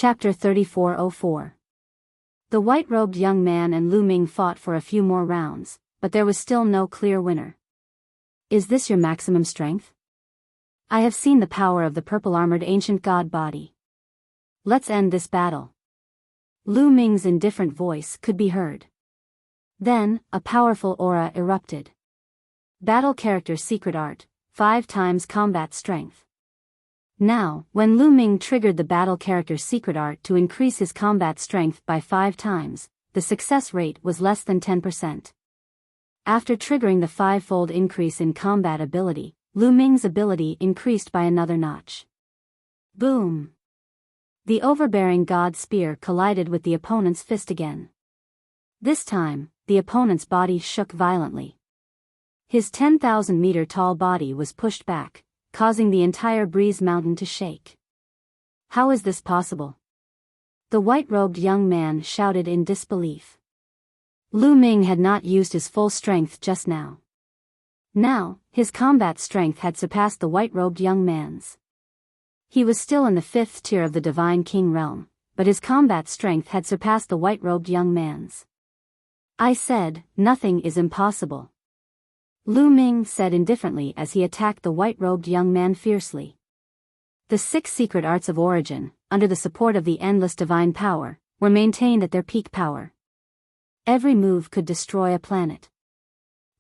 Chapter 3404. The white-robed young man and Lu Ming fought for a few more rounds, but there was still no clear winner. Is this your maximum strength? I have seen the power of the purple-armored ancient god body. Let's end this battle. Lu Ming's indifferent voice could be heard. Then, a powerful aura erupted. Battle character secret art, 5 times combat strength. Now, when Lu Ming triggered the battle character's secret art to increase his combat strength by 5 times, the success rate was less than 10%. After triggering the 5-fold increase in combat ability, Lu Ming's ability increased by another notch. Boom! The overbearing god spear collided with the opponent's fist again. This time, the opponent's body shook violently. His 10,000-meter tall body was pushed back, causing the entire Breeze Mountain to shake. How is this possible? The white-robed young man shouted in disbelief. Lu Ming had not used his full strength just now. Now, his combat strength had surpassed the white-robed young man's. He was still in the 5th tier of the Divine King realm, but his combat strength had surpassed the white-robed young man's. I said, nothing is impossible. Lu Ming said indifferently as he attacked the white-robed young man fiercely. The 6 secret arts of origin, under the support of the endless divine power, were maintained at their peak power. Every move could destroy a planet.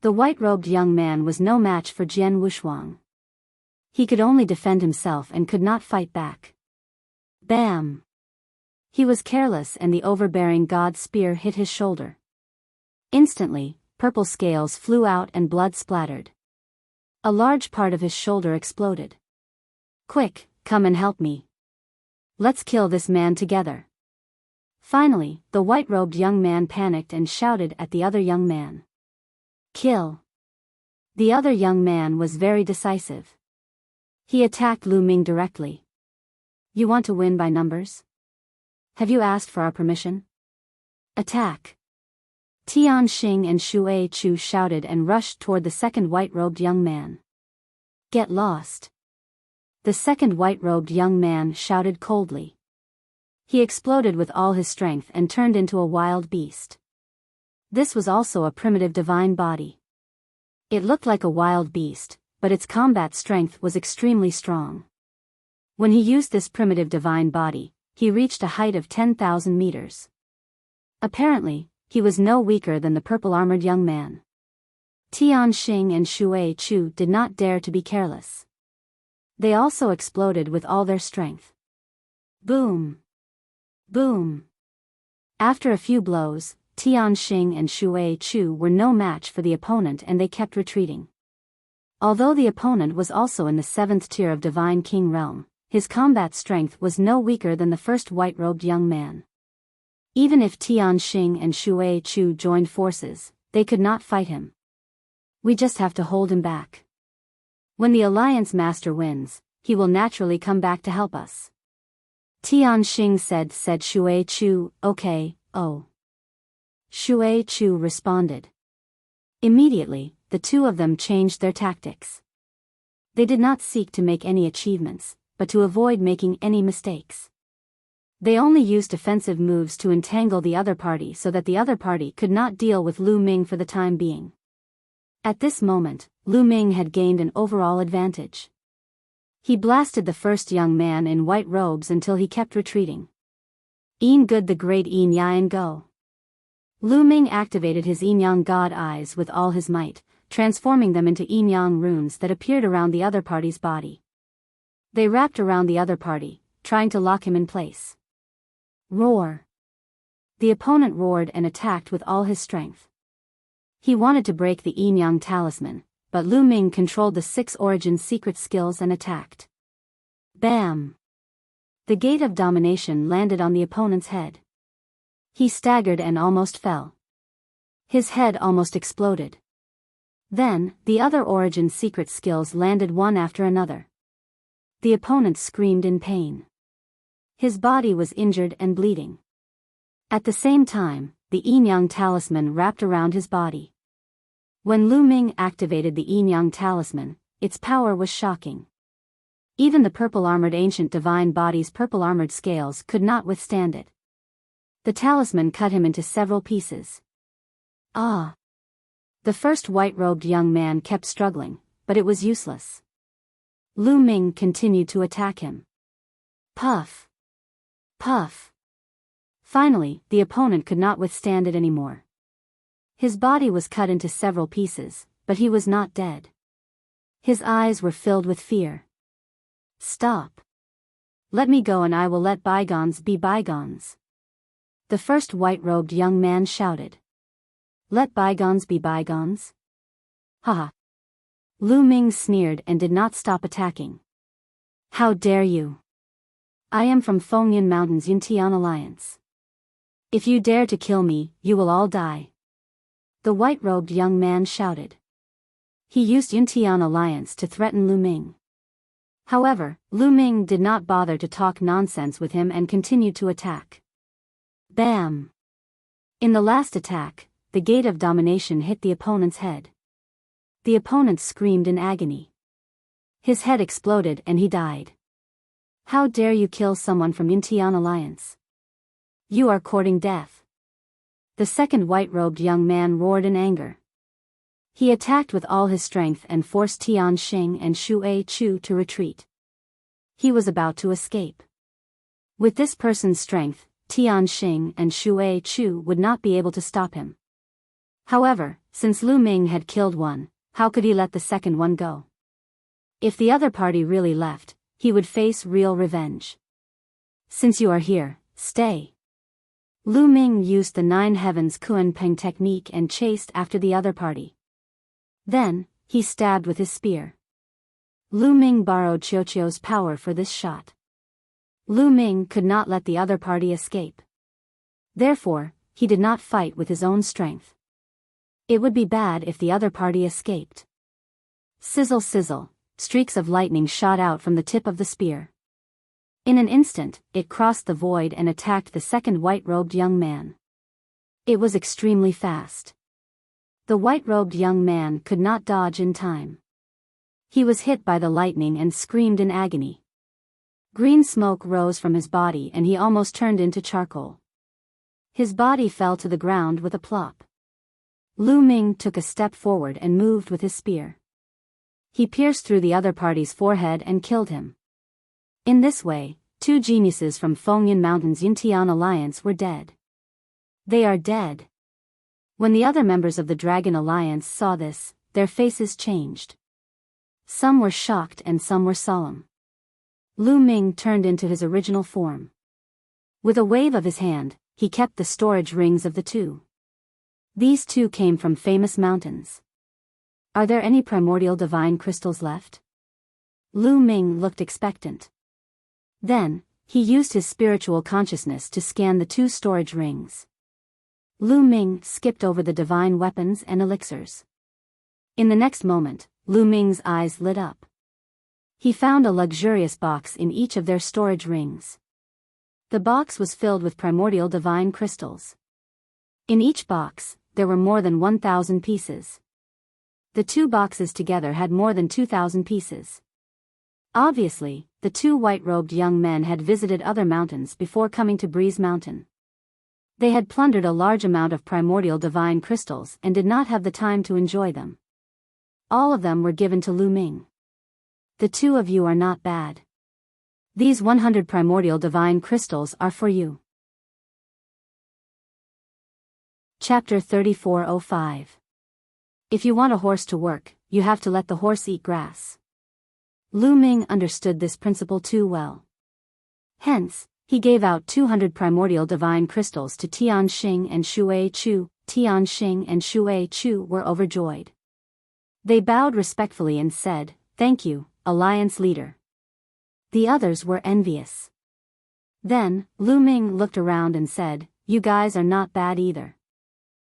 The white-robed young man was no match for Jian Wushuang. He could only defend himself and could not fight back. Bam! He was careless and the overbearing god spear hit his shoulder. Instantly, purple scales flew out and blood splattered. A large part of his shoulder exploded. Quick, come and help me. Let's kill this man together. Finally, the white-robed young man panicked and shouted at the other young man. Kill. The other young man was very decisive. He attacked Lu Ming directly. You want to win by numbers? Have you asked for our permission? Attack. Tian Xing and Shui Chu shouted and rushed toward the second white-robed young man. Get lost. The second white-robed young man shouted coldly. He exploded with all his strength and turned into a wild beast. This was also a primitive divine body. It looked like a wild beast, but its combat strength was extremely strong. When he used this primitive divine body, he reached a height of 10,000 meters. Apparently, he was no weaker than the purple-armored young man. Tian Xing and Shui Chu did not dare to be careless. They also exploded with all their strength. Boom! Boom! After a few blows, Tian Xing and Shui Chu were no match for the opponent and they kept retreating. Although the opponent was also in the 7th tier of Divine King realm, his combat strength was no weaker than the first white-robed young man. Even if Tian Xing and Shui Chu joined forces, they could not fight him. We just have to hold him back. When the Alliance Master wins, he will naturally come back to help us. Tian Xing said Shui Chu, okay, oh. Shui Chu responded. Immediately, the two of them changed their tactics. They did not seek to make any achievements, but to avoid making any mistakes. They only used defensive moves to entangle the other party so that the other party could not deal with Lu Ming for the time being. At this moment, Lu Ming had gained an overall advantage. He blasted the first young man in white robes until he kept retreating. Yin Good the Great Yin Yang Go. Lu Ming activated his Yin Yang God eyes with all his might, transforming them into Yin Yang runes that appeared around the other party's body. They wrapped around the other party, trying to lock him in place. Roar! The opponent roared and attacked with all his strength. He wanted to break the Yin Yang talisman, but Lu Ming controlled the 6 origin secret skills and attacked. Bam! The gate of domination landed on the opponent's head. He staggered and almost fell. His head almost exploded. Then, the other origin secret skills landed one after another. The opponent screamed in pain. His body was injured and bleeding. At the same time, the Yin Yang talisman wrapped around his body. When Lu Ming activated the Yin Yang talisman, its power was shocking. Even the purple-armored ancient divine body's purple-armored scales could not withstand it. The talisman cut him into several pieces. Ah! The first white-robed young man kept struggling, but it was useless. Lu Ming continued to attack him. Puff! Puff! Finally, the opponent could not withstand it anymore. His body was cut into several pieces, but he was not dead. His eyes were filled with fear. Stop! Let me go and I will let bygones be bygones. The first white-robed young man shouted. Let bygones be bygones? Haha! Lu Ming sneered and did not stop attacking. How dare you! I am from Fengyan Mountain's Yuntian Alliance. If you dare to kill me, you will all die. The white-robed young man shouted. He used Yuntian Alliance to threaten Lu Ming. However, Lu Ming did not bother to talk nonsense with him and continued to attack. Bam! In the last attack, the gate of domination hit the opponent's head. The opponent screamed in agony. His head exploded and he died. How dare you kill someone from Yuntian Alliance? You are courting death. The second white-robed young man roared in anger. He attacked with all his strength and forced Tian Xing and Shu Chu to retreat. He was about to escape. With this person's strength, Tian Xing and Shu Chu would not be able to stop him. However, since Lu Ming had killed one, how could he let the second one go? If the other party really left, he would face real revenge. Since you are here, stay. Lu Ming used the Nine Heavens Kuan Peng technique and chased after the other party. Then, he stabbed with his spear. Lu Ming borrowed Qiuqiu's power for this shot. Lu Ming could not let the other party escape. Therefore, he did not fight with his own strength. It would be bad if the other party escaped. Sizzle sizzle, streaks of lightning shot out from the tip of the spear. In an instant, it crossed the void and attacked the second white-robed young man. It was extremely fast. The white-robed young man could not dodge in time. He was hit by the lightning and screamed in agony. Green smoke rose from his body and he almost turned into charcoal. His body fell to the ground with a plop. Lu Ming took a step forward and moved with his spear. He pierced through the other party's forehead and killed him. In this way, two geniuses from Fengyan Mountain's Yuntian Alliance were dead. They are dead. When the other members of the Dragon Alliance saw this, their faces changed. Some were shocked and some were solemn. Lu Ming turned into his original form. With a wave of his hand, he kept the storage rings of the two. These two came from famous mountains. Are there any primordial divine crystals left? Lu Ming looked expectant. Then, he used his spiritual consciousness to scan the two storage rings. Lu Ming skipped over the divine weapons and elixirs. In the next moment, Lu Ming's eyes lit up. He found a luxurious box in each of their storage rings. The box was filled with primordial divine crystals. In each box, there were more than 1,000 pieces. The two boxes together had more than 2,000 pieces. Obviously, the two white-robed young men had visited other mountains before coming to Breeze Mountain. They had plundered a large amount of primordial divine crystals and did not have the time to enjoy them. All of them were given to Lu Ming. The two of you are not bad. These 100 primordial divine crystals are for you. Chapter 3405. If you want a horse to work, you have to let the horse eat grass. Lu Ming understood this principle too well. Hence, he gave out 200 primordial divine crystals to Tian Xing and Shu Chu. Tian Xing and Shu Chu were overjoyed. They bowed respectfully and said, "Thank you, Alliance leader." The others were envious. Then, Lu Ming looked around and said, "You guys are not bad either.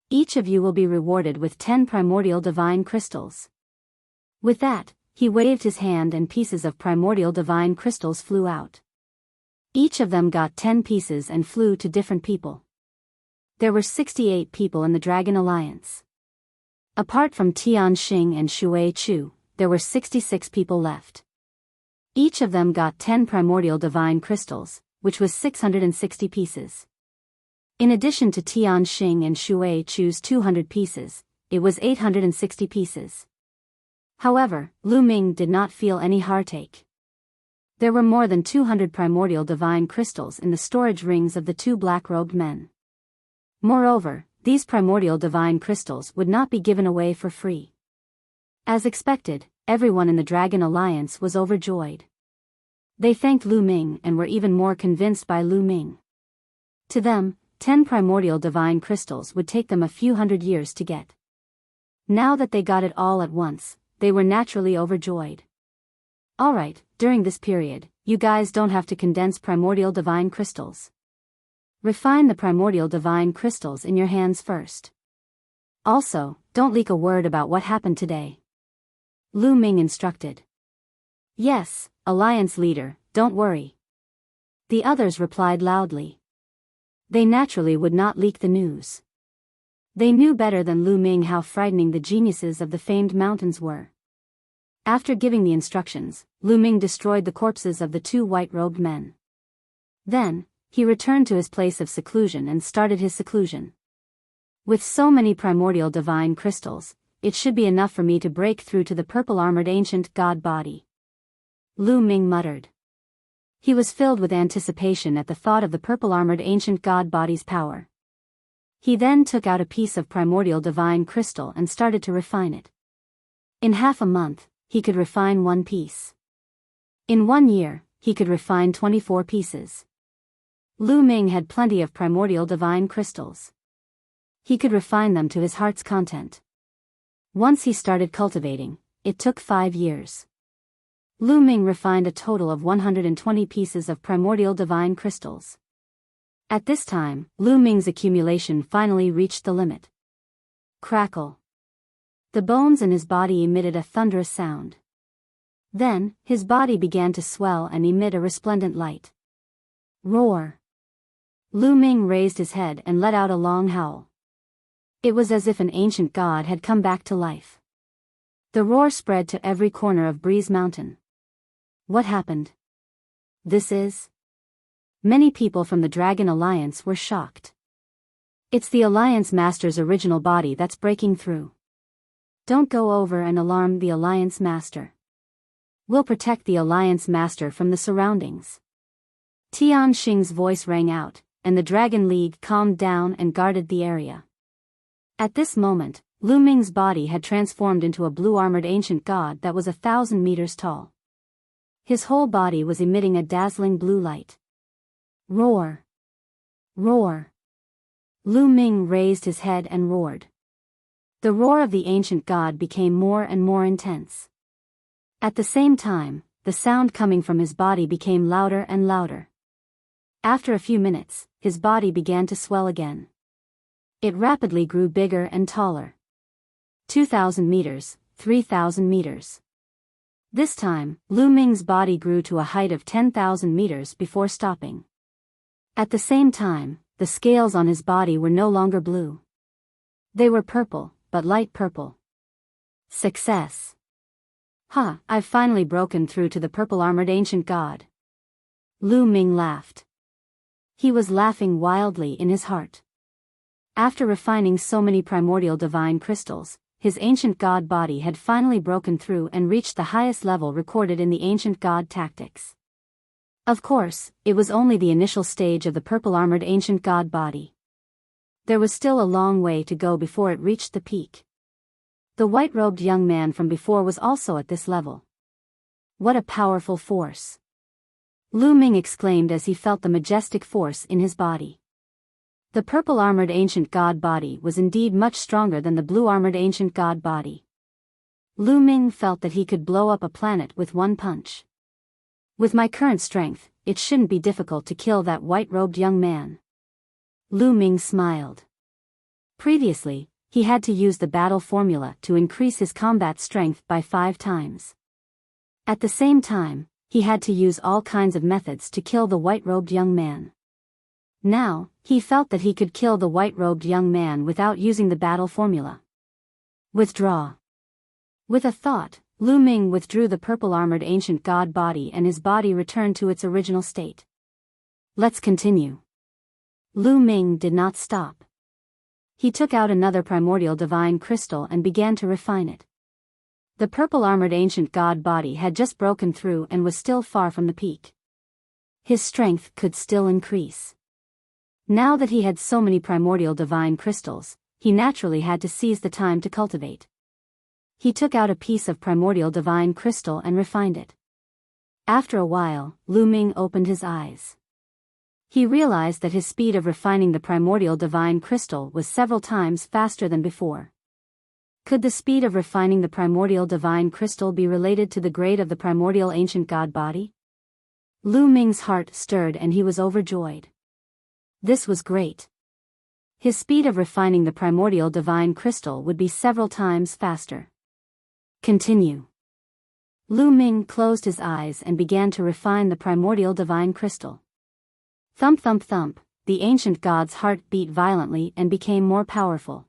Each of you will be rewarded with 10 primordial divine crystals." With that, he waved his hand and pieces of primordial divine crystals flew out. Each of them got 10 pieces and flew to different people. There were 68 people in the Dragon Alliance. Apart from Tian Xing and Shu Chu, there were 66 people left. Each of them got 10 primordial divine crystals, which was 660 pieces. In addition to Tian Xing and Shui Chu's 200 pieces, it was 860 pieces. However, Lu Ming did not feel any heartache. There were more than 200 primordial divine crystals in the storage rings of the two black-robed men. Moreover, these primordial divine crystals would not be given away for free. As expected, everyone in the Dragon Alliance was overjoyed. They thanked Lu Ming and were even more convinced by Lu Ming. To them, 10 primordial divine crystals would take them a few hundred years to get. Now that they got it all at once, they were naturally overjoyed. Alright, during this period, you guys don't have to condense primordial divine crystals. Refine the primordial divine crystals in your hands first. Also, don't leak a word about what happened today. Lu Ming instructed. Yes, Alliance leader, don't worry. The others replied loudly. They naturally would not leak the news. They knew better than Lu Ming how frightening the geniuses of the famed mountains were. After giving the instructions, Lu Ming destroyed the corpses of the two white-robed men. Then, he returned to his place of seclusion and started his seclusion. With so many primordial divine crystals, it should be enough for me to break through to the purple-armored ancient god body. Lu Ming muttered. He was filled with anticipation at the thought of the purple-armored ancient god body's power. He then took out a piece of primordial divine crystal and started to refine it. In half a month, he could refine one piece. In 1 year, he could refine 24 pieces. Lu Ming had plenty of primordial divine crystals. He could refine them to his heart's content. Once he started cultivating, it took 5 years. Lu Ming refined a total of 120 pieces of primordial divine crystals. At this time, Lu Ming's accumulation finally reached the limit. Crackle. The bones in his body emitted a thunderous sound. Then, his body began to swell and emit a resplendent light. Roar. Lu Ming raised his head and let out a long howl. It was as if an ancient god had come back to life. The roar spread to every corner of Breeze Mountain. What happened? This is... Many people from the Dragon Alliance were shocked. It's the Alliance Master's original body that's breaking through. Don't go over and alarm the Alliance Master. We'll protect the Alliance Master from the surroundings. Tian Xing's voice rang out, and the Dragon League calmed down and guarded the area. At this moment, Lu Ming's body had transformed into a blue-armored ancient god that was 1,000 meters tall. His whole body was emitting a dazzling blue light. Roar! Roar! Lu Ming raised his head and roared. The roar of the ancient god became more and more intense. At the same time, the sound coming from his body became louder and louder. After a few minutes, his body began to swell again. It rapidly grew bigger and taller. 2,000 meters, 3,000 meters. This time, Lu Ming's body grew to a height of 10,000 meters before stopping. At the same time, the scales on his body were no longer blue. They were purple, but light purple. Success! Ha, I've finally broken through to the purple-armored ancient god. Lu Ming laughed. He was laughing wildly in his heart. After refining so many primordial divine crystals, his ancient god body had finally broken through and reached the highest level recorded in the ancient god tactics. Of course, it was only the initial stage of the purple-armored ancient god body. There was still a long way to go before it reached the peak. The white-robed young man from before was also at this level. What a powerful force! Lu Ming exclaimed as he felt the majestic force in his body. The purple-armored ancient god body was indeed much stronger than the blue-armored ancient god body. Lu Ming felt that he could blow up a planet with one punch. With my current strength, it shouldn't be difficult to kill that white-robed young man. Lu Ming smiled. Previously, he had to use the battle formula to increase his combat strength by 5 times. At the same time, he had to use all kinds of methods to kill the white-robed young man. Now, he felt that he could kill the white-robed young man without using the battle formula. Withdraw. With a thought, Lu Ming withdrew the purple-armored ancient god body and his body returned to its original state. Let's continue. Lu Ming did not stop. He took out another primordial divine crystal and began to refine it. The purple-armored ancient god body had just broken through and was still far from the peak. His strength could still increase. Now that he had so many primordial divine crystals, he naturally had to seize the time to cultivate. He took out a piece of primordial divine crystal and refined it. After a while, Lu Ming opened his eyes. He realized that his speed of refining the primordial divine crystal was several times faster than before. Could the speed of refining the primordial divine crystal be related to the grade of the primordial ancient god body? Lu Ming's heart stirred and he was overjoyed. This was great. His speed of refining the primordial divine crystal would be several times faster. Continue. Lu Ming closed his eyes and began to refine the primordial divine crystal. Thump thump thump, the ancient god's heart beat violently and became more powerful.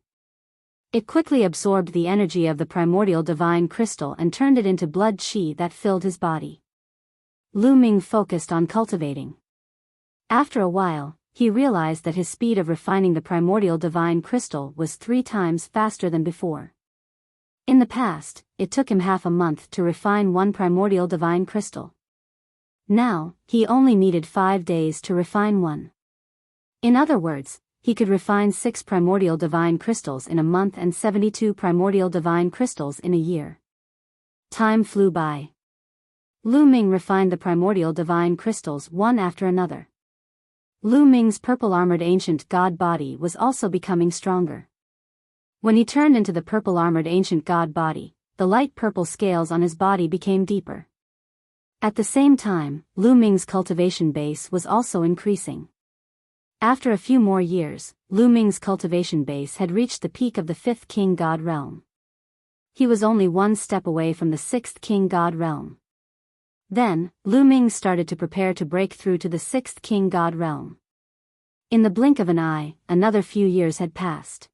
It quickly absorbed the energy of the primordial divine crystal and turned it into blood qi that filled his body. Lu Ming focused on cultivating. After a while, he realized that his speed of refining the primordial divine crystal was 3 times faster than before. In the past, it took him half a month to refine one primordial divine crystal. Now, he only needed 5 days to refine one. In other words, he could refine 6 primordial divine crystals in a month and 72 primordial divine crystals in a year. Time flew by. Lu Ming refined the primordial divine crystals one after another. Lu Ming's purple-armored ancient god body was also becoming stronger. When he turned into the purple-armored ancient god body, the light purple scales on his body became deeper. At the same time, Lu Ming's cultivation base was also increasing. After a few more years, Lu Ming's cultivation base had reached the peak of the 5th king god realm. He was only 1 step away from the 6th king god realm. Then, Lu Ming started to prepare to break through to the 6th king god realm. In the blink of an eye, another few years had passed.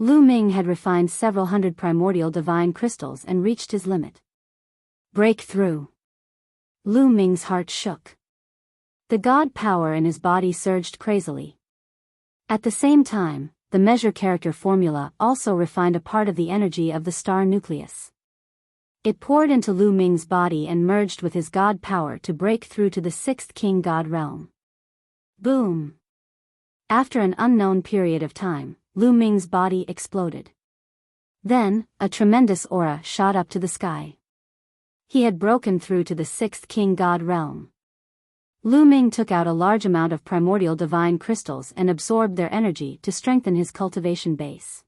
Lu Ming had refined several hundred primordial divine crystals and reached his limit. Breakthrough. Lu Ming's heart shook. The god power in his body surged crazily. At the same time, the measure character formula also refined a part of the energy of the star nucleus. It poured into Lu Ming's body and merged with his god power to break through to the 6th king god realm. Boom! After an unknown period of time, Lu Ming's body exploded. Then, a tremendous aura shot up to the sky. He had broken through to the 6th king god realm. Lu Ming took out a large amount of primordial divine crystals and absorbed their energy to strengthen his cultivation base.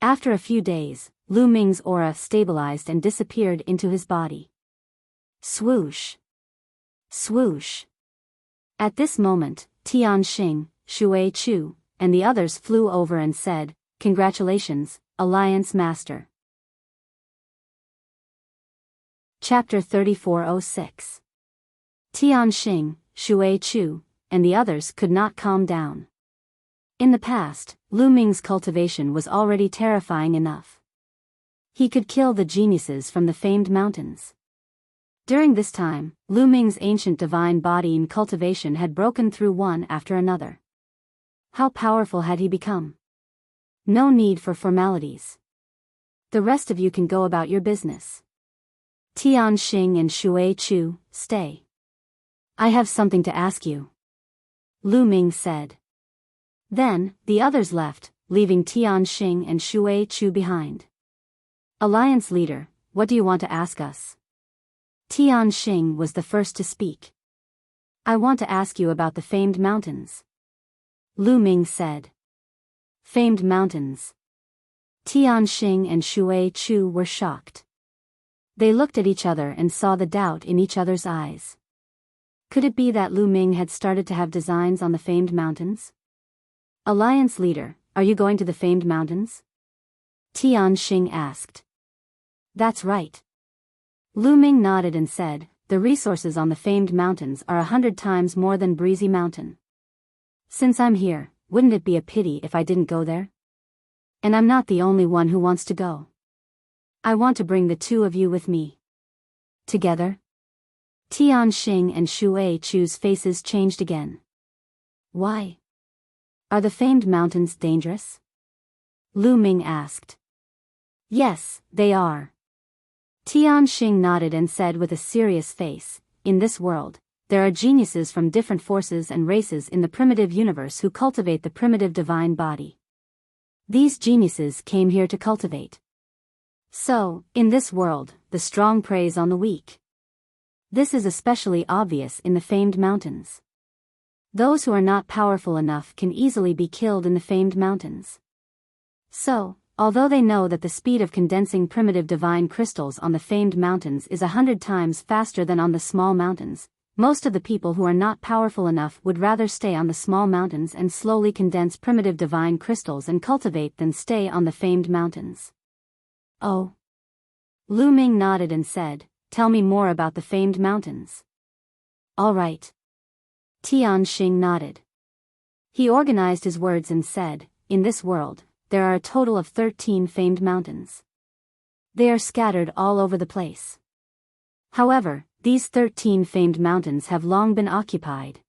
After a few days, Lu Ming's aura stabilized and disappeared into his body. Swoosh! Swoosh! At this moment, Tian Xing, Shui Chu, and the others flew over and said, "Congratulations, Alliance Master." Chapter 3406. Tian Xing, Shui Chu, and the others could not calm down. In the past, Lu Ming's cultivation was already terrifying enough. He could kill the geniuses from the famed mountains. During this time, Lu Ming's ancient divine body in cultivation had broken through one after another. How powerful had he become? No need for formalities. The rest of you can go about your business. Tian Xing and Shui Chu, stay. I have something to ask you. Lu Ming said. Then, the others left, leaving Tian Xing and Shui Chu behind. Alliance leader, what do you want to ask us? Tian Xing was the first to speak. I want to ask you about the famed mountains. Lu Ming said. Famed mountains. Tian Xing and Shui Chu were shocked. They looked at each other and saw the doubt in each other's eyes. Could it be that Lu Ming had started to have designs on the famed mountains? Alliance leader, are you going to the famed mountains? Tian Xing asked. That's right. Lu Ming nodded and said, the resources on the famed mountains are 100 times more than Breezy Mountain. Since I'm here, wouldn't it be a pity if I didn't go there? And I'm not the only one who wants to go. I want to bring the two of you with me. Together? Tianxing and Shui Chu's faces changed again. Why? Are the famed mountains dangerous? Lu Ming asked. Yes, they are. Tianxing nodded and said with a serious face, in this world, there are geniuses from different forces and races in the primitive universe who cultivate the primitive divine body. These geniuses came here to cultivate. So, in this world, the strong preys on the weak. This is especially obvious in the famed mountains. Those who are not powerful enough can easily be killed in the famed mountains. So, although they know that the speed of condensing primitive divine crystals on the famed mountains is 100 times faster than on the small mountains, most of the people who are not powerful enough would rather stay on the small mountains and slowly condense primitive divine crystals and cultivate than stay on the famed mountains. Oh. Lu Ming nodded and said, tell me more about the famed mountains. All right. Tianxing nodded. He organized his words and said, in this world, there are a total of 13 famed mountains. They are scattered all over the place. However, these 13 famed mountains have long been occupied.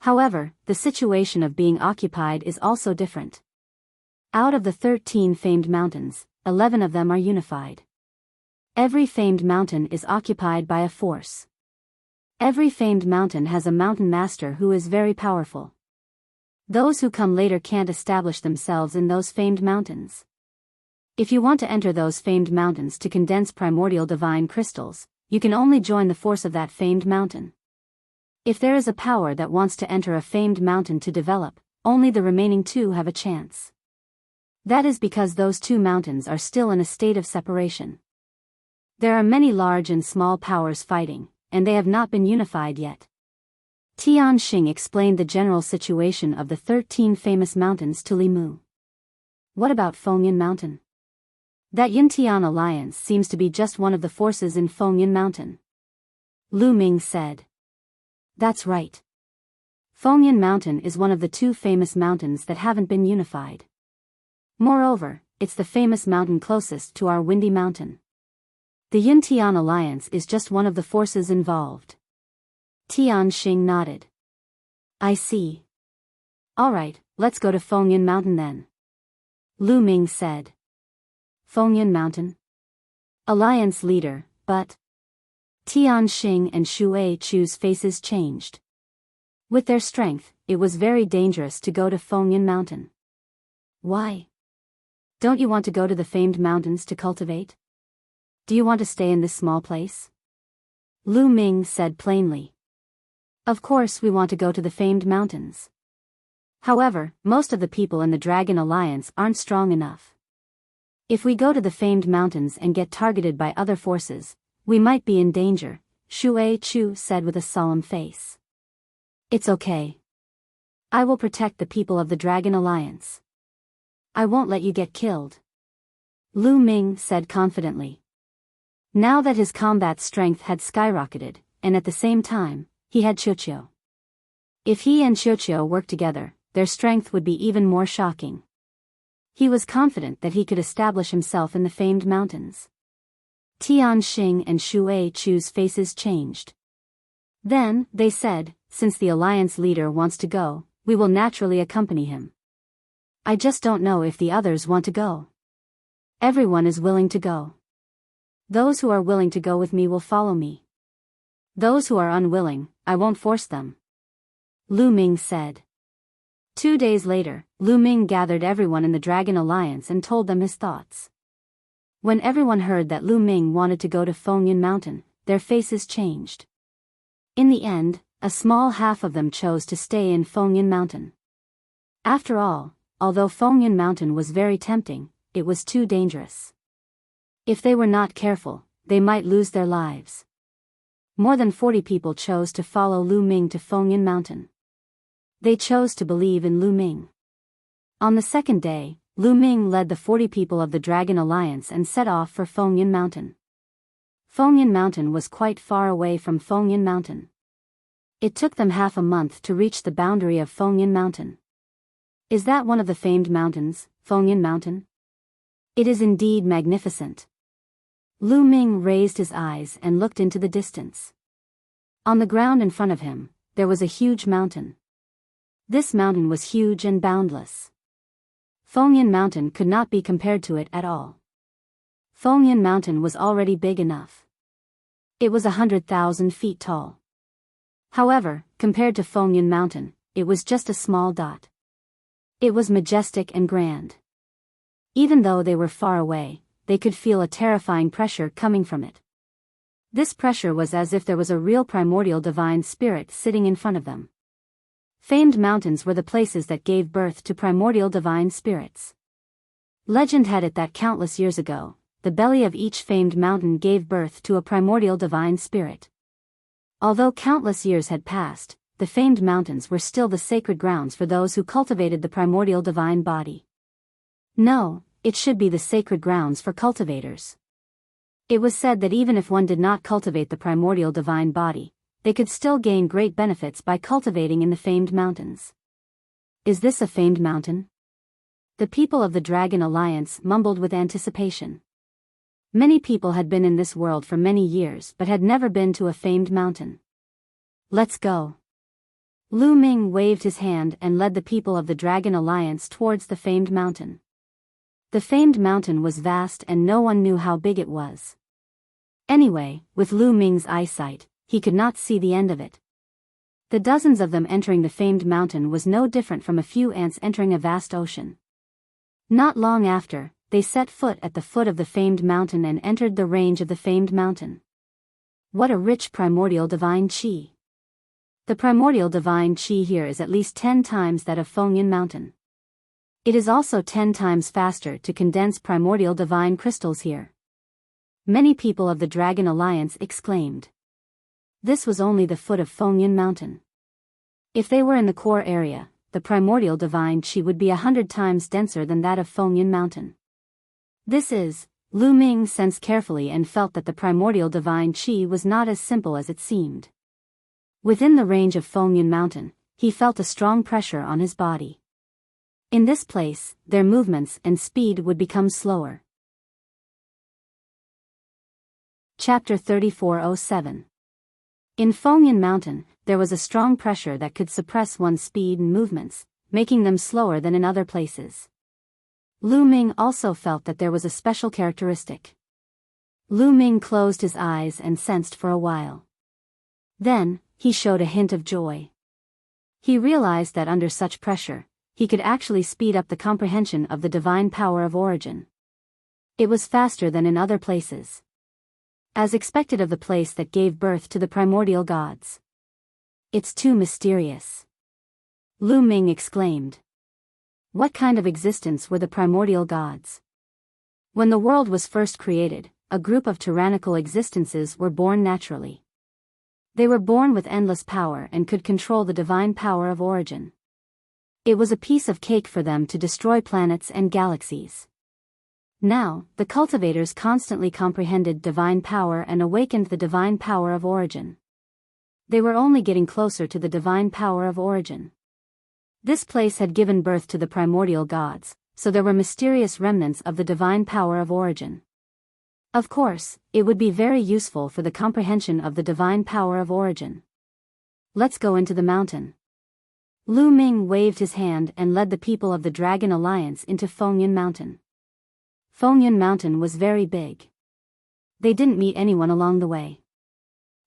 However, the situation of being occupied is also different. Out of the 13 famed mountains, 11 of them are unified. Every famed mountain is occupied by a force. Every famed mountain has a mountain master who is very powerful. Those who come later can't establish themselves in those famed mountains. If you want to enter those famed mountains to condense primordial divine crystals, you can only join the force of that famed mountain. If there is a power that wants to enter a famed mountain to develop, only the remaining two have a chance. That is because those two mountains are still in a state of separation. There are many large and small powers fighting, and they have not been unified yet. Tianxing explained the general situation of the 13 famous mountains to Li Mu. What about Fengyan Mountain? That Yintian alliance seems to be just one of the forces in Fengyan Mountain. Lu Ming said. That's right. Fengyan Mountain is one of the two famous mountains that haven't been unified. Moreover, it's the famous mountain closest to our Windy Mountain. The Yintian alliance is just one of the forces involved. Tianxing nodded. I see. Alright, let's go to Fengyan Mountain then. Lu Ming said. Fengyan Mountain? Alliance leader, but... Tianxing and Shui Chu's faces changed. With their strength, it was very dangerous to go to Fengyan Mountain. Why? Don't you want to go to the famed mountains to cultivate? Do you want to stay in this small place? Lu Ming said plainly. Of course we want to go to the famed mountains. However, most of the people in the Dragon Alliance aren't strong enough. If we go to the famed mountains and get targeted by other forces, we might be in danger, Shui Chu said with a solemn face. It's okay. I will protect the people of the Dragon Alliance. I won't let you get killed. Lu Ming said confidently. Now that his combat strength had skyrocketed, and at the same time, he had Qiuqiu. If he and Qiuqiu worked together, their strength would be even more shocking. He was confident that he could establish himself in the famed mountains. Tianxing and Shui Chu's faces changed. Then, they said, since the alliance leader wants to go, we will naturally accompany him. I just don't know if the others want to go. Everyone is willing to go. Those who are willing to go with me will follow me. Those who are unwilling, I won't force them. Lu Ming said. 2 days later, Lu Ming gathered everyone in the Dragon Alliance and told them his thoughts. When everyone heard that Lu Ming wanted to go to Fengyan Mountain, their faces changed. In the end, a small half of them chose to stay in Fengyan Mountain. After all, although Fengyan Mountain was very tempting, it was too dangerous. If they were not careful, they might lose their lives. More than 40 people chose to follow Lu Ming to Fengyan Mountain. They chose to believe in Lu Ming. On the second day, Lu Ming led the 40 people of the Dragon Alliance and set off for Fengyan Mountain. Fengyan Mountain was quite far away from Fengyan Mountain. It took them half a month to reach the boundary of Fengyan Mountain. Is that one of the famed mountains, Fengyan Mountain? It is indeed magnificent. Lu Ming raised his eyes and looked into the distance. On the ground in front of him, there was a huge mountain. This mountain was huge and boundless. Fengyan Mountain could not be compared to it at all. Fengyan Mountain was already big enough. It was 100,000 feet tall. However, compared to Fengyan Mountain, it was just a small dot. It was majestic and grand. Even though they were far away, they could feel a terrifying pressure coming from it. This pressure was as if there was a real primordial divine spirit sitting in front of them. Famed mountains were the places that gave birth to primordial divine spirits. Legend had it that countless years ago, the belly of each famed mountain gave birth to a primordial divine spirit. Although countless years had passed, the famed mountains were still the sacred grounds for those who cultivated the primordial divine body. No, it should be the sacred grounds for cultivators. It was said that even if one did not cultivate the primordial divine body, they could still gain great benefits by cultivating in the famed mountains. Is this a famed mountain? The people of the Dragon Alliance mumbled with anticipation. Many people had been in this world for many years but had never been to a famed mountain. Let's go. Lu Ming waved his hand and led the people of the Dragon Alliance towards the famed mountain. The famed mountain was vast and no one knew how big it was. Anyway, with Lu Ming's eyesight, he could not see the end of it. The dozens of them entering the famed mountain was no different from a few ants entering a vast ocean. Not long after, they set foot at the foot of the famed mountain and entered the range of the famed mountain. What a rich primordial divine qi! The primordial divine qi here is at least 10 times that of Fengyan Mountain. It is also 10 times faster to condense primordial divine crystals here. Many people of the Dragon Alliance exclaimed. This was only the foot of Fengyan Mountain. If they were in the core area, the primordial divine qi would be 100 times denser than that of Fengyan Mountain. Lu Ming sensed carefully and felt that the primordial divine qi was not as simple as it seemed. Within the range of Fengyan Mountain, he felt a strong pressure on his body. In this place, their movements and speed would become slower. Chapter 3407. In Fengyan Mountain, there was a strong pressure that could suppress one's speed and movements, making them slower than in other places. Lu Ming also felt that there was a special characteristic. Lu Ming closed his eyes and sensed for a while. Then, he showed a hint of joy. He realized that under such pressure, he could actually speed up the comprehension of the divine power of origin. It was faster than in other places. As expected of the place that gave birth to the primordial gods. It's too mysterious. Lu Ming exclaimed. What kind of existence were the primordial gods? When the world was first created, a group of tyrannical existences were born naturally. They were born with endless power and could control the divine power of origin. It was a piece of cake for them to destroy planets and galaxies. Now, the cultivators constantly comprehended divine power and awakened the divine power of origin. They were only getting closer to the divine power of origin. This place had given birth to the primordial gods, so there were mysterious remnants of the divine power of origin. Of course, it would be very useful for the comprehension of the divine power of origin. Let's go into the mountain. Lu Ming waved his hand and led the people of the Dragon Alliance into Fengyan Mountain. Fengyan Mountain was very big. They didn't meet anyone along the way.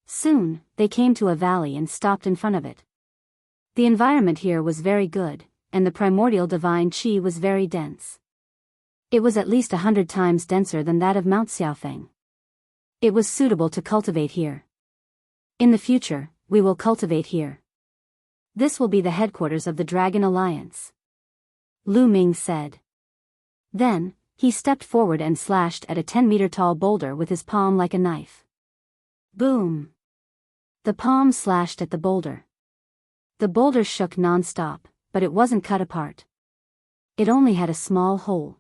Soon, they came to a valley and stopped in front of it. The environment here was very good, and the primordial divine qi was very dense. It was at least 100 times denser than that of Mount Xiaofeng. It was suitable to cultivate here. In the future, we will cultivate here. This will be the headquarters of the Dragon Alliance. Lu Ming said. Then, he stepped forward and slashed at a 10-meter-tall boulder with his palm like a knife. Boom! The palm slashed at the boulder. The boulder shook non-stop, but it wasn't cut apart. It only had a small hole.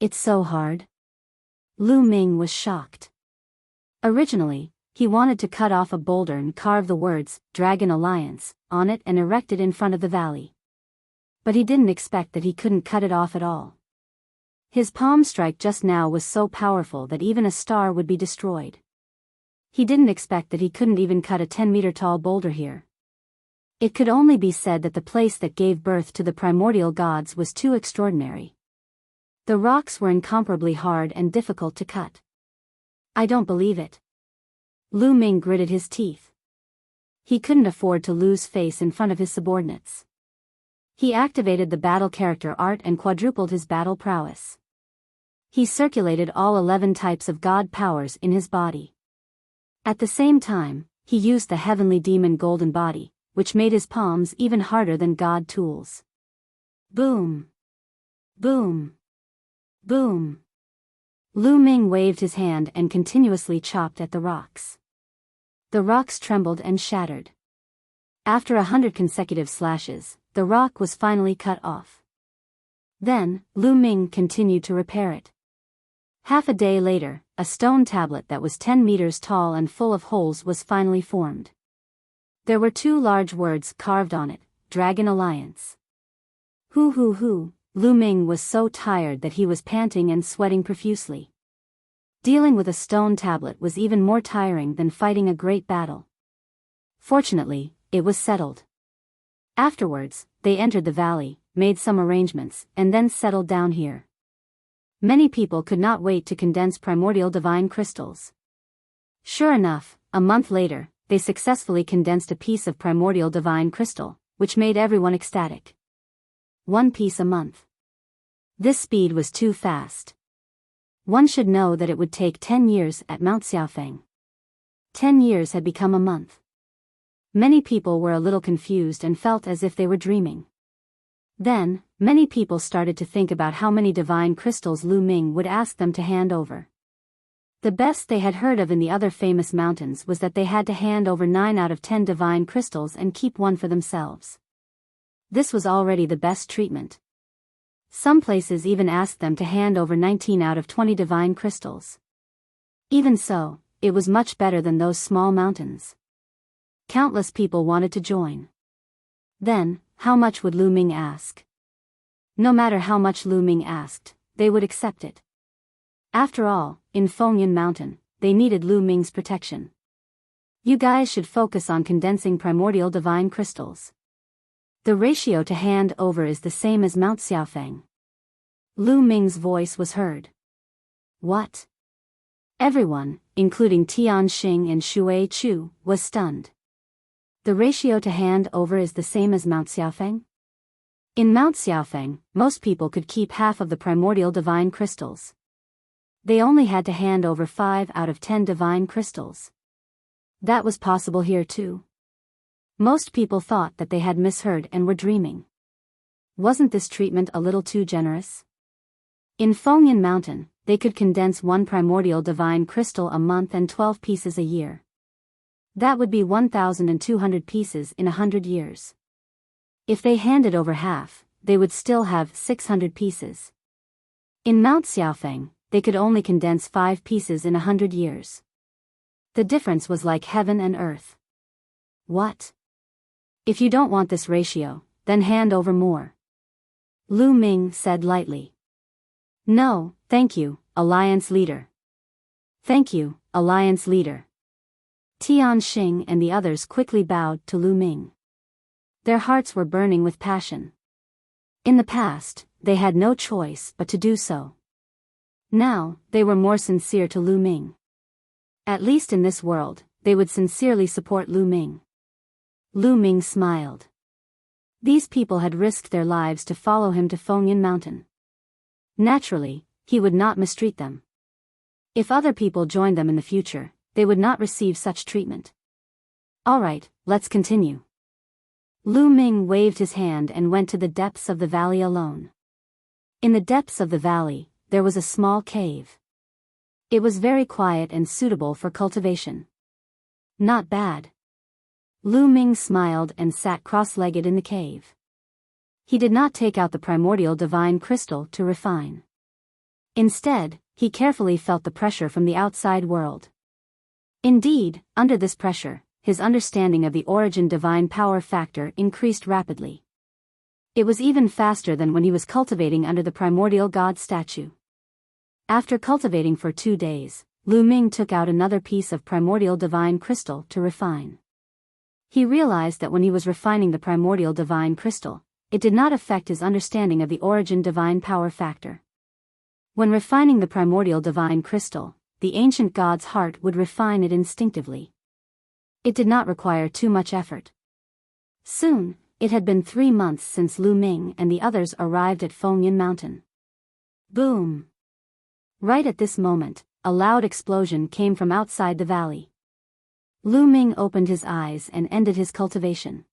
It's so hard. Lu Ming was shocked. Originally, he wanted to cut off a boulder and carve the words, Dragon Alliance, on it and erect it in front of the valley. But he didn't expect that he couldn't cut it off at all. His palm strike just now was so powerful that even a star would be destroyed. He didn't expect that he couldn't even cut a 10-meter-tall boulder here. It could only be said that the place that gave birth to the primordial gods was too extraordinary. The rocks were incomparably hard and difficult to cut. I don't believe it. Lu Ming gritted his teeth. He couldn't afford to lose face in front of his subordinates. He activated the battle character art and quadrupled his battle prowess. He circulated all 11 types of god powers in his body. At the same time, he used the heavenly demon golden body, which made his palms even harder than god tools. Boom! Boom! Boom! Lu Ming waved his hand and continuously chopped at the rocks. The rocks trembled and shattered. After 100 consecutive slashes, the rock was finally cut off. Then, Lu Ming continued to repair it. Half a day later, a stone tablet that was 10 meters tall and full of holes was finally formed. There were 2 large words carved on it, Dragon Alliance. Hoo. Lu Ming was so tired that he was panting and sweating profusely. Dealing with a stone tablet was even more tiring than fighting a great battle. Fortunately, it was settled. Afterwards, they entered the valley, made some arrangements, and then settled down here. Many people could not wait to condense primordial divine crystals. Sure enough, a month later, they successfully condensed a piece of primordial divine crystal, which made everyone ecstatic. 1 piece a month. This speed was too fast. One should know that it would take 10 years at Mount Xiaofeng. 10 years had become a month. Many people were a little confused and felt as if they were dreaming. Then, many people started to think about how many divine crystals Lu Ming would ask them to hand over. The best they had heard of in the other famous mountains was that they had to hand over 9 out of 10 divine crystals and keep 1 for themselves. This was already the best treatment. Some places even asked them to hand over 19 out of 20 divine crystals. Even so, it was much better than those small mountains. Countless people wanted to join. Then, how much would Lu Ming ask? No matter how much Lu Ming asked, they would accept it. After all, in Fengyan Mountain, they needed Lu Ming's protection. You guys should focus on condensing primordial divine crystals. The ratio to hand over is the same as Mount Xiaofeng. Lu Ming's voice was heard. What? Everyone, including Tian Xing and Shui Chu, was stunned. The ratio to hand over is the same as Mount Xiaofeng? In Mount Xiaofeng, most people could keep half of the primordial divine crystals. They only had to hand over 5 out of 10 divine crystals. That was possible here too. Most people thought that they had misheard and were dreaming. Wasn't this treatment a little too generous? In Fengyan Mountain, they could condense 1 primordial divine crystal a month and 12 pieces a year. That would be 1,200 pieces in 100 years. If they handed over half, they would still have 600 pieces. In Mount Xiaofeng, they could only condense 5 pieces in 100 years. The difference was like heaven and earth. What? If you don't want this ratio, then hand over more. Lu Ming said lightly. No, thank you, Alliance Leader. Thank you, Alliance Leader. Tian Xing and the others quickly bowed to Lu Ming. Their hearts were burning with passion. In the past, they had no choice but to do so. Now, they were more sincere to Lu Ming. At least in this world, they would sincerely support Lu Ming. Lu Ming smiled. These people had risked their lives to follow him to Fengyan Mountain. Naturally, he would not mistreat them. If other people joined them in the future, they would not receive such treatment. All right, let's continue. Lu Ming waved his hand and went to the depths of the valley alone. In the depths of the valley, there was a small cave. It was very quiet and suitable for cultivation. Not bad. Lu Ming smiled and sat cross-legged in the cave. He did not take out the primordial divine crystal to refine. Instead, he carefully felt the pressure from the outside world. Indeed, under this pressure, his understanding of the origin divine power factor increased rapidly. It was even faster than when he was cultivating under the primordial god statue. After cultivating for 2 days, Lu Ming took out another piece of primordial divine crystal to refine. He realized that when he was refining the primordial divine crystal, it did not affect his understanding of the origin divine power factor. When refining the primordial divine crystal, the ancient god's heart would refine it instinctively. It did not require too much effort. Soon, it had been 3 months since Lu Ming and the others arrived at Fengyan Mountain. Boom! Right at this moment, a loud explosion came from outside the valley. Lu Ming opened his eyes and ended his cultivation.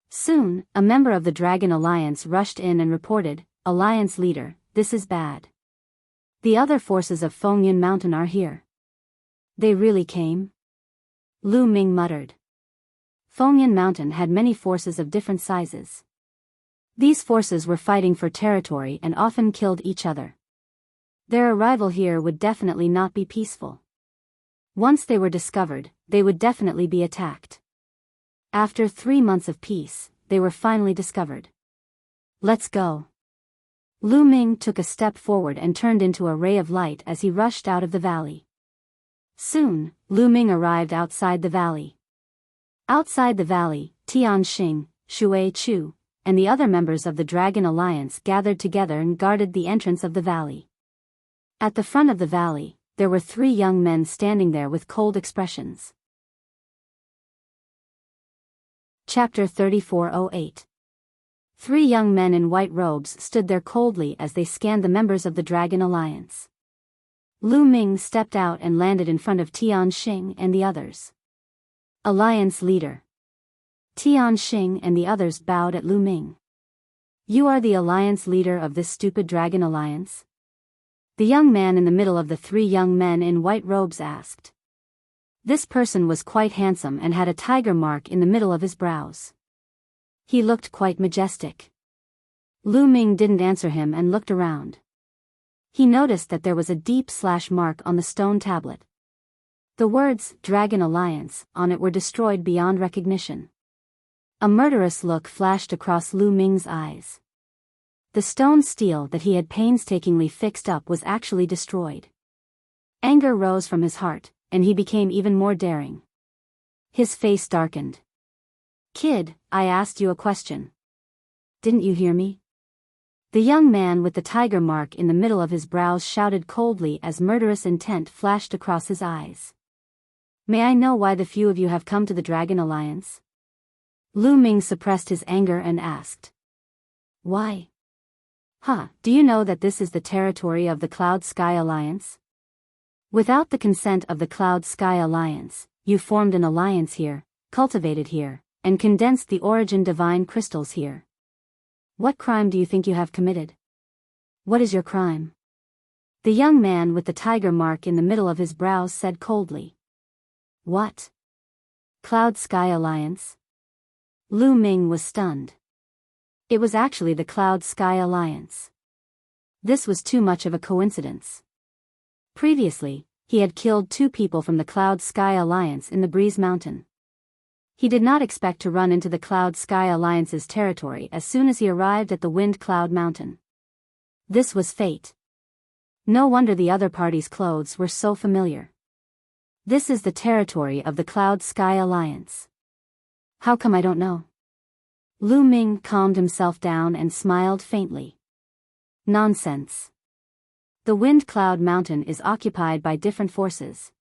Soon, a member of the Dragon Alliance rushed in and reported, "Alliance leader, this is bad. The other forces of Fengyan Mountain are here." "They really came?" Lu Ming muttered. Fengyan Mountain had many forces of different sizes. These forces were fighting for territory and often killed each other. Their arrival here would definitely not be peaceful. Once they were discovered, they would definitely be attacked. After 3 months of peace, they were finally discovered. "Let's go." Lu Ming took a step forward and turned into a ray of light as he rushed out of the valley. Soon, Lu Ming arrived outside the valley. Outside the valley, Tian Xing, Shui Chu, and the other members of the Dragon Alliance gathered together and guarded the entrance of the valley. At the front of the valley, there were 3 young men standing there with cold expressions. Chapter 3408. 3 young men in white robes stood there coldly as they scanned the members of the Dragon Alliance. Lu Ming stepped out and landed in front of Tian Xing and the others. "Alliance leader." Tian Xing and the others bowed at Lu Ming. "You are the alliance leader of this stupid Dragon Alliance?" The young man in the middle of the 3 young men in white robes asked. This person was quite handsome and had a tiger mark in the middle of his brows. He looked quite majestic. Lu Ming didn't answer him and looked around. He noticed that there was a deep slash mark on the stone tablet. The words, "Dragon Alliance," on it were destroyed beyond recognition. A murderous look flashed across Lu Ming's eyes. The stone stele that he had painstakingly fixed up was actually destroyed. Anger rose from his heart, and he became even more daring. His face darkened. "Kid, I asked you a question. Didn't you hear me?" The young man with the tiger mark in the middle of his brows shouted coldly as murderous intent flashed across his eyes. "May I know why the few of you have come to the Dragon Alliance?" Lu Ming suppressed his anger and asked. "Why? Do you know that this is the territory of the Cloud Sky Alliance? Without the consent of the Cloud Sky Alliance, you formed an alliance here, cultivated here, and condensed the origin divine crystals here. What crime do you think you have committed? What is your crime?" The young man with the tiger mark in the middle of his brows said coldly. "What? Cloud Sky Alliance?" Lu Ming was stunned. It was actually the Cloud Sky Alliance. This was too much of a coincidence. Previously, he had killed 2 people from the Cloud Sky Alliance in the Breeze Mountain. He did not expect to run into the Cloud Sky Alliance's territory as soon as he arrived at the Wind Cloud Mountain. This was fate. No wonder the other party's clothes were so familiar. This is the territory of the Cloud Sky Alliance. How come I don't know? Lu Ming calmed himself down and smiled faintly. Nonsense. The Wind Cloud Mountain is occupied by different forces.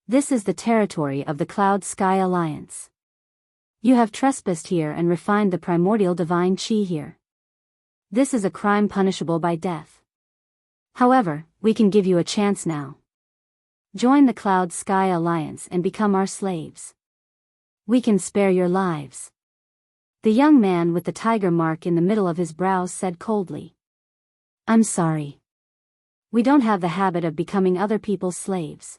This is the territory of the Cloud Sky Alliance. You have trespassed here and refined the primordial divine chi here. This is a crime punishable by death. However, we can give you a chance now. Join the Cloud Sky Alliance and become our slaves. We can spare your lives. The young man with the tiger mark in the middle of his brows said coldly. "I'm sorry. We don't have the habit of becoming other people's slaves.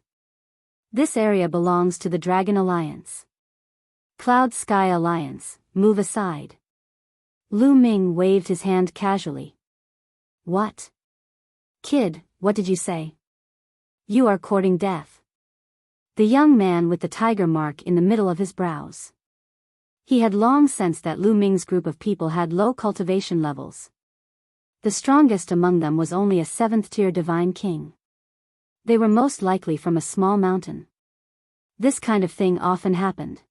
This area belongs to the Dragon Alliance. Cloud Sky Alliance, move aside." Lu Ming waved his hand casually. "What? Kid, what did you say? You are courting death." The young man with the tiger mark in the middle of his brows. He had long sensed that Lu Ming's group of people had low cultivation levels. The strongest among them was only a 7th-tier divine king. They were most likely from a small mountain. This kind of thing often happened.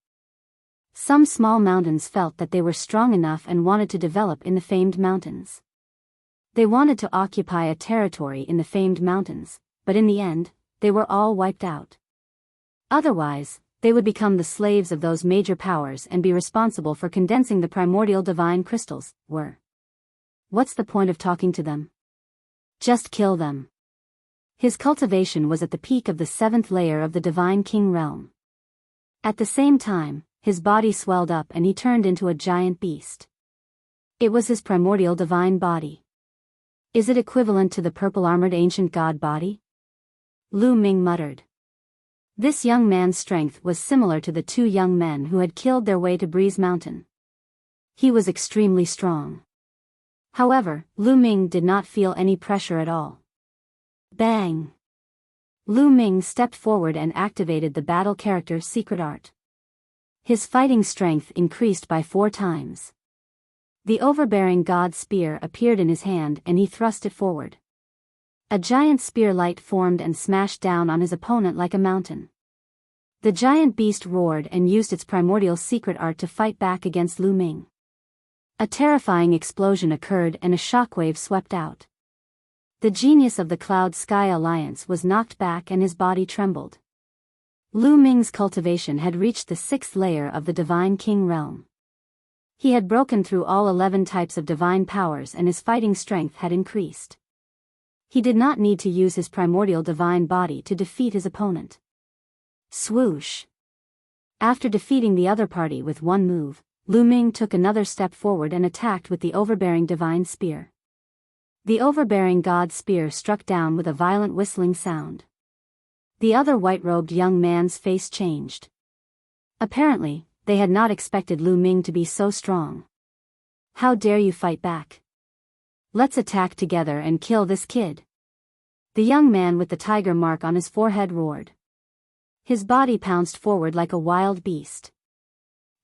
Some small mountains felt that they were strong enough and wanted to develop in the famed mountains. They wanted to occupy a territory in the famed mountains, but in the end, they were all wiped out. Otherwise, they would become the slaves of those major powers and be responsible for condensing the primordial divine crystals. What's the point of talking to them? Just kill them. His cultivation was at the peak of the 7th layer of the divine king realm. At the same time, his body swelled up and he turned into a giant beast. It was his primordial divine body. Is it equivalent to the purple-armored ancient god body? Lu Ming muttered. This young man's strength was similar to the 2 young men who had killed their way to Breeze Mountain. He was extremely strong. However, Lu Ming did not feel any pressure at all. Bang! Lu Ming stepped forward and activated the battle character secret art. His fighting strength increased by 4 times. The overbearing god spear appeared in his hand and he thrust it forward. A giant spear light formed and smashed down on his opponent like a mountain. The giant beast roared and used its primordial secret art to fight back against Lu Ming. A terrifying explosion occurred and a shockwave swept out. The genius of the Cloud Sky Alliance was knocked back and his body trembled. Lu Ming's cultivation had reached the 6th layer of the Divine King realm. He had broken through all 11 types of divine powers and his fighting strength had increased. He did not need to use his primordial divine body to defeat his opponent. Swoosh! After defeating the other party with 1 move, Lu Ming took another step forward and attacked with the overbearing divine spear. The overbearing god spear struck down with a violent whistling sound. The other white-robed young man's face changed. Apparently, they had not expected Lu Ming to be so strong. How dare you fight back? Let's attack together and kill this kid. The young man with the tiger mark on his forehead roared. His body pounced forward like a wild beast.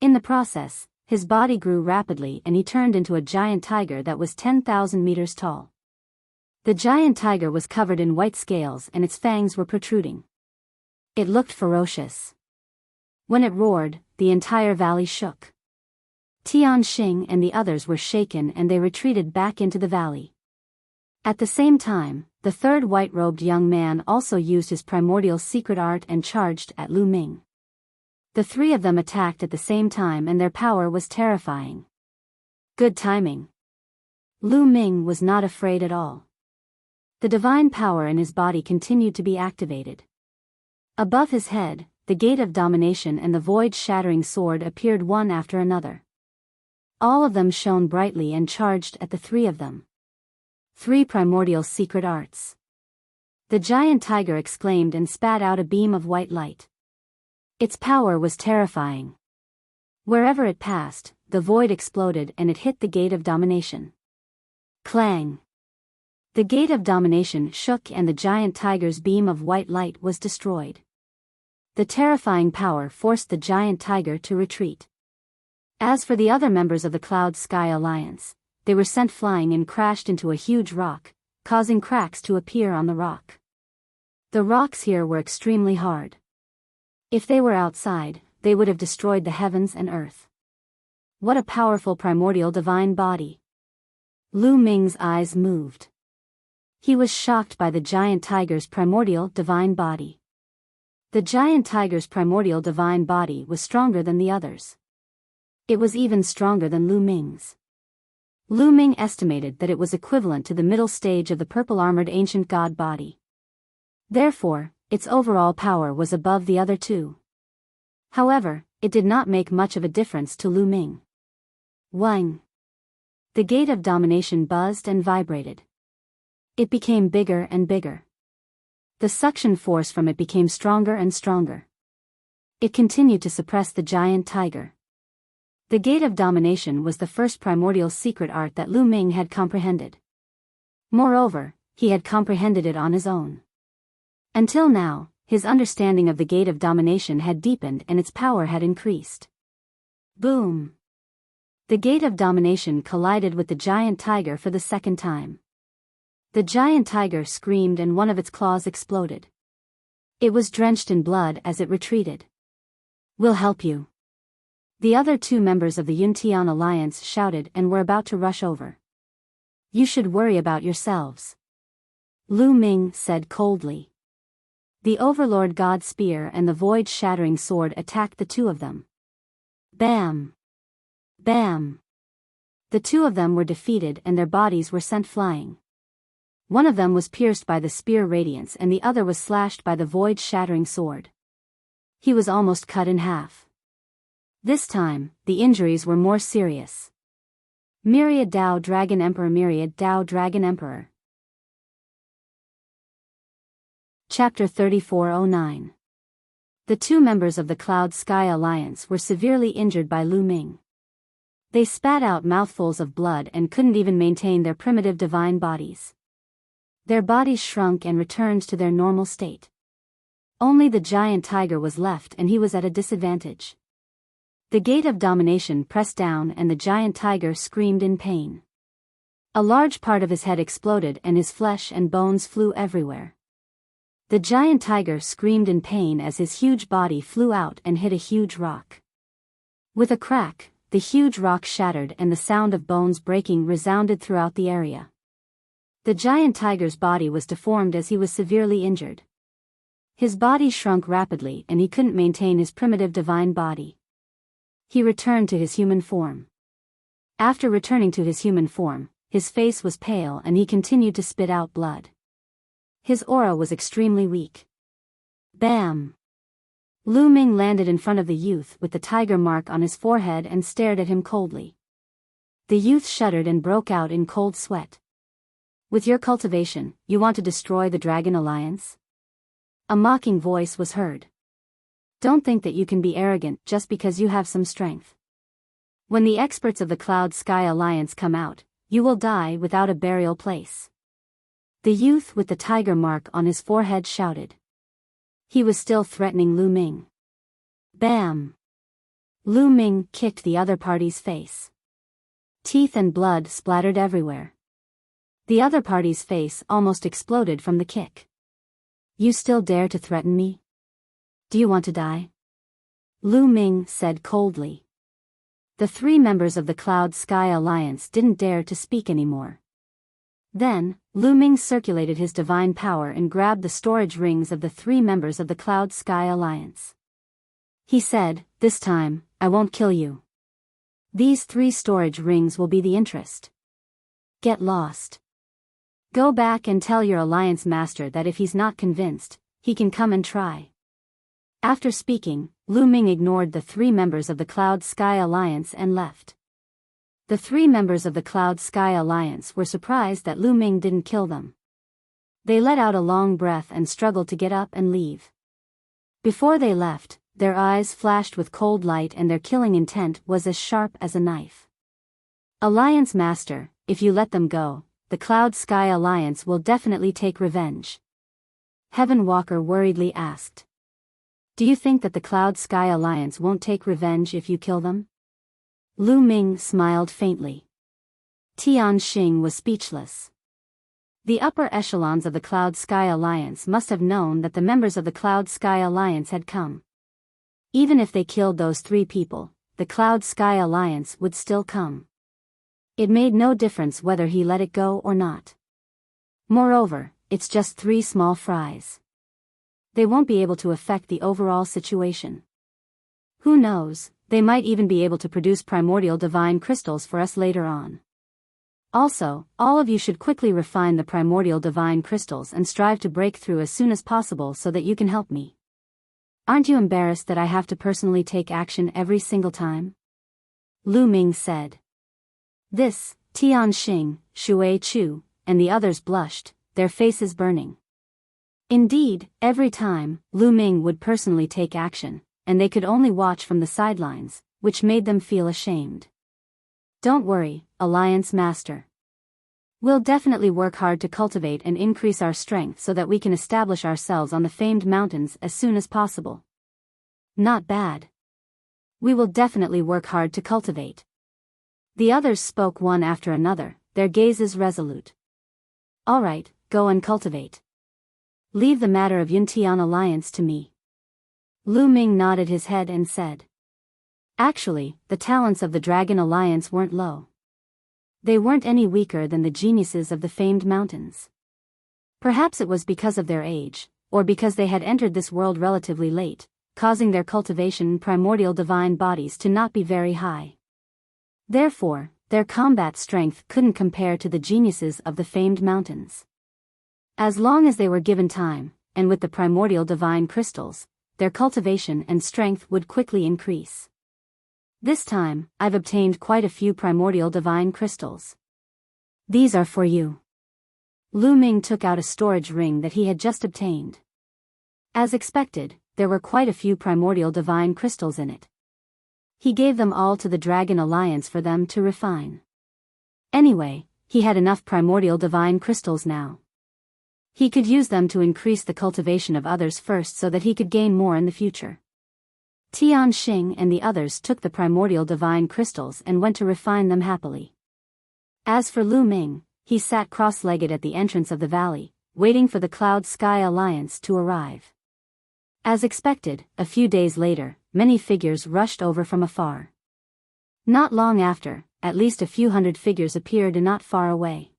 In the process, his body grew rapidly and he turned into a giant tiger that was 10,000 meters tall. The giant tiger was covered in white scales and its fangs were protruding. It looked ferocious. When it roared, the entire valley shook. Tian Xing and the others were shaken and they retreated back into the valley. At the same time, the 3rd white-robed young man also used his primordial secret art and charged at Lu Ming. The 3 of them attacked at the same time and their power was terrifying. Good timing. Lu Ming was not afraid at all. The divine power in his body continued to be activated. Above his head, the Gate of Domination and the void-shattering sword appeared one after another. All of them shone brightly and charged at the 3 of them. 3 primordial secret arts. The giant tiger exclaimed and spat out a beam of white light. Its power was terrifying. Wherever it passed, the void exploded and it hit the Gate of Domination. Clang! The Gate of Domination shook and the giant tiger's beam of white light was destroyed. The terrifying power forced the giant tiger to retreat. As for the other members of the Cloud Sky Alliance, they were sent flying and crashed into a huge rock, causing cracks to appear on the rock. The rocks here were extremely hard. If they were outside, they would have destroyed the heavens and earth. What a powerful primordial divine body! Lu Ming's eyes moved. He was shocked by the giant tiger's primordial divine body. The giant tiger's primordial divine body was stronger than the others. It was even stronger than Lu Ming's. Lu Ming estimated that it was equivalent to the middle stage of the purple-armored ancient god body. Therefore, its overall power was above the other 2. However, it did not make much of a difference to Lu Ming. Wang! The Gate of Domination buzzed and vibrated. It became bigger and bigger. The suction force from it became stronger and stronger. It continued to suppress the giant tiger. The Gate of Domination was the first primordial secret art that Lu Ming had comprehended. Moreover, he had comprehended it on his own. Until now, his understanding of the Gate of Domination had deepened and its power had increased. Boom! The gate of domination collided with the giant tiger for the second time. The giant tiger screamed and one of its claws exploded. It was drenched in blood as it retreated. "We'll help you." The other two members of the Yuntian alliance shouted and were about to rush over. "You should worry about yourselves," Lu Ming said coldly. The Overlord God Spear and the Void-Shattering Sword attacked the two of them. Bam! Bam! The two of them were defeated and their bodies were sent flying. One of them was pierced by the spear radiance and the other was slashed by the Void-Shattering Sword. He was almost cut in half. This time, the injuries were more serious. Myriad Dao Dragon Emperor. Myriad Dao Dragon Emperor. Chapter 3409. The two members of the Cloud Sky Alliance were severely injured by Lu Ming. They spat out mouthfuls of blood and couldn't even maintain their primitive divine bodies. Their bodies shrunk and returned to their normal state. Only the giant tiger was left and he was at a disadvantage. The gate of domination pressed down and the giant tiger screamed in pain. A large part of his head exploded and his flesh and bones flew everywhere. The giant tiger screamed in pain as his huge body flew out and hit a huge rock. With a crack, the huge rock shattered and the sound of bones breaking resounded throughout the area. The giant tiger's body was deformed as he was severely injured. His body shrunk rapidly and he couldn't maintain his primitive divine body. He returned to his human form. After returning to his human form, his face was pale and he continued to spit out blood. His aura was extremely weak. Bam! Lu Ming landed in front of the youth with the tiger mark on his forehead and stared at him coldly. The youth shuddered and broke out in cold sweat. "With your cultivation, you want to destroy the Dragon Alliance?" A mocking voice was heard. "Don't think that you can be arrogant just because you have some strength. When the experts of the Cloud Sky Alliance come out, you will die without a burial place." The youth with the tiger mark on his forehead shouted. He was still threatening Lu Ming. Bam! Lu Ming kicked the other party's face. Teeth and blood splattered everywhere. The other party's face almost exploded from the kick. "You still dare to threaten me? Do you want to die?" Lu Ming said coldly. The three members of the Cloud Sky Alliance didn't dare to speak anymore. Then, Lu Ming circulated his divine power and grabbed the storage rings of the three members of the Cloud Sky Alliance. He said, "This time, I won't kill you. These three storage rings will be the interest. Get lost. Go back and tell your alliance master that if he's not convinced, he can come and try." After speaking, Lu Ming ignored the three members of the Cloud Sky Alliance and left. The three members of the Cloud Sky Alliance were surprised that Lu Ming didn't kill them. They let out a long breath and struggled to get up and leave. Before they left, their eyes flashed with cold light and their killing intent was as sharp as a knife. "Alliance Master, if you let them go, the Cloud Sky Alliance will definitely take revenge," Heaven Walker worriedly asked. "Do you think that the Cloud Sky Alliance won't take revenge if you kill them?" Lu Ming smiled faintly. Tian Xing was speechless. The upper echelons of the Cloud Sky Alliance must have known that the members of the Cloud Sky Alliance had come. Even if they killed those three people, the Cloud Sky Alliance would still come. It made no difference whether he let it go or not. Moreover, it's just three small fries. They won't be able to affect the overall situation. Who knows, they might even be able to produce primordial divine crystals for us later on. Also, all of you should quickly refine the primordial divine crystals and strive to break through as soon as possible so that you can help me. Aren't you embarrassed that I have to personally take action every single time?" Lu Ming said. This, Tian Xing, Shui Chu, and the others blushed, their faces burning. Indeed, every time, Lu Ming would personally take action, and they could only watch from the sidelines, which made them feel ashamed. "Don't worry, Alliance Master. We'll definitely work hard to cultivate and increase our strength so that we can establish ourselves on the famed mountains as soon as possible." "Not bad. We will definitely work hard to cultivate. The others spoke one after another, their gazes resolute. All right, go and cultivate. Leave the matter of Yuntian alliance to me. Lu Ming nodded his head and said. Actually, the talents of the Dragon Alliance weren't low. They weren't any weaker than the geniuses of the famed mountains. Perhaps it was because of their age, or because they had entered this world relatively late, causing their cultivation in primordial divine bodies to not be very high. Therefore, their combat strength couldn't compare to the geniuses of the famed mountains. As long as they were given time, and with the primordial divine crystals, their cultivation and strength would quickly increase. This time, I've obtained quite a few primordial divine crystals. These are for you. Lu Ming took out a storage ring that he had just obtained. As expected, there were quite a few primordial divine crystals in it. He gave them all to the Dragon Alliance for them to refine. Anyway, he had enough primordial divine crystals now. He could use them to increase the cultivation of others first so that he could gain more in the future. Tian Xing and the others took the primordial divine crystals and went to refine them happily. As for Lu Ming, he sat cross-legged at the entrance of the valley, waiting for the Cloud Sky Alliance to arrive. As expected, a few days later, many figures rushed over from afar. Not long after, at least a few hundred figures appeared not far away.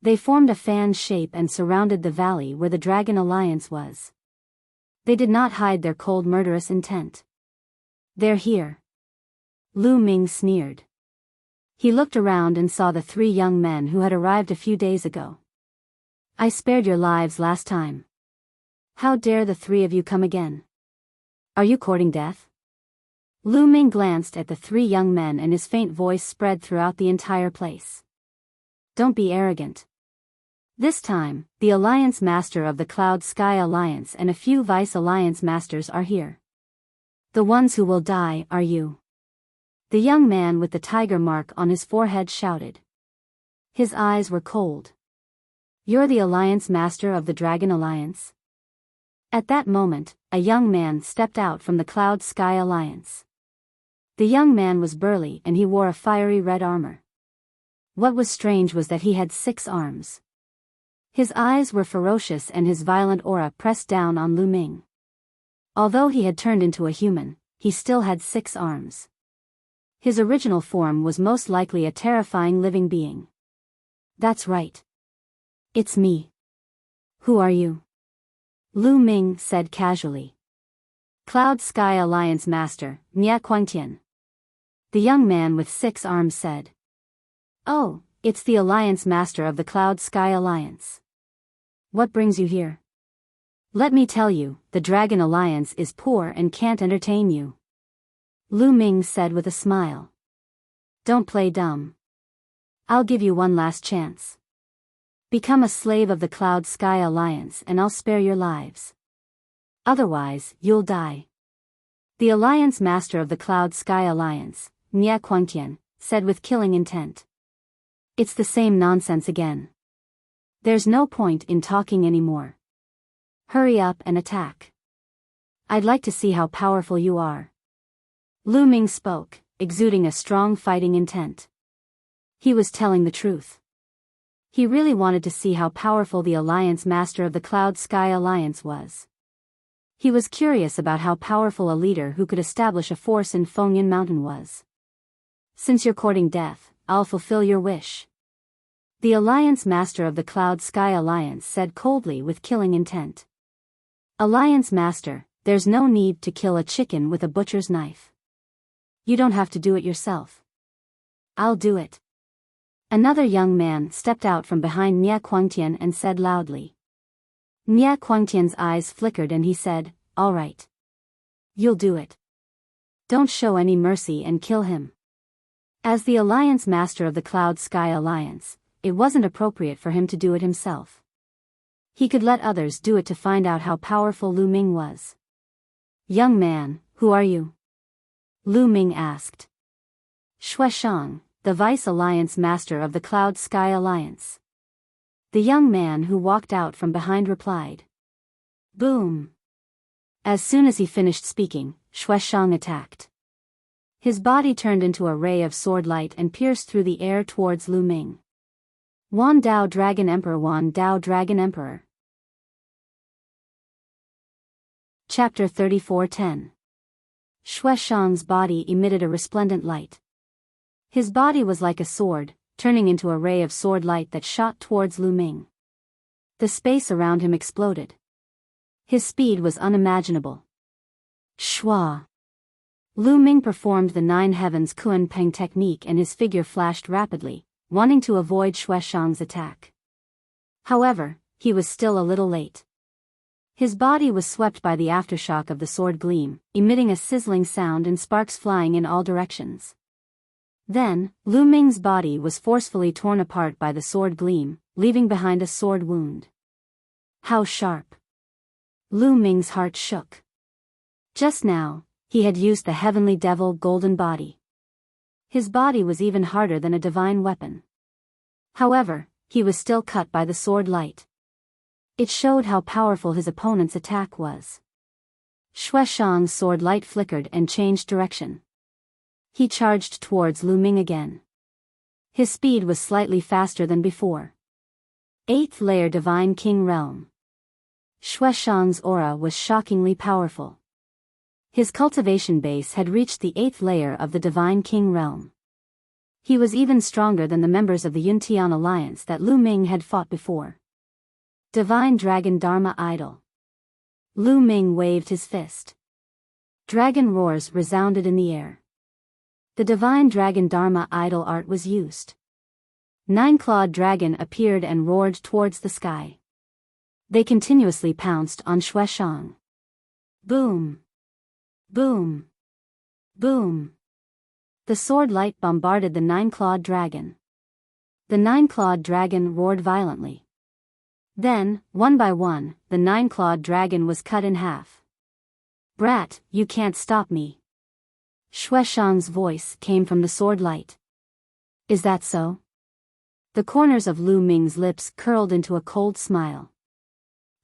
They formed a fan shape and surrounded the valley where the Dragon Alliance was. They did not hide their cold murderous intent. They're here. Lu Ming sneered. He looked around and saw the 3 young men who had arrived a few days ago. I spared your lives last time. How dare the 3 of you come again? Are you courting death? Lu Ming glanced at the 3 young men and his faint voice spread throughout the entire place. Don't be arrogant. This time, the Alliance Master of the Cloud Sky Alliance and a few Vice Alliance Masters are here. The ones who will die are you. The young man with the tiger mark on his forehead shouted. His eyes were cold. You're the Alliance Master of the Dragon Alliance? At that moment, a young man stepped out from the Cloud Sky Alliance. The young man was burly and he wore a fiery red armor. What was strange was that he had 6 arms. His eyes were ferocious and his violent aura pressed down on Lu Ming. Although he had turned into a human, he still had 6 arms. His original form was most likely a terrifying living being. That's right. It's me. Who are you? Lu Ming said casually. Cloud Sky Alliance Master, Nia Quangtian. The young man with 6 arms said. Oh, it's the Alliance Master of the Cloud Sky Alliance. What brings you here? Let me tell you, the Dragon Alliance is poor and can't entertain you. Lu Ming said with a smile. Don't play dumb. I'll give you one last chance. Become a slave of the Cloud Sky Alliance and I'll spare your lives. Otherwise, you'll die. The Alliance Master of the Cloud Sky Alliance, Nia Quangtian, said with killing intent. It's the same nonsense again. There's no point in talking anymore. Hurry up and attack. I'd like to see how powerful you are. Lu Ming spoke, exuding a strong fighting intent. He was telling the truth. He really wanted to see how powerful the Alliance Master of the Cloud Sky Alliance was. He was curious about how powerful a leader who could establish a force in Fengyan Mountain was. Since you're courting death, I'll fulfill your wish. The Alliance Master of the Cloud Sky Alliance said coldly with killing intent. Alliance Master, there's no need to kill a chicken with a butcher's knife. You don't have to do it yourself. I'll do it. Another young man stepped out from behind Nia Quangtian and said loudly. Nia Quangtian's eyes flickered and he said, all right. You'll do it. Don't show any mercy and kill him. As the Alliance Master of the Cloud Sky Alliance, it wasn't appropriate for him to do it himself. He could let others do it to find out how powerful Lu Ming was. Young man, who are you? Lu Ming asked. Shueshang, the Vice Alliance Master of the Cloud Sky Alliance. The young man who walked out from behind replied. Boom. As soon as he finished speaking, Shueshang attacked. His body turned into a ray of sword light and pierced through the air towards Lu Ming. Wan Dao Dragon Emperor, Wan Dao Dragon Emperor. Chapter 34:10. Shueshang's body emitted a resplendent light. His body was like a sword, turning into a ray of sword light that shot towards Lu Ming. The space around him exploded. His speed was unimaginable. Shua. Lu Ming performed the Nine Heavens Kuan Peng technique and his figure flashed rapidly, wanting to avoid Shueshang's attack. However, he was still a little late. His body was swept by the aftershock of the sword gleam, emitting a sizzling sound and sparks flying in all directions. Then, Lu Ming's body was forcefully torn apart by the sword gleam, leaving behind a sword wound. How sharp! Lu Ming's heart shook. Just now, he had used the heavenly devil golden body. His body was even harder than a divine weapon. However, he was still cut by the sword light. It showed how powerful his opponent's attack was. Shueshang's sword light flickered and changed direction. He charged towards Lu Ming again. His speed was slightly faster than before. 8th layer Divine King Realm. Shueshang's aura was shockingly powerful. His cultivation base had reached the 8th layer of the Divine King Realm. He was even stronger than the members of the Yuntian Alliance that Lu Ming had fought before. Divine Dragon Dharma Idol. Lu Ming waved his fist. Dragon roars resounded in the air. The Divine Dragon Dharma Idol art was used. 9-clawed dragon appeared and roared towards the sky. They continuously pounced on Shueshang. Boom! Boom! Boom! The sword light bombarded the 9-clawed dragon. The 9-clawed dragon roared violently. Then, one by one, the 9-clawed dragon was cut in half. Brat, you can't stop me. Shueshang's voice came from the sword light. Is that so? The corners of Lu Ming's lips curled into a cold smile.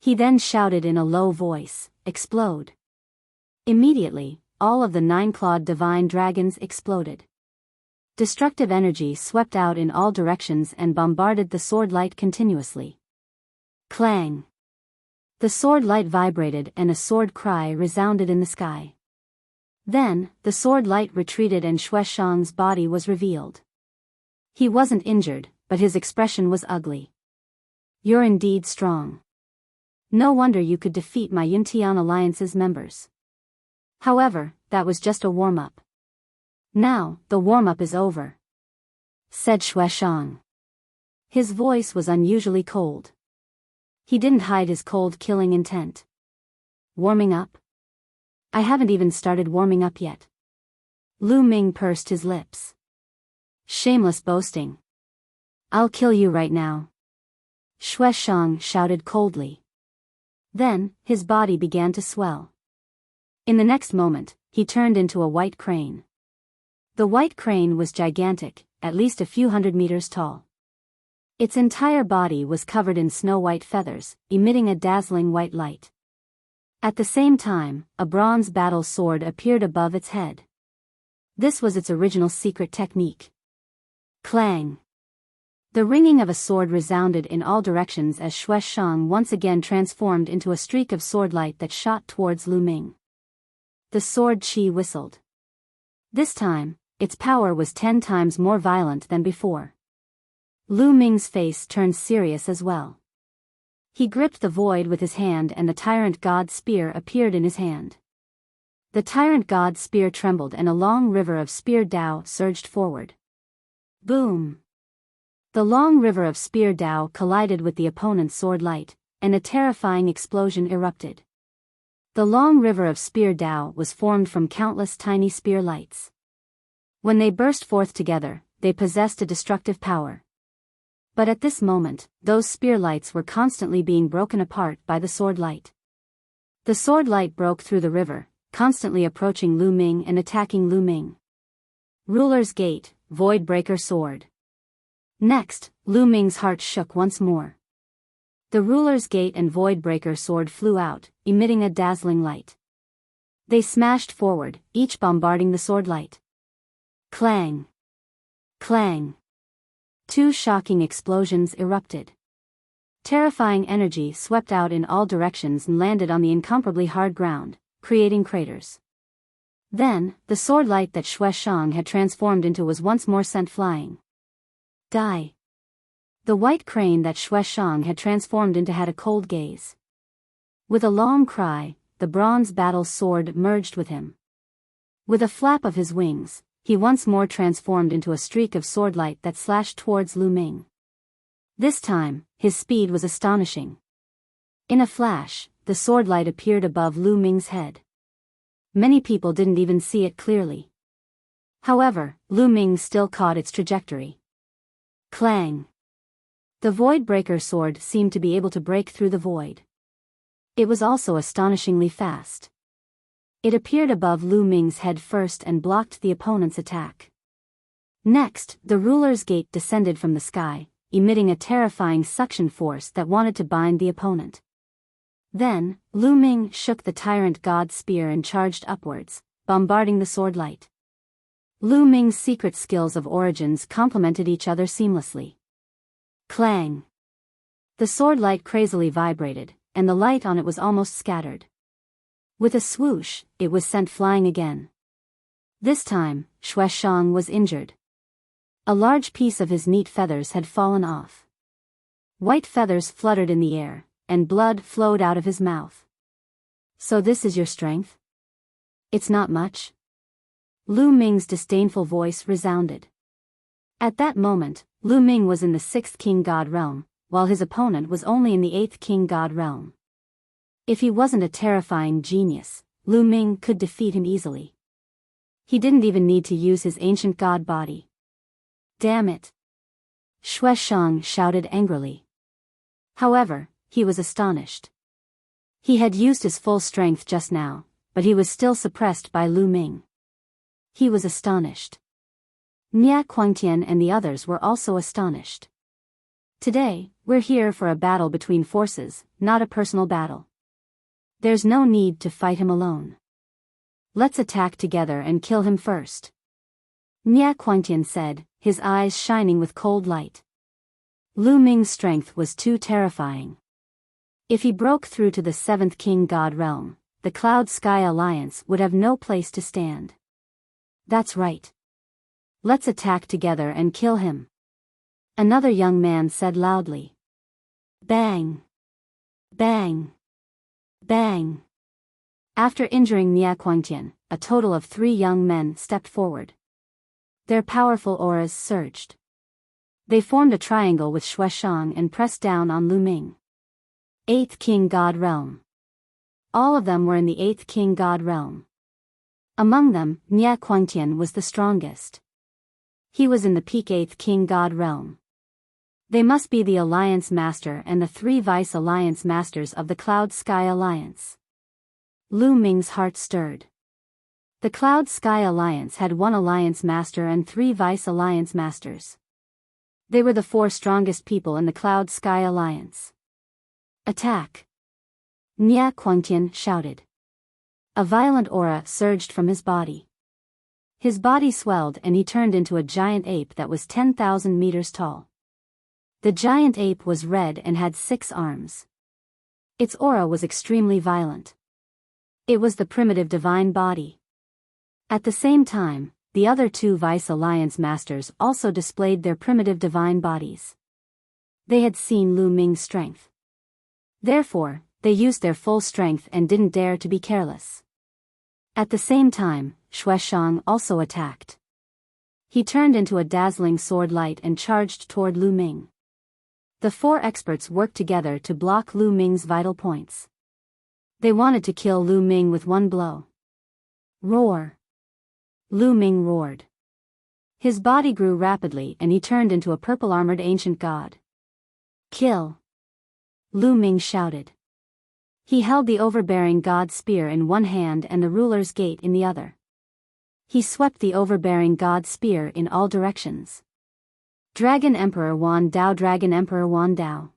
He then shouted in a low voice, "Explode!" Immediately, all of the 9-clawed divine dragons exploded. Destructive energy swept out in all directions and bombarded the sword light continuously. Clang! The sword light vibrated and a sword cry resounded in the sky. Then, the sword light retreated and Shueshang's body was revealed. He wasn't injured, but his expression was ugly. You're indeed strong. No wonder you could defeat my Yuntian Alliance's members. However, that was just a warm-up. Now, the warm-up is over, said Shueshang. His voice was unusually cold. He didn't hide his cold killing intent. Warming up? I haven't even started warming up yet. Lu Ming pursed his lips. Shameless boasting. I'll kill you right now. Shueshang shouted coldly. Then, his body began to swell. In the next moment, he turned into a white crane. The white crane was gigantic, at least a few hundred meters tall. Its entire body was covered in snow-white feathers, emitting a dazzling white light. At the same time, a bronze battle sword appeared above its head. This was its original secret technique. Clang! The ringing of a sword resounded in all directions as Shueshang once again transformed into a streak of sword light that shot towards Lu Ming. The sword chi whistled. This time, its power was 10 times more violent than before. Lu Ming's face turned serious as well. He gripped the void with his hand and the Tyrant God Spear appeared in his hand. The Tyrant God Spear trembled and a long river of Spear Dao surged forward. Boom! The long river of Spear Dao collided with the opponent's sword light, and a terrifying explosion erupted. The long river of Spear Dao was formed from countless tiny spear lights. When they burst forth together, they possessed a destructive power. But at this moment, those spear lights were constantly being broken apart by the sword light. The sword light broke through the river, constantly approaching Lu Ming and attacking Lu Ming. Ruler's Gate, Void Breaker Sword. Next, Lu Ming's heart shook once more. The Ruler's Gate and Void Breaker Sword flew out, emitting a dazzling light. They smashed forward, each bombarding the sword light. Clang! Clang! Two shocking explosions erupted. Terrifying energy swept out in all directions and landed on the incomparably hard ground, creating craters. Then, the sword light that Xue Shang had transformed into was once more sent flying. Die! The white crane that Xue Shang had transformed into had a cold gaze. With a long cry, the bronze battle sword merged with him. With a flap of his wings, he once more transformed into a streak of sword light that slashed towards Lu Ming. This time, his speed was astonishing. In a flash, the sword light appeared above Lu Ming's head. Many people didn't even see it clearly. However, Lu Ming still caught its trajectory. Clang! The Void Breaker sword seemed to be able to break through the void. It was also astonishingly fast. It appeared above Lu Ming's head first and blocked the opponent's attack. Next, the ruler's gate descended from the sky, emitting a terrifying suction force that wanted to bind the opponent. Then, Lu Ming shook the tyrant god spear and charged upwards, bombarding the sword light. Lu Ming's secret skills of origins complemented each other seamlessly. Clang! The sword light crazily vibrated, and the light on it was almost scattered. With a swoosh, it was sent flying again. This time, Xue Shang was injured. A large piece of his neat feathers had fallen off. White feathers fluttered in the air, and blood flowed out of his mouth. So this is your strength? It's not much? Lu Ming's disdainful voice resounded. At that moment, Lu Ming was in the 6th King God realm, while his opponent was only in the 8th King God realm. If he wasn't a terrifying genius, Lu Ming could defeat him easily. He didn't even need to use his ancient god body. Damn it! Xue Shang shouted angrily. However, he was astonished. He had used his full strength just now, but he was still suppressed by Lu Ming. He was astonished. Nia Quangtian and the others were also astonished. Today, we're here for a battle between forces, not a personal battle. There's no need to fight him alone. Let's attack together and kill him first. Nia Quangtian said, his eyes shining with cold light. Lu Ming's strength was too terrifying. If he broke through to the 7th King God realm, the Cloud Sky Alliance would have no place to stand. That's right. Let's attack together and kill him. Another young man said loudly. Bang! Bang! Bang! After injuring Nia Quangtian, a total of 3 young men stepped forward. Their powerful auras surged. They formed a triangle with Xue Shang and pressed down on Lu Ming. 8th King God realm. All of them were in the 8th King God realm. Among them, Nia Quangtian was the strongest. He was in the peak 8th King God realm. They must be the Alliance Master and the 3 Vice Alliance Masters of the Cloud Sky Alliance. Lu Ming's heart stirred. The Cloud Sky Alliance had 1 Alliance Master and 3 Vice Alliance Masters. They were the 4 strongest people in the Cloud Sky Alliance. Attack! Nia Quangtian shouted. A violent aura surged from his body. His body swelled and he turned into a giant ape that was 10,000 meters tall. The giant ape was red and had 6 arms. Its aura was extremely violent. It was the primitive divine body. At the same time, the other 2 Vice Alliance Masters also displayed their primitive divine bodies. They had seen Lu Ming's strength. Therefore, they used their full strength and didn't dare to be careless. At the same time, Xue Shang also attacked. He turned into a dazzling sword light and charged toward Lu Ming. The 4 experts worked together to block Lu Ming's vital points. They wanted to kill Lu Ming with 1 blow. Roar! Lu Ming roared. His body grew rapidly and he turned into a purple-armored ancient god. Kill! Lu Ming shouted. He held the overbearing god spear in one hand and the ruler's gate in the other. He swept the overbearing god spear in all directions. Dragon Emperor Wan Dao, Dragon Emperor Wan Dao.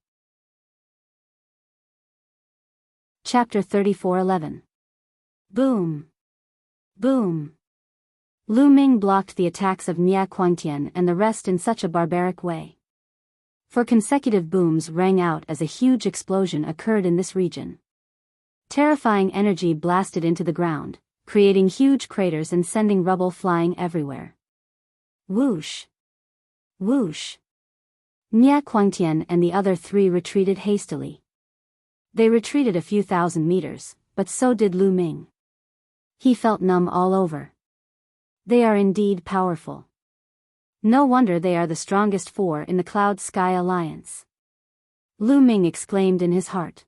Chapter 34:11. Boom! Boom! Lu Ming blocked the attacks of Nia Quangtian and the rest in such a barbaric way. 4 consecutive booms rang out as a huge explosion occurred in this region. Terrifying energy blasted into the ground, creating huge craters and sending rubble flying everywhere. Whoosh! Whoosh! Nia Quangtian and the other 3 retreated hastily. They retreated a few thousand meters, but so did Lu Ming. He felt numb all over. They are indeed powerful. No wonder they are the strongest 4 in the Cloud Sky Alliance. Lu Ming exclaimed in his heart.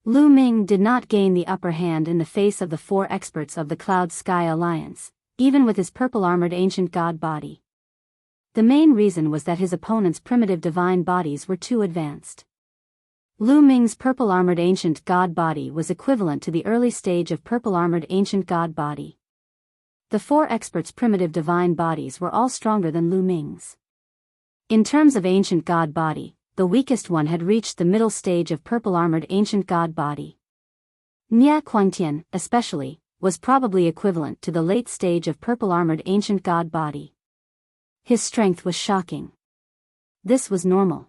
Lu Ming did not gain the upper hand in the face of the 4 experts of the Cloud Sky Alliance, even with his purple-armored ancient god body. The main reason was that his opponent's primitive divine bodies were too advanced. Lu Ming's purple-armored ancient god body was equivalent to the early stage of purple-armored ancient god body. The 4 experts' primitive divine bodies were all stronger than Lu Ming's. In terms of ancient god body, the weakest one had reached the middle stage of purple-armored ancient god body. Nia Quangtian, especially, was probably equivalent to the late stage of purple-armored ancient god body. His strength was shocking. This was normal.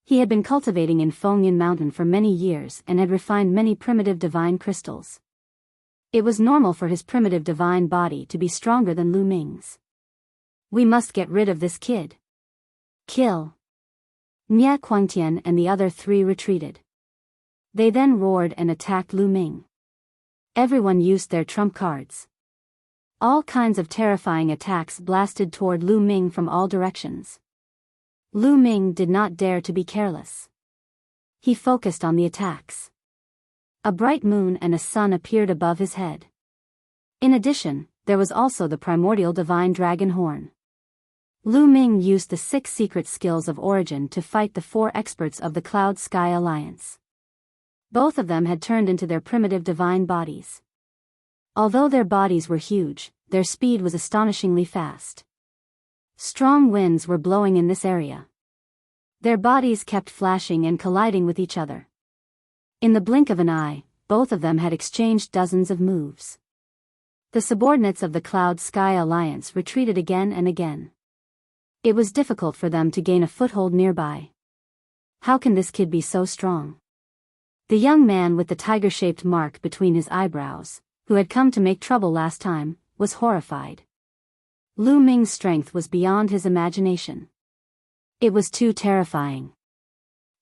He had been cultivating in Fengyan Mountain for many years and had refined many primitive divine crystals. It was normal for his primitive divine body to be stronger than Lu Ming's. We must get rid of this kid. Kill. Nia Quangtian and the other 3 retreated. They then roared and attacked Lu Ming. Everyone used their trump cards. All kinds of terrifying attacks blasted toward Lu Ming from all directions. Lu Ming did not dare to be careless. He focused on the attacks. A bright moon and a sun appeared above his head. In addition, there was also the primordial divine dragon horn. Lu Ming used the 6 secret skills of origin to fight the 4 experts of the Cloud Sky Alliance. Both of them had turned into their primitive divine bodies. Although their bodies were huge, their speed was astonishingly fast. Strong winds were blowing in this area. Their bodies kept flashing and colliding with each other. In the blink of an eye, both of them had exchanged dozens of moves. The subordinates of the Cloud Sky Alliance retreated again and again. It was difficult for them to gain a foothold nearby. How can this kid be so strong? The young man with the tiger-shaped mark between his eyebrows, who had come to make trouble last time, was horrified. Lu Ming's strength was beyond his imagination. It was too terrifying.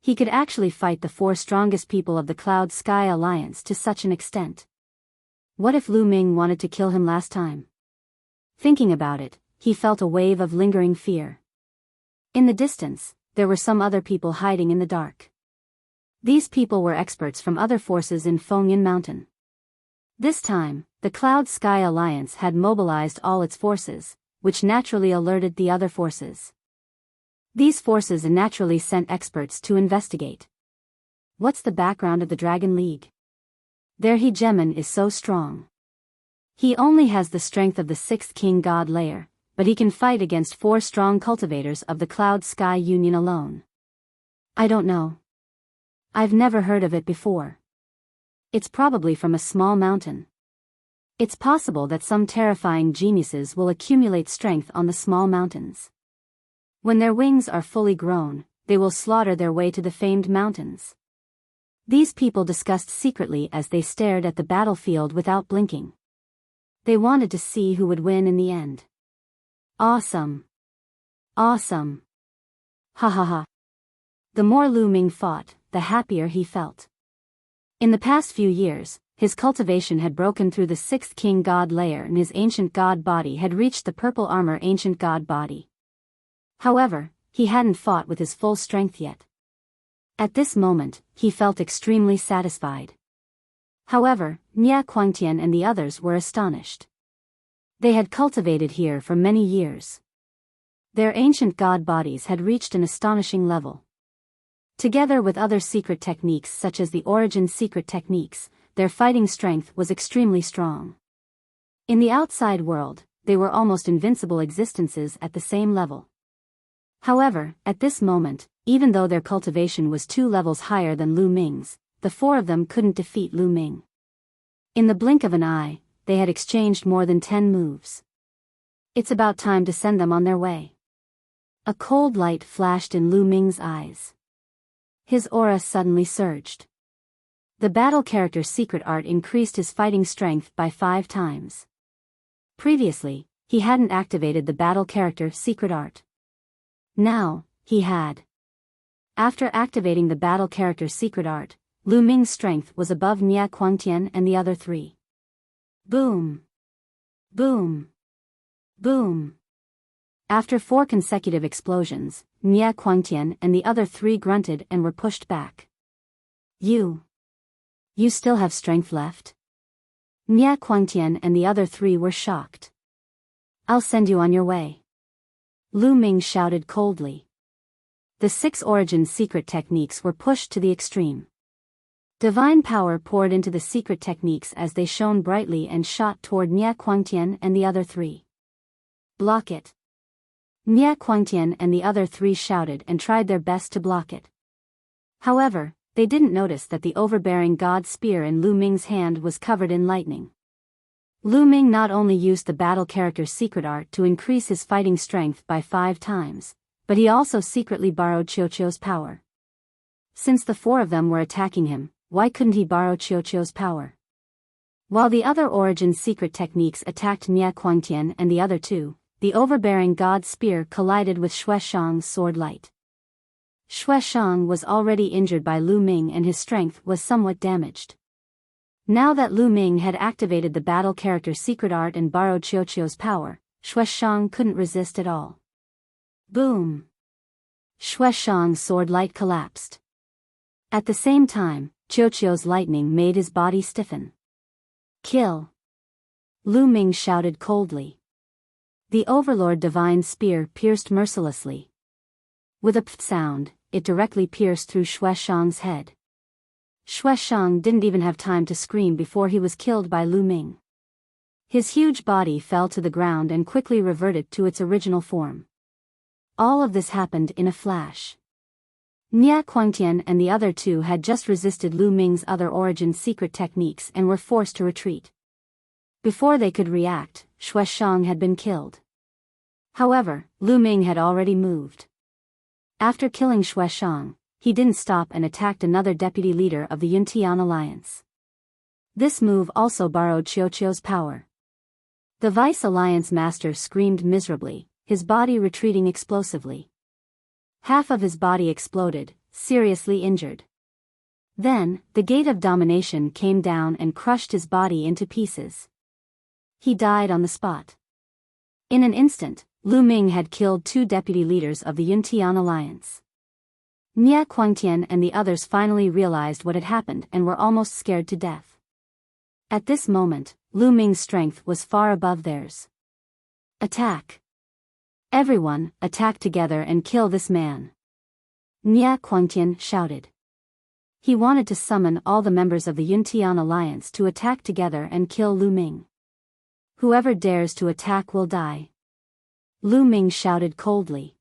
He could actually fight the 4 strongest people of the Cloud Sky Alliance to such an extent. What if Lu Ming wanted to kill him last time? Thinking about it, he felt a wave of lingering fear. In the distance, there were some other people hiding in the dark. These people were experts from other forces in Fengyan Mountain. This time, the Cloud Sky Alliance had mobilized all its forces, which naturally alerted the other forces. These forces naturally sent experts to investigate. What's the background of the Dragon League? Their hegemon is so strong. He only has the strength of the 6th King God layer, but he can fight against 4 strong cultivators of the Cloud Sky Union alone. I don't know. I've never heard of it before. It's probably from a small mountain. It's possible that some terrifying geniuses will accumulate strength on the small mountains. When their wings are fully grown, they will slaughter their way to the famed mountains. These people discussed secretly as they stared at the battlefield without blinking. They wanted to see who would win in the end. Awesome. Awesome. Ha ha ha. The more Lu Ming fought, the happier he felt. In the past few years, his cultivation had broken through the 6th King God layer and his ancient god body had reached the purple armor ancient god body. However, he hadn't fought with his full strength yet. At this moment, he felt extremely satisfied. However, Nia Quangtian and the others were astonished. They had cultivated here for many years. Their ancient god bodies had reached an astonishing level. Together with other secret techniques such as the origin secret techniques, their fighting strength was extremely strong. In the outside world, they were almost invincible existences at the same level. However, at this moment, even though their cultivation was 2 levels higher than Lu Ming's, the 4 of them couldn't defeat Lu Ming. In the blink of an eye, they had exchanged more than 10 moves. It's about time to send them on their way. A cold light flashed in Lu Ming's eyes. His aura suddenly surged. The battle character's secret art increased his fighting strength by 5 times. Previously, he hadn't activated the battle character secret art. Now, he had. After activating the battle character's secret art, Lu Ming's strength was above Nia Quangtian and the other 3. Boom! Boom! Boom! After 4 consecutive explosions, Nia Quangtian and the other 3 grunted and were pushed back. You still have strength left? Nia Quangtian and the other 3 were shocked. I'll send you on your way. Lu Ming shouted coldly. The 6 origin secret techniques were pushed to the extreme. Divine power poured into the secret techniques as they shone brightly and shot toward Nia Quangtian and the other 3. Block it. Nia Quangtian and the other 3 shouted and tried their best to block it. However, they didn't notice that the overbearing god spear in Lu Ming's hand was covered in lightning. Lu Ming not only used the battle character's secret art to increase his fighting strength by 5 times, but he also secretly borrowed Qiuqiu's power. Since the 4 of them were attacking him, why couldn't he borrow Qiuqiu's power? While the other origin secret techniques attacked Nia Quangtian and the other 2, the overbearing god spear collided with Xueshang's sword light. Xueshang was already injured by Lu Ming and his strength was somewhat damaged. Now that Lu Ming had activated the battle character's secret art and borrowed Qiuqiu's power, Xueshang couldn't resist at all. Boom! Xueshang's sword light collapsed. At the same time, Qiuqiu's lightning made his body stiffen. Kill! Lu Ming shouted coldly. The Overlord Divine Spear pierced mercilessly. With a pft sound, it directly pierced through Xueshang's head. Xueshang didn't even have time to scream before he was killed by Lu Ming. His huge body fell to the ground and quickly reverted to its original form. All of this happened in a flash. Nia Quangtian and the other 2 had just resisted Lu Ming's other origin secret techniques and were forced to retreat. Before they could react, Xueshang had been killed. However, Lu Ming had already moved. After killing Xueshang, he didn't stop and attacked another deputy leader of the Yuntian Alliance. This move also borrowed Qiuqiu's power. The Vice Alliance master screamed miserably, his body retreating explosively. Half of his body exploded, seriously injured. Then, the Gate of Domination came down and crushed his body into pieces. He died on the spot. In an instant, Lu Ming had killed 2 deputy leaders of the Yuntian Alliance. Nia Quangtian and the others finally realized what had happened and were almost scared to death. At this moment, Lu Ming's strength was far above theirs. Attack! Everyone, attack together and kill this man! Nia Quangtian shouted. He wanted to summon all the members of the Yuntian Alliance to attack together and kill Lu Ming. Whoever dares to attack will die. Lu Ming shouted coldly.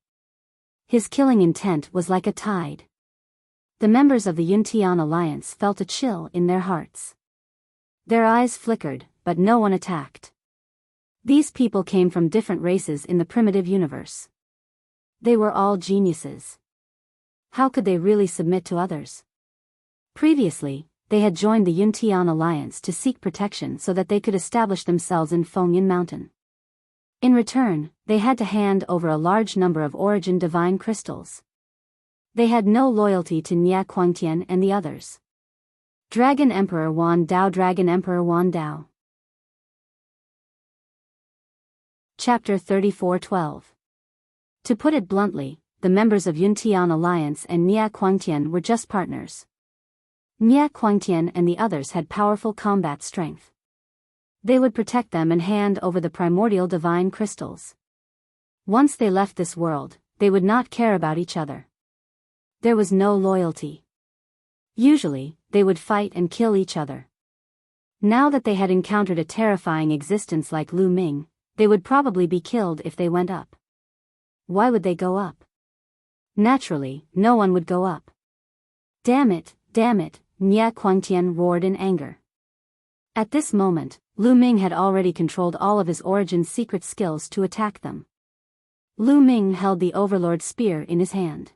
His killing intent was like a tide. The members of the Yuntian Alliance felt a chill in their hearts. Their eyes flickered, but no one attacked. These people came from different races in the primitive universe. They were all geniuses. How could they really submit to others? Previously, they had joined the Yuntian Alliance to seek protection so that they could establish themselves in Fengyin Mountain. In return, they had to hand over a large number of origin divine crystals. They had no loyalty to Nia Quangtian and the others. Dragon Emperor Wan Dao. Dragon Emperor Wan Dao. Chapter 34:12. To put it bluntly, the members of Yuntian Alliance and Nia Quangtian were just partners. Nia Quangtian and the others had powerful combat strength. They would protect them and hand over the primordial divine crystals. Once they left this world, they would not care about each other. There was no loyalty. Usually, they would fight and kill each other. Now that they had encountered a terrifying existence like Lu Ming, they would probably be killed if they went up. Why would they go up? Naturally, no one would go up. Damn it, Nia Quangtian roared in anger. At this moment, Lu Ming had already controlled all of his Origin's secret skills to attack them. Lu Ming held the Overlord spear in his hand.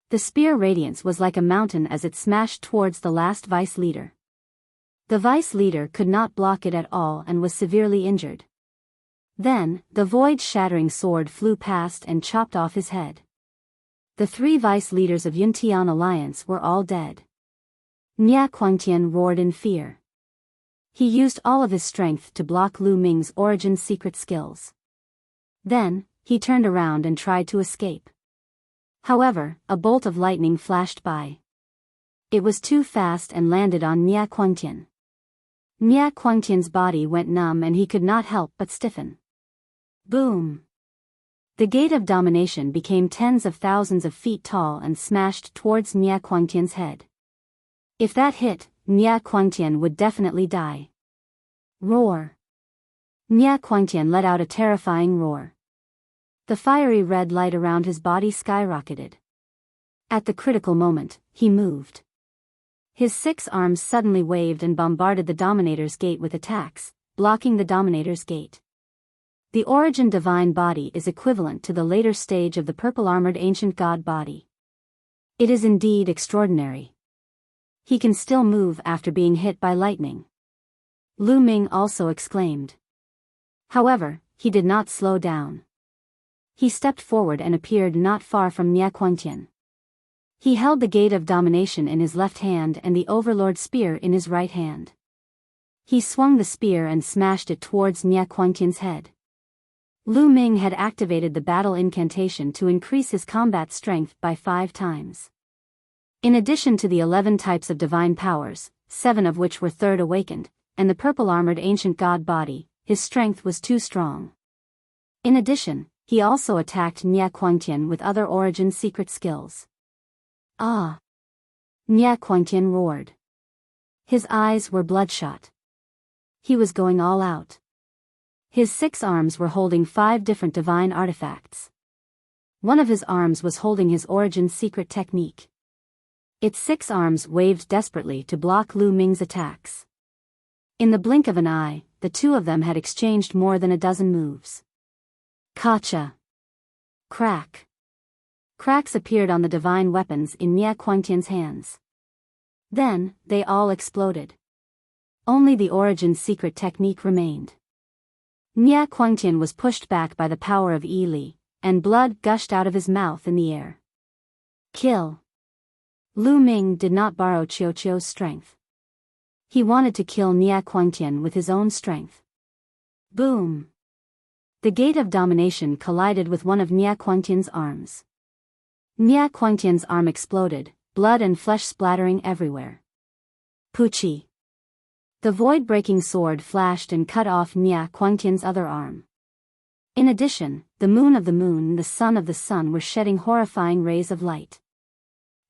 The spear radiance was like a mountain as it smashed towards the last vice leader. The vice leader could not block it at all and was severely injured. Then, the void-shattering sword flew past and chopped off his head. The 3 vice leaders of Yuntian Alliance were all dead. Nya Quangtian roared in fear. He used all of his strength to block Lu Ming's Origin secret skills. Then, he turned around and tried to escape. However, a bolt of lightning flashed by. It was too fast and landed on Nya Quangtian. Nya Quangtian's body went numb and he could not help but stiffen. Boom! The gate of domination became tens of thousands of feet tall and smashed towards Nya Quangtian's head. If that hit, Nya Quangtian would definitely die. Roar! Nya Quangtian let out a terrifying roar. The fiery red light around his body skyrocketed. At the critical moment, he moved. His 6 arms suddenly waved and bombarded the Dominator's gate with attacks, blocking the Dominator's gate. The Origin divine body is equivalent to the later stage of the purple-armored ancient god body. It is indeed extraordinary. He can still move after being hit by lightning. Lu Ming also exclaimed. However, he did not slow down. He stepped forward and appeared not far from Nya Quangtian. He held the gate of domination in his left hand and the Overlord spear in his right hand. He swung the spear and smashed it towards Nya Quangtian's head. Lu Ming had activated the battle incantation to increase his combat strength by 5 times. In addition to the 11 types of divine powers, 7 of which were third awakened, and the purple-armored ancient god body, his strength was too strong. In addition, he also attacked Nya Quangtian with other Origin secret skills. Ah! Nya Quangtian roared. His eyes were bloodshot. He was going all out. His 6 arms were holding 5 different divine artifacts. One of his arms was holding his Origin secret technique. Its 6 arms waved desperately to block Lu Ming's attacks. In the blink of an eye, the 2 of them had exchanged more than a dozen moves. Kacha! Crack! Cracks appeared on the divine weapons in Nya Quangtian's hands. Then, they all exploded. Only the Origin secret technique remained. Nya Quangtian was pushed back by the power of Yi Li, and blood gushed out of his mouth in the air. Kill! Lu Ming did not borrow Qiuqiu's strength. He wanted to kill Nya Quangtian with his own strength. Boom! The gate of domination collided with one of Nya Quangtian's arms. Nya Quangtian's arm exploded, blood and flesh splattering everywhere. Puchi! The void-breaking sword flashed and cut off Nya Quangtian's other arm. In addition, the moon of the moon and the sun of the sun were shedding horrifying rays of light.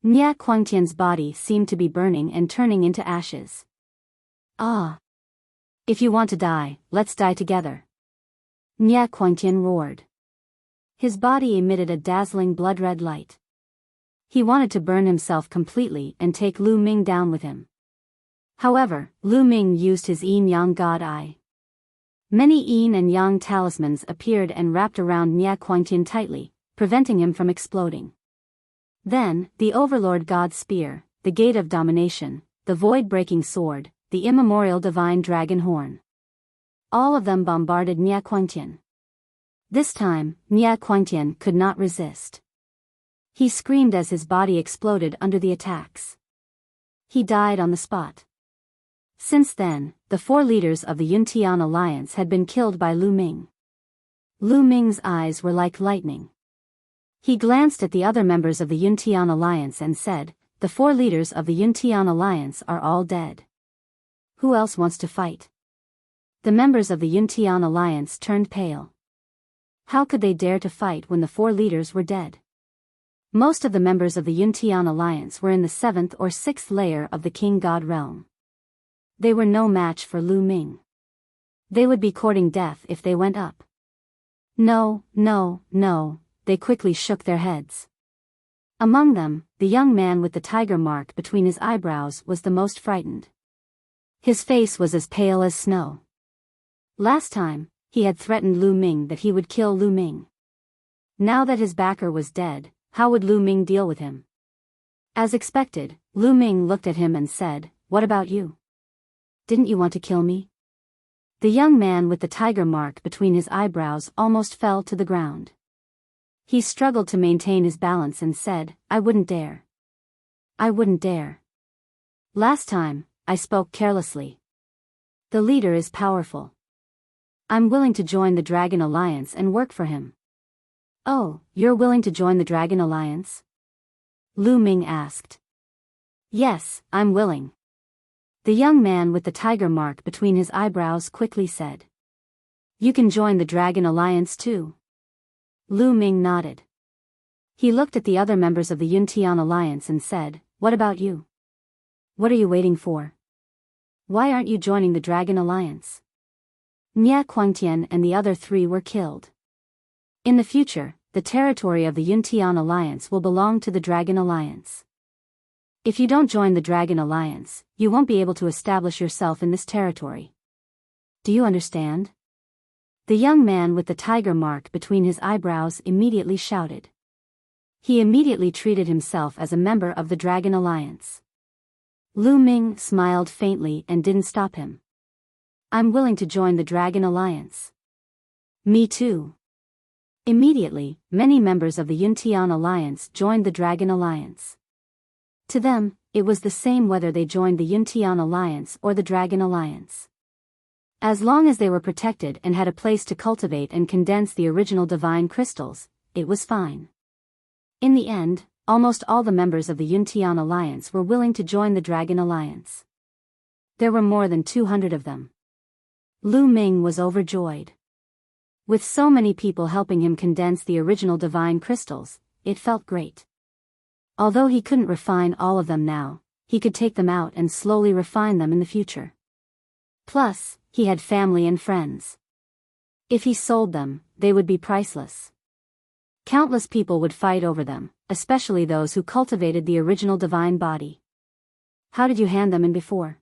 Nya Quangtian's body seemed to be burning and turning into ashes. Ah! If you want to die, let's die together. Nya Quangtian roared. His body emitted a dazzling blood-red light. He wanted to burn himself completely and take Lu Ming down with him. However, Lu Ming used his yin-yang god eye. Many yin and yang talismans appeared and wrapped around Nya Quangtian tightly, preventing him from exploding. Then, the Overlord God Spear, the Gate of Domination, the Void-Breaking Sword, the immemorial Divine Dragon Horn. All of them bombarded Nya Quangtian. This time, Nya Quangtian could not resist. He screamed as his body exploded under the attacks. He died on the spot. Since then, the 4 leaders of the Yuntian Alliance had been killed by Lu Ming. Lu Ming's eyes were like lightning. He glanced at the other members of the Yuntian Alliance and said, "The 4 leaders of the Yuntian Alliance are all dead. Who else wants to fight?" The members of the Yuntian Alliance turned pale. How could they dare to fight when the 4 leaders were dead? Most of the members of the Yuntian Alliance were in the 7th or 6th layer of the King God realm. They were no match for Lu Ming. They would be courting death if they went up. No, no, no, they quickly shook their heads. Among them, the young man with the tiger mark between his eyebrows was the most frightened. His face was as pale as snow. Last time, he had threatened Lu Ming that he would kill Lu Ming. Now that his backer was dead, how would Lu Ming deal with him? As expected, Lu Ming looked at him and said, "What about you? Didn't you want to kill me?" The young man with the tiger mark between his eyebrows almost fell to the ground. He struggled to maintain his balance and said, "I wouldn't dare. I wouldn't dare. Last time, I spoke carelessly. The leader is powerful. I'm willing to join the Dragon Alliance and work for him." "Oh, you're willing to join the Dragon Alliance?" Lu Ming asked. "Yes, I'm willing." The young man with the tiger mark between his eyebrows quickly said. "You can join the Dragon Alliance too." Lu Ming nodded. He looked at the other members of the Yuntian Alliance and said, "What about you? What are you waiting for? Why aren't you joining the Dragon Alliance?" Nia Quangtian and the other three were killed. In the future, the territory of the Yuntian Alliance will belong to the Dragon Alliance. If you don't join the Dragon Alliance, you won't be able to establish yourself in this territory. Do you understand? The young man with the tiger mark between his eyebrows immediately shouted. He immediately treated himself as a member of the Dragon Alliance. Lu Ming smiled faintly and didn't stop him. "I'm willing to join the Dragon Alliance." "Me too." Immediately, many members of the Yuntian Alliance joined the Dragon Alliance. To them, it was the same whether they joined the Yuntian Alliance or the Dragon Alliance. As long as they were protected and had a place to cultivate and condense the original divine crystals, it was fine. In the end, almost all the members of the Yuntian Alliance were willing to join the Dragon Alliance. There were more than 200 of them. Lu Ming was overjoyed. With so many people helping him condense the original divine crystals, it felt great. Although he couldn't refine all of them now, he could take them out and slowly refine them in the future. Plus, he had family and friends. If he sold them, they would be priceless. Countless people would fight over them, especially those who cultivated the original divine body. "How did you hand them in before?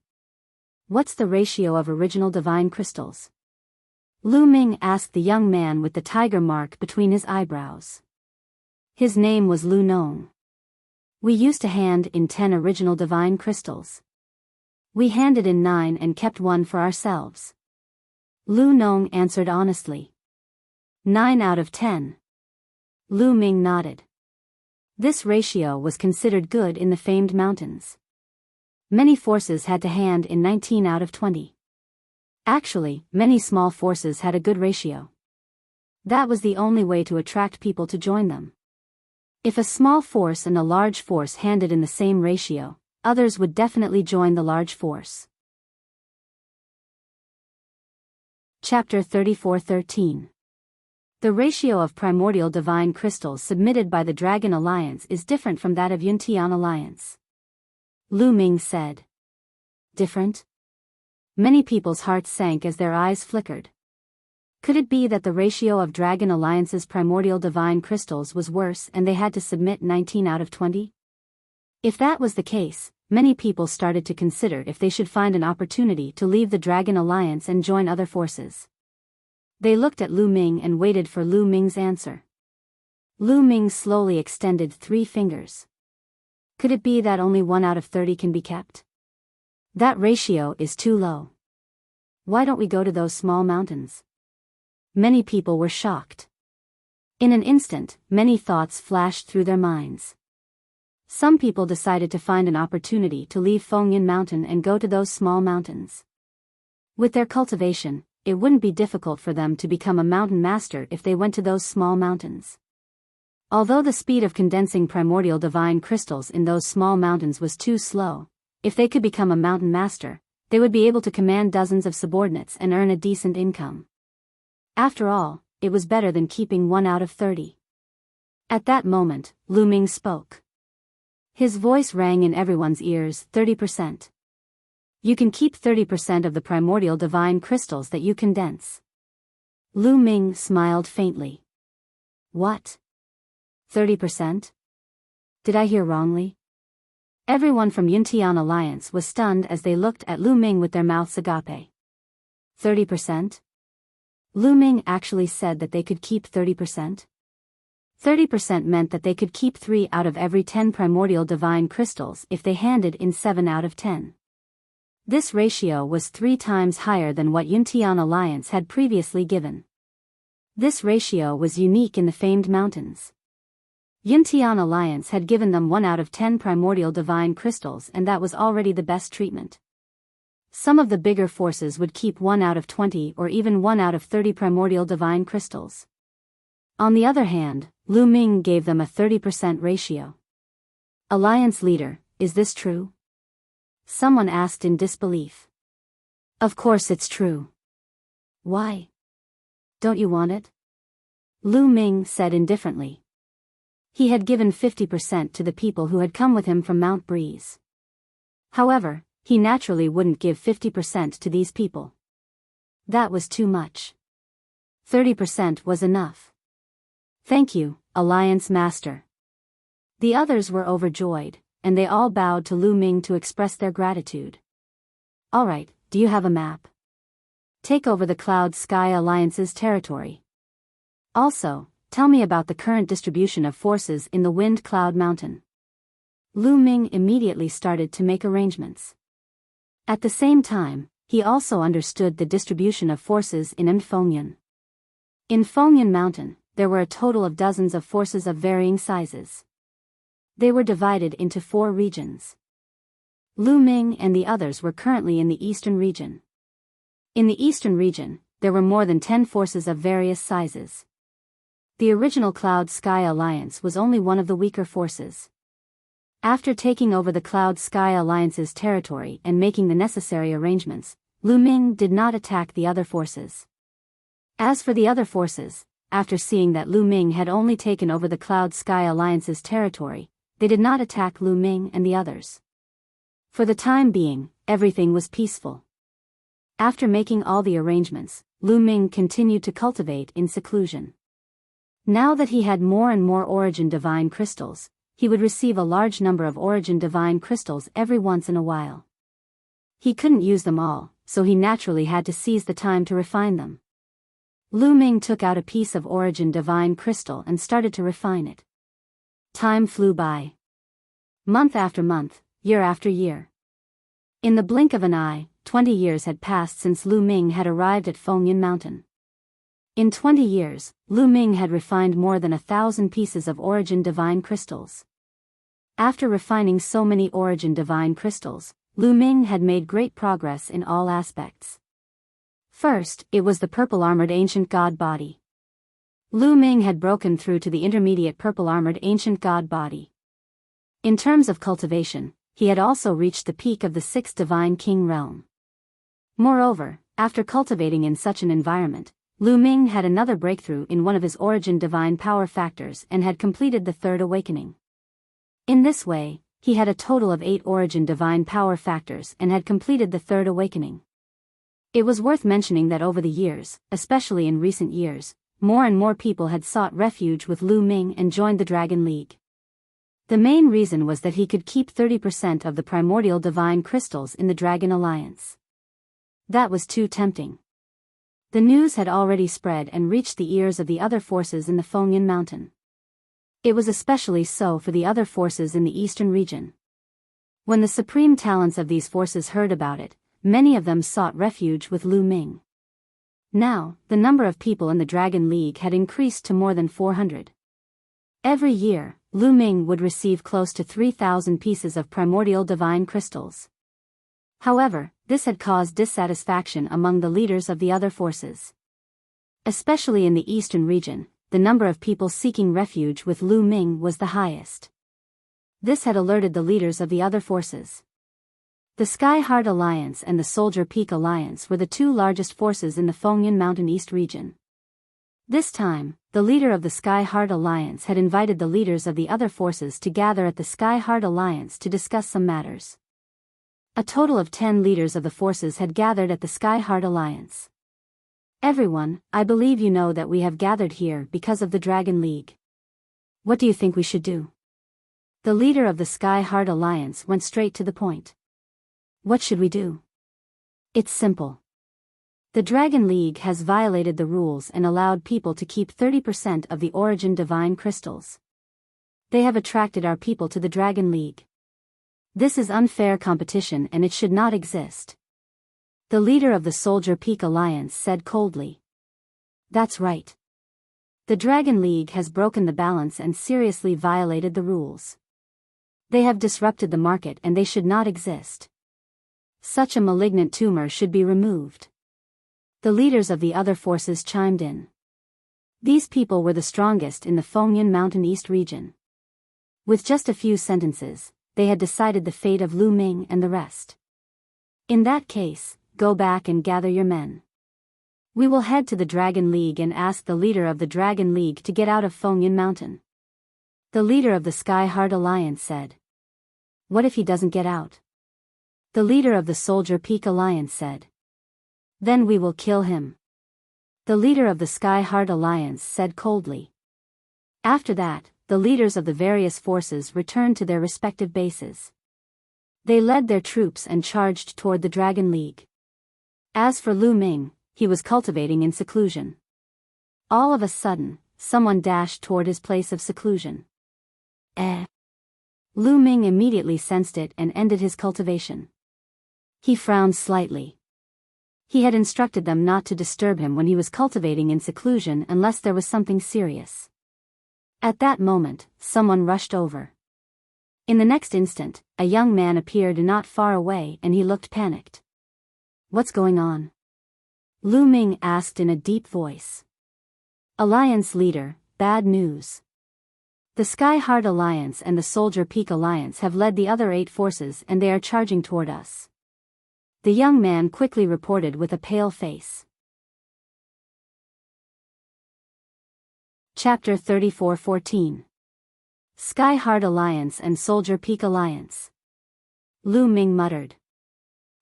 What's the ratio of original divine crystals?" Lu Ming asked the young man with the tiger mark between his eyebrows. His name was Lu Nong. "We used to hand in 10 original divine crystals. We handed in 9 and kept 1 for ourselves." Lu Nong answered honestly. 9 out of 10. Lu Ming nodded. This ratio was considered good in the famed mountains. Many forces had to hand in 19 out of 20. Actually, many small forces had a good ratio. That was the only way to attract people to join them. If a small force and a large force handed in the same ratio, others would definitely join the large force. Chapter 34:13. The ratio of primordial divine crystals submitted by the Dragon Alliance is different from that of Yuntian Alliance. Lu Ming said. Different? Many people's hearts sank as their eyes flickered. Could it be that the ratio of Dragon Alliance's primordial divine crystals was worse and they had to submit 19 out of 20? If that was the case, many people started to consider if they should find an opportunity to leave the Dragon Alliance and join other forces. They looked at Lu Ming and waited for Lu Ming's answer. Lu Ming slowly extended 3 fingers. Could it be that only 1 out of 30 can be kept? That ratio is too low. Why don't we go to those small mountains? Many people were shocked. In an instant, many thoughts flashed through their minds. Some people decided to find an opportunity to leave Fengyin Mountain and go to those small mountains. With their cultivation, it wouldn't be difficult for them to become a mountain master if they went to those small mountains. Although the speed of condensing primordial divine crystals in those small mountains was too slow, if they could become a mountain master, they would be able to command dozens of subordinates and earn a decent income. After all, it was better than keeping 1 out of 30. At that moment, Lu Ming spoke. His voice rang in everyone's ears, 30%. You can keep 30% of the primordial divine crystals that you condense. Lu Ming smiled faintly. What? 30%? Did I hear wrongly? Everyone from Yuntian Alliance was stunned as they looked at Lu Ming with their mouths agape. 30%? Lu Ming actually said that they could keep 30%? 30% meant that they could keep 3 out of every 10 primordial divine crystals if they handed in 7 out of 10. This ratio was 3 times higher than what Yuntian Alliance had previously given. This ratio was unique in the famed mountains. Yuntian Alliance had given them 1 out of 10 primordial divine crystals, and that was already the best treatment. Some of the bigger forces would keep 1 out of 20 or even 1 out of 30 primordial divine crystals. On the other hand, Lu Ming gave them a 30% ratio. Alliance leader, is this true? Someone asked in disbelief. Of course it's true. Why? Don't you want it? Lu Ming said indifferently. He had given 50% to the people who had come with him from Mount Breeze. However, he naturally wouldn't give 50% to these people. That was too much. 30% was enough. Thank you, Alliance Master. The others were overjoyed, and they all bowed to Lu Ming to express their gratitude. Alright, do you have a map? Take over the Cloud Sky Alliance's territory. Also, tell me about the current distribution of forces in the Wind Cloud Mountain. Lu Ming immediately started to make arrangements. At the same time, he also understood the distribution of forces in Fengyan. In Fengyan Mountain, there were a total of dozens of forces of varying sizes. They were divided into 4 regions. Lu Ming and the others were currently in the Eastern region. In the Eastern region, there were more than 10 forces of various sizes. The original Cloud Sky Alliance was only one of the weaker forces. After taking over the Cloud Sky Alliance's territory and making the necessary arrangements, Lu Ming did not attack the other forces. As for the other forces, after seeing that Lu Ming had only taken over the Cloud Sky Alliance's territory, they did not attack Lu Ming and the others. For the time being, everything was peaceful. After making all the arrangements, Lu Ming continued to cultivate in seclusion. Now that he had more and more Origin Divine Crystals, he would receive a large number of Origin Divine Crystals every once in a while. He couldn't use them all, so he naturally had to seize the time to refine them. Lu Ming took out a piece of Origin Divine Crystal and started to refine it. Time flew by. Month after month, year after year. In the blink of an eye, 20 years had passed since Lu Ming had arrived at Fengyan Mountain. In 20 years, Lu Ming had refined more than 1,000 pieces of Origin Divine Crystals. After refining so many Origin Divine Crystals, Lu Ming had made great progress in all aspects. First, it was the purple-armored ancient god body. Lu Ming had broken through to the intermediate purple-armored ancient god body. In terms of cultivation, he had also reached the peak of the 6th Divine King realm. Moreover, after cultivating in such an environment, Lu Ming had another breakthrough in one of his Origin Divine Power factors and had completed the 3rd awakening. In this way, he had a total of 8 Origin Divine Power factors and had completed the 3rd awakening. It was worth mentioning that over the years, especially in recent years, more and more people had sought refuge with Lu Ming and joined the Dragon League. The main reason was that he could keep 30% of the primordial divine crystals in the Dragon Alliance. That was too tempting. The news had already spread and reached the ears of the other forces in the Fengyan Mountain. It was especially so for the other forces in the Eastern region. When the supreme talents of these forces heard about it, many of them sought refuge with Lu Ming. Now, the number of people in the Dragon League had increased to more than 400. Every year, Lu Ming would receive close to 3,000 pieces of primordial divine crystals. However, this had caused dissatisfaction among the leaders of the other forces. Especially in the Eastern region, the number of people seeking refuge with Lu Ming was the highest. This had alerted the leaders of the other forces. The Sky Heart Alliance and the Soldier Peak Alliance were the 2 largest forces in the Fengyan Mountain East region. This time, the leader of the Sky Heart Alliance had invited the leaders of the other forces to gather at the Sky Heart Alliance to discuss some matters. A total of 10 leaders of the forces had gathered at the Sky Heart Alliance. Everyone, I believe you know that we have gathered here because of the Dragon League. What do you think we should do? The leader of the Sky Heart Alliance went straight to the point. What should we do? It's simple. The Dragon League has violated the rules and allowed people to keep 30% of the origin divine crystals. They have attracted our people to the Dragon League. This is unfair competition and it should not exist. The leader of the Soldier Peak Alliance said coldly. That's right. The Dragon League has broken the balance and seriously violated the rules. They have disrupted the market and they should not exist. Such a malignant tumor should be removed. The leaders of the other forces chimed in. These people were the strongest in the Fengyan Mountain East region. With just a few sentences, they had decided the fate of Lu Ming and the rest. In that case, go back and gather your men. We will head to the Dragon League and ask the leader of the Dragon League to get out of Fengyan Mountain. The leader of the Sky Heart Alliance said. What if he doesn't get out? The leader of the Soldier Peak Alliance said. Then we will kill him. The leader of the Sky Heart Alliance said coldly. After that, the leaders of the various forces returned to their respective bases. They led their troops and charged toward the Dragon League. As for Lu Ming, he was cultivating in seclusion. All of a sudden, someone dashed toward his place of seclusion. Lu Ming immediately sensed it and ended his cultivation. He frowned slightly. He had instructed them not to disturb him when he was cultivating in seclusion unless there was something serious. At that moment, someone rushed over. In the next instant, a young man appeared not far away and he looked panicked. What's going on? Lu Ming asked in a deep voice. Alliance leader, bad news. The Sky Heart Alliance and the Soldier Peak Alliance have led the other 8 forces and they are charging toward us. The young man quickly reported with a pale face. Chapter 34:14. Sky Heart Alliance and Soldier Peak Alliance. Lu Ming muttered.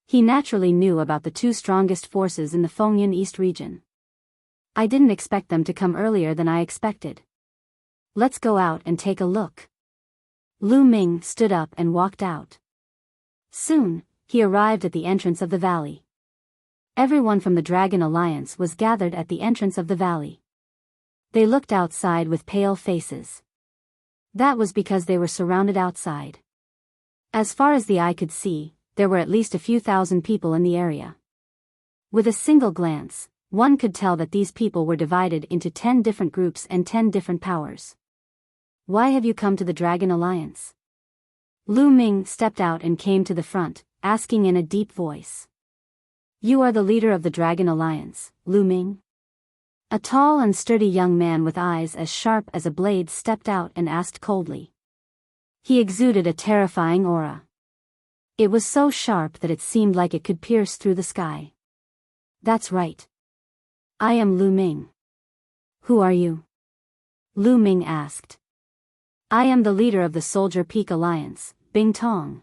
He naturally knew about the 2 strongest forces in the Fengyan East region. I didn't expect them to come earlier than I expected. Let's go out and take a look. Lu Ming stood up and walked out. Soon, he arrived at the entrance of the valley. Everyone from the Dragon Alliance was gathered at the entrance of the valley. They looked outside with pale faces. That was because they were surrounded outside. As far as the eye could see, there were at least a few thousand people in the area. With a single glance, one could tell that these people were divided into 10 different groups and 10 different powers. Why have you come to the Dragon Alliance? Lu Ming stepped out and came to the front, asking in a deep voice. You are the leader of the Dragon Alliance, Lu Ming? A tall and sturdy young man with eyes as sharp as a blade stepped out and asked coldly. He exuded a terrifying aura. It was so sharp that it seemed like it could pierce through the sky. That's right. I am Lu Ming. Who are you? Lu Ming asked. I am the leader of the Soldier Peak Alliance, Bing Tong.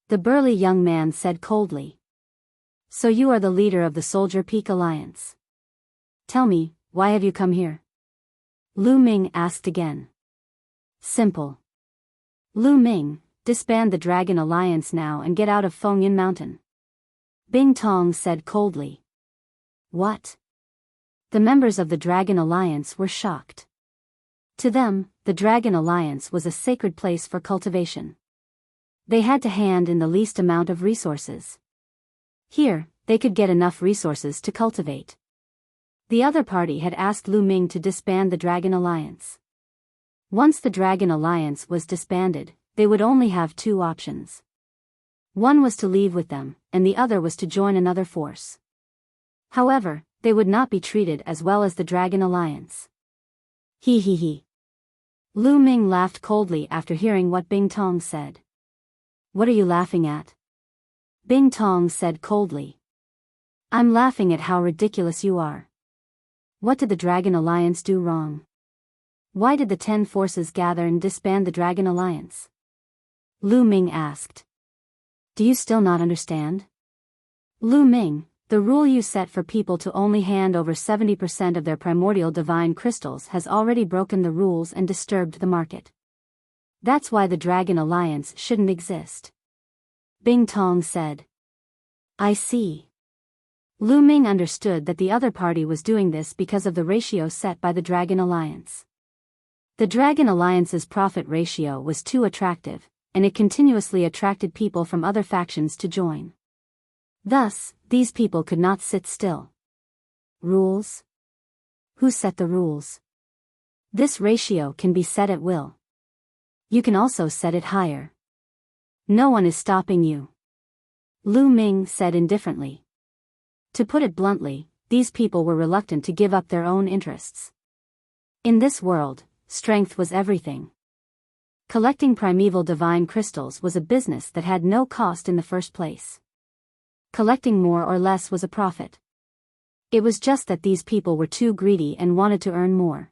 The burly young man said coldly. So you are the leader of the Soldier Peak Alliance. Tell me, why have you come here? Lu Ming asked again. Simple. Lu Ming, disband the Dragon Alliance now and get out of Fengyan Mountain. Bing Tong said coldly. What? The members of the Dragon Alliance were shocked. To them, the Dragon Alliance was a sacred place for cultivation. They had to hand in the least amount of resources. Here, they could get enough resources to cultivate. The other party had asked Lu Ming to disband the Dragon Alliance. Once the Dragon Alliance was disbanded, they would only have 2 options. One was to leave with them, and the other was to join another force. However, they would not be treated as well as the Dragon Alliance. He. Lu Ming laughed coldly after hearing what Bing Tong said. What are you laughing at? Bing Tong said coldly. I'm laughing at how ridiculous you are. What did the Dragon Alliance do wrong? Why did the 10 forces gather and disband the Dragon Alliance? Lu Ming asked. Do you still not understand? Lu Ming, the rule you set for people to only hand over 70% of their primordial divine crystals has already broken the rules and disturbed the market. That's why the Dragon Alliance shouldn't exist. Bing Tong said. I see. Lu Ming understood that the other party was doing this because of the ratio set by the Dragon Alliance. The Dragon Alliance's profit ratio was too attractive, and it continuously attracted people from other factions to join. Thus, these people could not sit still. Rules? Who set the rules? This ratio can be set at will. You can also set it higher. No one is stopping you. Lu Ming said indifferently. To put it bluntly, these people were reluctant to give up their own interests. In this world, strength was everything. Collecting primeval divine crystals was a business that had no cost in the first place. Collecting more or less was a profit. It was just that these people were too greedy and wanted to earn more.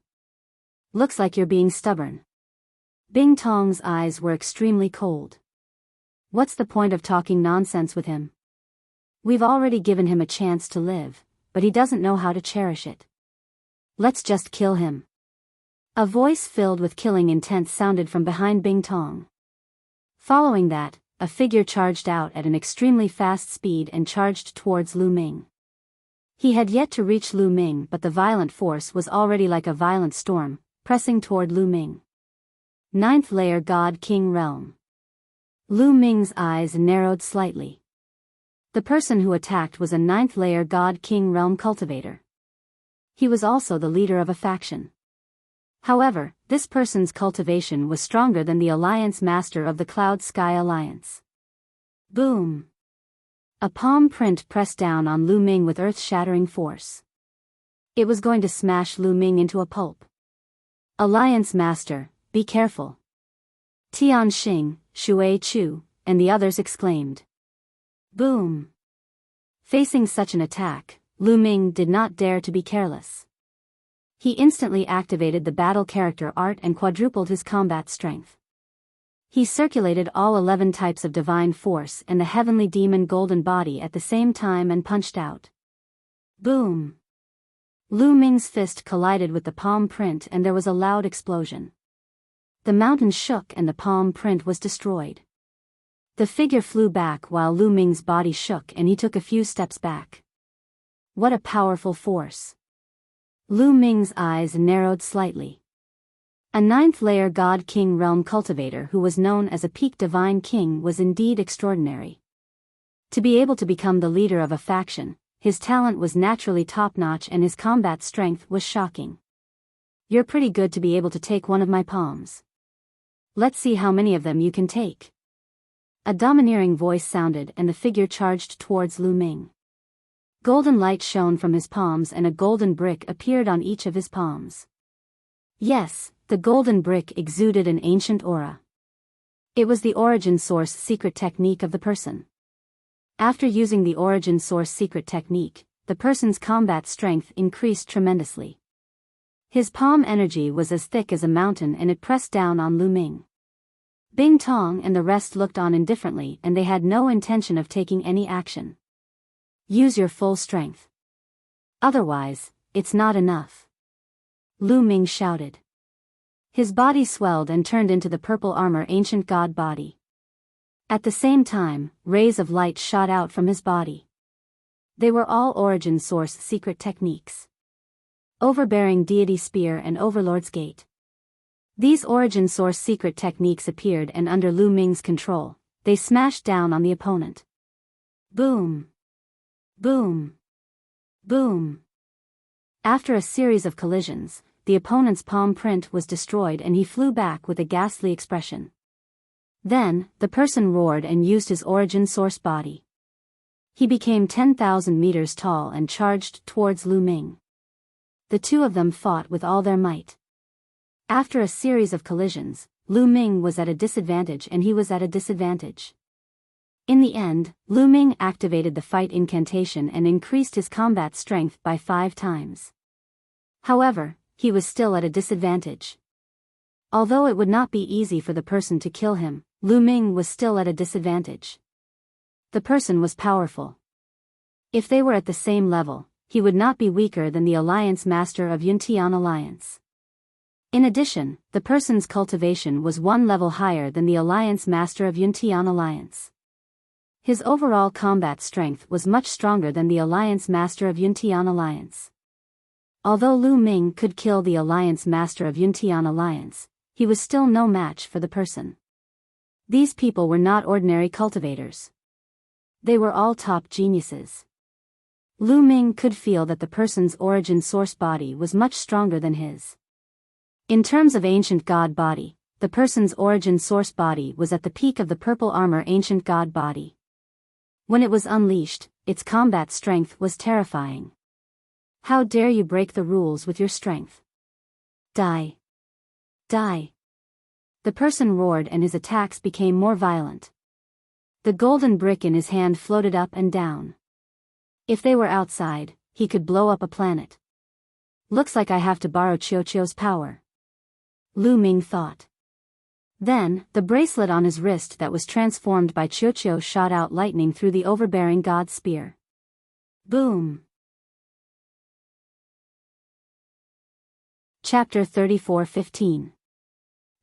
Looks like you're being stubborn. Bing Tong's eyes were extremely cold. What's the point of talking nonsense with him? We've already given him a chance to live, but he doesn't know how to cherish it. Let's just kill him. A voice filled with killing intent sounded from behind Bing Tong. Following that, a figure charged out at an extremely fast speed and charged towards Lu Ming. He had yet to reach Lu Ming, but the violent force was already like a violent storm, pressing toward Lu Ming. 9th layer God King Realm. Lu Ming's eyes narrowed slightly. The person who attacked was a 9th layer God King Realm cultivator. He was also the leader of a faction. However, this person's cultivation was stronger than the Alliance Master of the Cloud Sky Alliance. Boom! A palm print pressed down on Lu Ming with earth-shattering force. It was going to smash Lu Ming into a pulp. Alliance Master, be careful. Tian Xing, Shui Chu, and the others exclaimed. Boom! Facing such an attack, Lu Ming did not dare to be careless. He instantly activated the battle character art and quadrupled his combat strength. He circulated all 11 types of divine force and the heavenly demon golden body at the same time and punched out. Boom! Lu Ming's fist collided with the palm print and there was a loud explosion. The mountain shook and the palm print was destroyed. The figure flew back while Lu Ming's body shook and he took a few steps back. What a powerful force! Lu Ming's eyes narrowed slightly. A 9th layer God King Realm cultivator who was known as a peak divine king was indeed extraordinary. To be able to become the leader of a faction, his talent was naturally top-notch and his combat strength was shocking. You're pretty good to be able to take one of my palms. Let's see how many of them you can take. A domineering voice sounded and the figure charged towards Lu Ming. Golden light shone from his palms and a golden brick appeared on each of his palms. Yes, the golden brick exuded an ancient aura. It was the origin source secret technique of the person. After using the origin source secret technique, the person's combat strength increased tremendously. His palm energy was as thick as a mountain and it pressed down on Lu Ming. Bing Tong and the rest looked on indifferently and they had no intention of taking any action. Use your full strength. Otherwise, it's not enough. Lu Ming shouted. His body swelled and turned into the purple armor ancient god body. At the same time, rays of light shot out from his body. They were all origin source secret techniques. Overbearing deity spear and overlord's gate. These origin source secret techniques appeared and under Lu Ming's control, they smashed down on the opponent. Boom! Boom! Boom! After a series of collisions, the opponent's palm print was destroyed and he flew back with a ghastly expression. Then, the person roared and used his origin source body. He became 10,000 meters tall and charged towards Lu Ming. The two of them fought with all their might. After a series of collisions, Lu Ming was at a disadvantage and he was at a disadvantage. In the end, Lu Ming activated the fight incantation and increased his combat strength by 5 times. However, he was still at a disadvantage. Although it would not be easy for the person to kill him, Lu Ming was still at a disadvantage. The person was powerful. If they were at the same level, he would not be weaker than the Alliance Master of Yuntian Alliance. In addition, the person's cultivation was 1 level higher than the Alliance Master of Yuntian Alliance. His overall combat strength was much stronger than the Alliance Master of Yuntian Alliance. Although Lu Ming could kill the Alliance Master of Yuntian Alliance, he was still no match for the person. These people were not ordinary cultivators. They were all top geniuses. Lu Ming could feel that the person's origin source body was much stronger than his. In terms of ancient god body, the person's origin source body was at the peak of the purple armor ancient god body. When it was unleashed, its combat strength was terrifying. How dare you break the rules with your strength? Die! Die! The person roared and his attacks became more violent. The golden brick in his hand floated up and down. If they were outside, he could blow up a planet. Looks like I have to borrow Qiuqiu's power. Lu Ming thought. Then, the bracelet on his wrist that was transformed by Qiuqiu shot out lightning through the overbearing god spear. Boom! Chapter 34:15.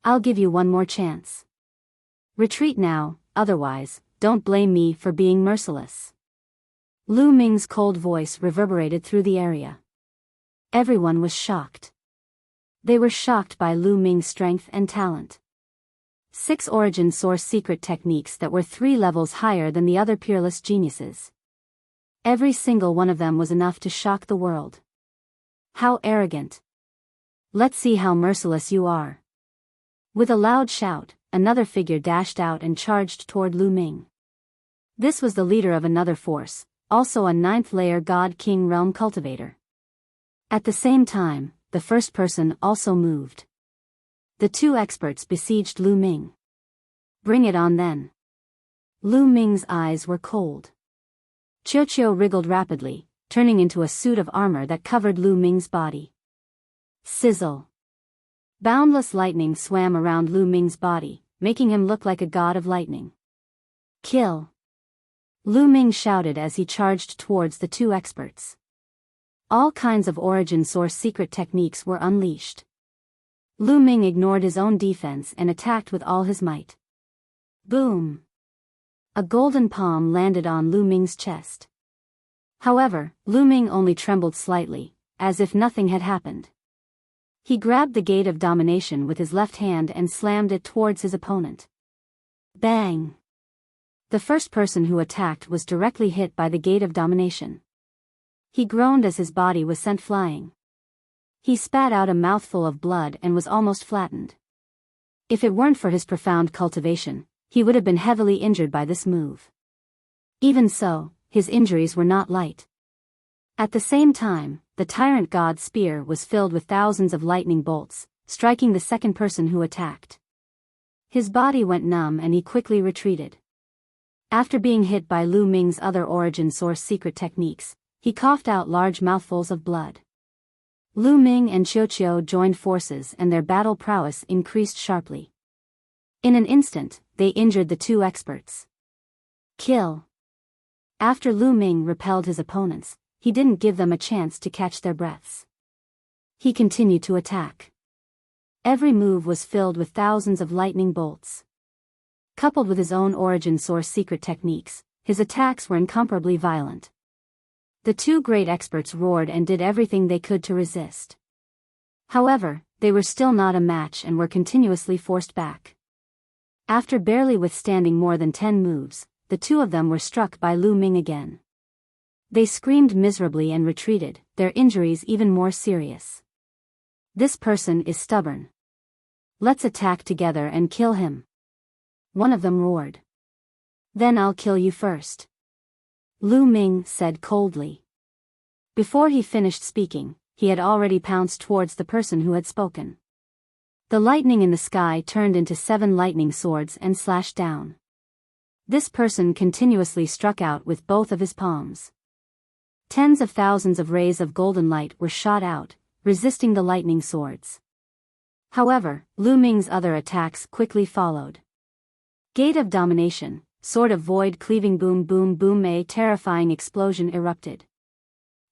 I'll give you one more chance. Retreat now, otherwise, don't blame me for being merciless. Lu Ming's cold voice reverberated through the area. Everyone was shocked. They were shocked by Lu Ming's strength and talent. 6 origin source secret techniques that were 3 levels higher than the other peerless geniuses. Every single one of them was enough to shock the world. How arrogant. Let's see how merciless you are. With a loud shout, another figure dashed out and charged toward Lu Ming. This was the leader of another force, also a 9th layer God King realm cultivator. At the same time, the first person also moved. The 2 experts besieged Lu Ming. Bring it on then. Lu Ming's eyes were cold. Qiuqiu wriggled rapidly, turning into a suit of armor that covered Lu Ming's body. Sizzle. Boundless lightning swam around Lu Ming's body, making him look like a god of lightning. Kill! Lu Ming shouted as he charged towards the 2 experts. All kinds of origin source secret techniques were unleashed. Lu Ming ignored his own defense and attacked with all his might. Boom! A golden palm landed on Lu Ming's chest. However, Lu Ming only trembled slightly, as if nothing had happened. He grabbed the gate of domination with his left hand and slammed it towards his opponent. Bang! The first person who attacked was directly hit by the gate of domination. He groaned as his body was sent flying. He spat out a mouthful of blood and was almost flattened. If it weren't for his profound cultivation, he would have been heavily injured by this move. Even so, his injuries were not light. At the same time, the tyrant god's spear was filled with thousands of lightning bolts, striking the second person who attacked. His body went numb and he quickly retreated. After being hit by Lu Ming's other origin source secret techniques, he coughed out large mouthfuls of blood. Lu Ming and Qiuqiu joined forces and their battle prowess increased sharply. In an instant, they injured the 2 experts. Kill! After Lu Ming repelled his opponents, he didn't give them a chance to catch their breaths. He continued to attack. Every move was filled with thousands of lightning bolts. Coupled with his own origin source secret techniques, his attacks were incomparably violent. The 2 great experts roared and did everything they could to resist. However, they were still not a match and were continuously forced back. After barely withstanding more than 10 moves, the 2 of them were struck by Lu Ming again. They screamed miserably and retreated, their injuries even more serious. This person is stubborn. Let's attack together and kill him. One of them roared. Then I'll kill you first. Lu Ming said coldly. Before he finished speaking, he had already pounced towards the person who had spoken. The lightning in the sky turned into 7 lightning swords and slashed down. This person continuously struck out with both of his palms. Tens of thousands of rays of golden light were shot out, resisting the lightning swords. However, Lu Ming's other attacks quickly followed. Gate of domination, sword of void cleaving boom boom boom, a terrifying explosion erupted.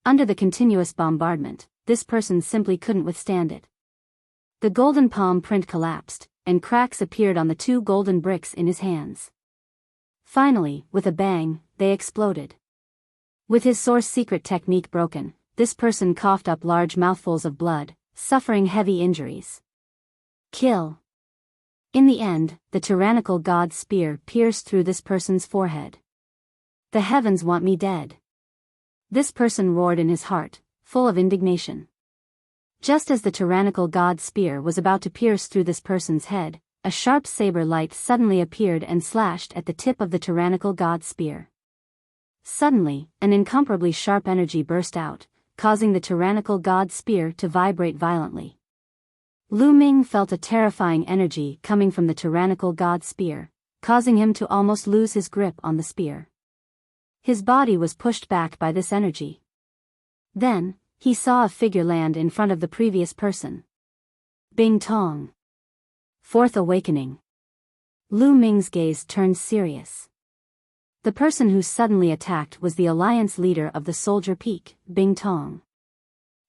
Under the continuous bombardment, this person simply couldn't withstand it. The golden palm print collapsed, and cracks appeared on the 2 golden bricks in his hands. Finally, with a bang, they exploded. With his source secret technique broken, this person coughed up large mouthfuls of blood, suffering heavy injuries. Kill. In the end, the tyrannical god's spear pierced through this person's forehead. The heavens want me dead. This person roared in his heart, full of indignation. Just as the tyrannical god's spear was about to pierce through this person's head, a sharp saber light suddenly appeared and slashed at the tip of the tyrannical god's spear. Suddenly, an incomparably sharp energy burst out, causing the tyrannical god's spear to vibrate violently. Lu Ming felt a terrifying energy coming from the tyrannical god's spear, causing him to almost lose his grip on the spear. His body was pushed back by this energy. Then, he saw a figure land in front of the previous person. Bing Tong. Fourth awakening. Lu Ming's gaze turned serious. The person who suddenly attacked was the alliance leader of the Soldier Peak, Bing Tong.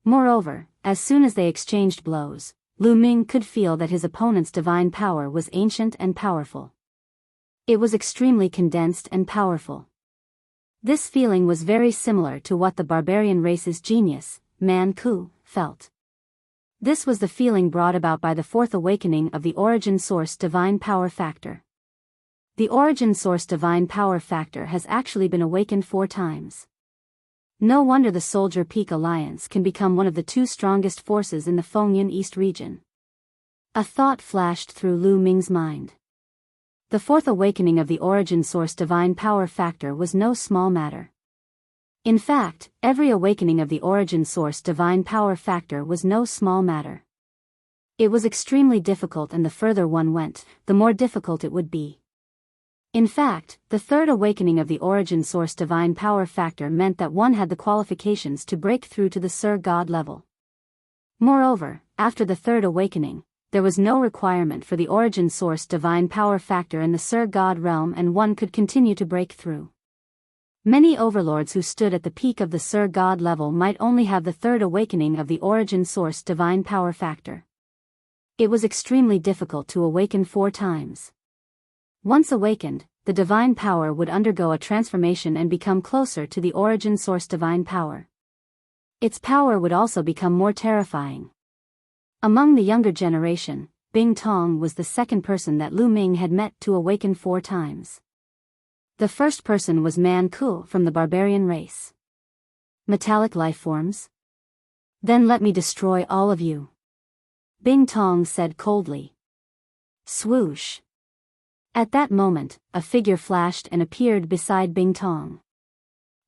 Moreover, as soon as they exchanged blows, Lu Ming could feel that his opponent's divine power was ancient and powerful. It was extremely condensed and powerful. This feeling was very similar to what the barbarian race's genius, Man Ku, felt. This was the feeling brought about by the fourth awakening of the origin source divine power factor. The origin source divine power factor has actually been awakened 4 times. No wonder the Soldier Peak Alliance can become one of the 2 strongest forces in the Fengyan East region. A thought flashed through Lu Ming's mind. The fourth awakening of the origin source divine power factor was no small matter. In fact, every awakening of the origin source divine power factor was no small matter. It was extremely difficult, and the further one went, the more difficult it would be. In fact, the third awakening of the origin source divine power factor meant that one had the qualifications to break through to the Sir God level. Moreover, after the third awakening, there was no requirement for the origin source divine power factor in the Sir God realm, and one could continue to break through. Many overlords who stood at the peak of the Sir God level might only have the third awakening of the origin source divine power factor. It was extremely difficult to awaken 4 times. Once awakened, the divine power would undergo a transformation and become closer to the origin source divine power. Its power would also become more terrifying. Among the younger generation, Bing Tong was the second person that Lu Ming had met to awaken 4 times. The first person was Man Ku from the barbarian race. Metallic life forms? Then let me destroy all of you. Bing Tong said coldly. Swoosh. At that moment, a figure flashed and appeared beside Bing Tong.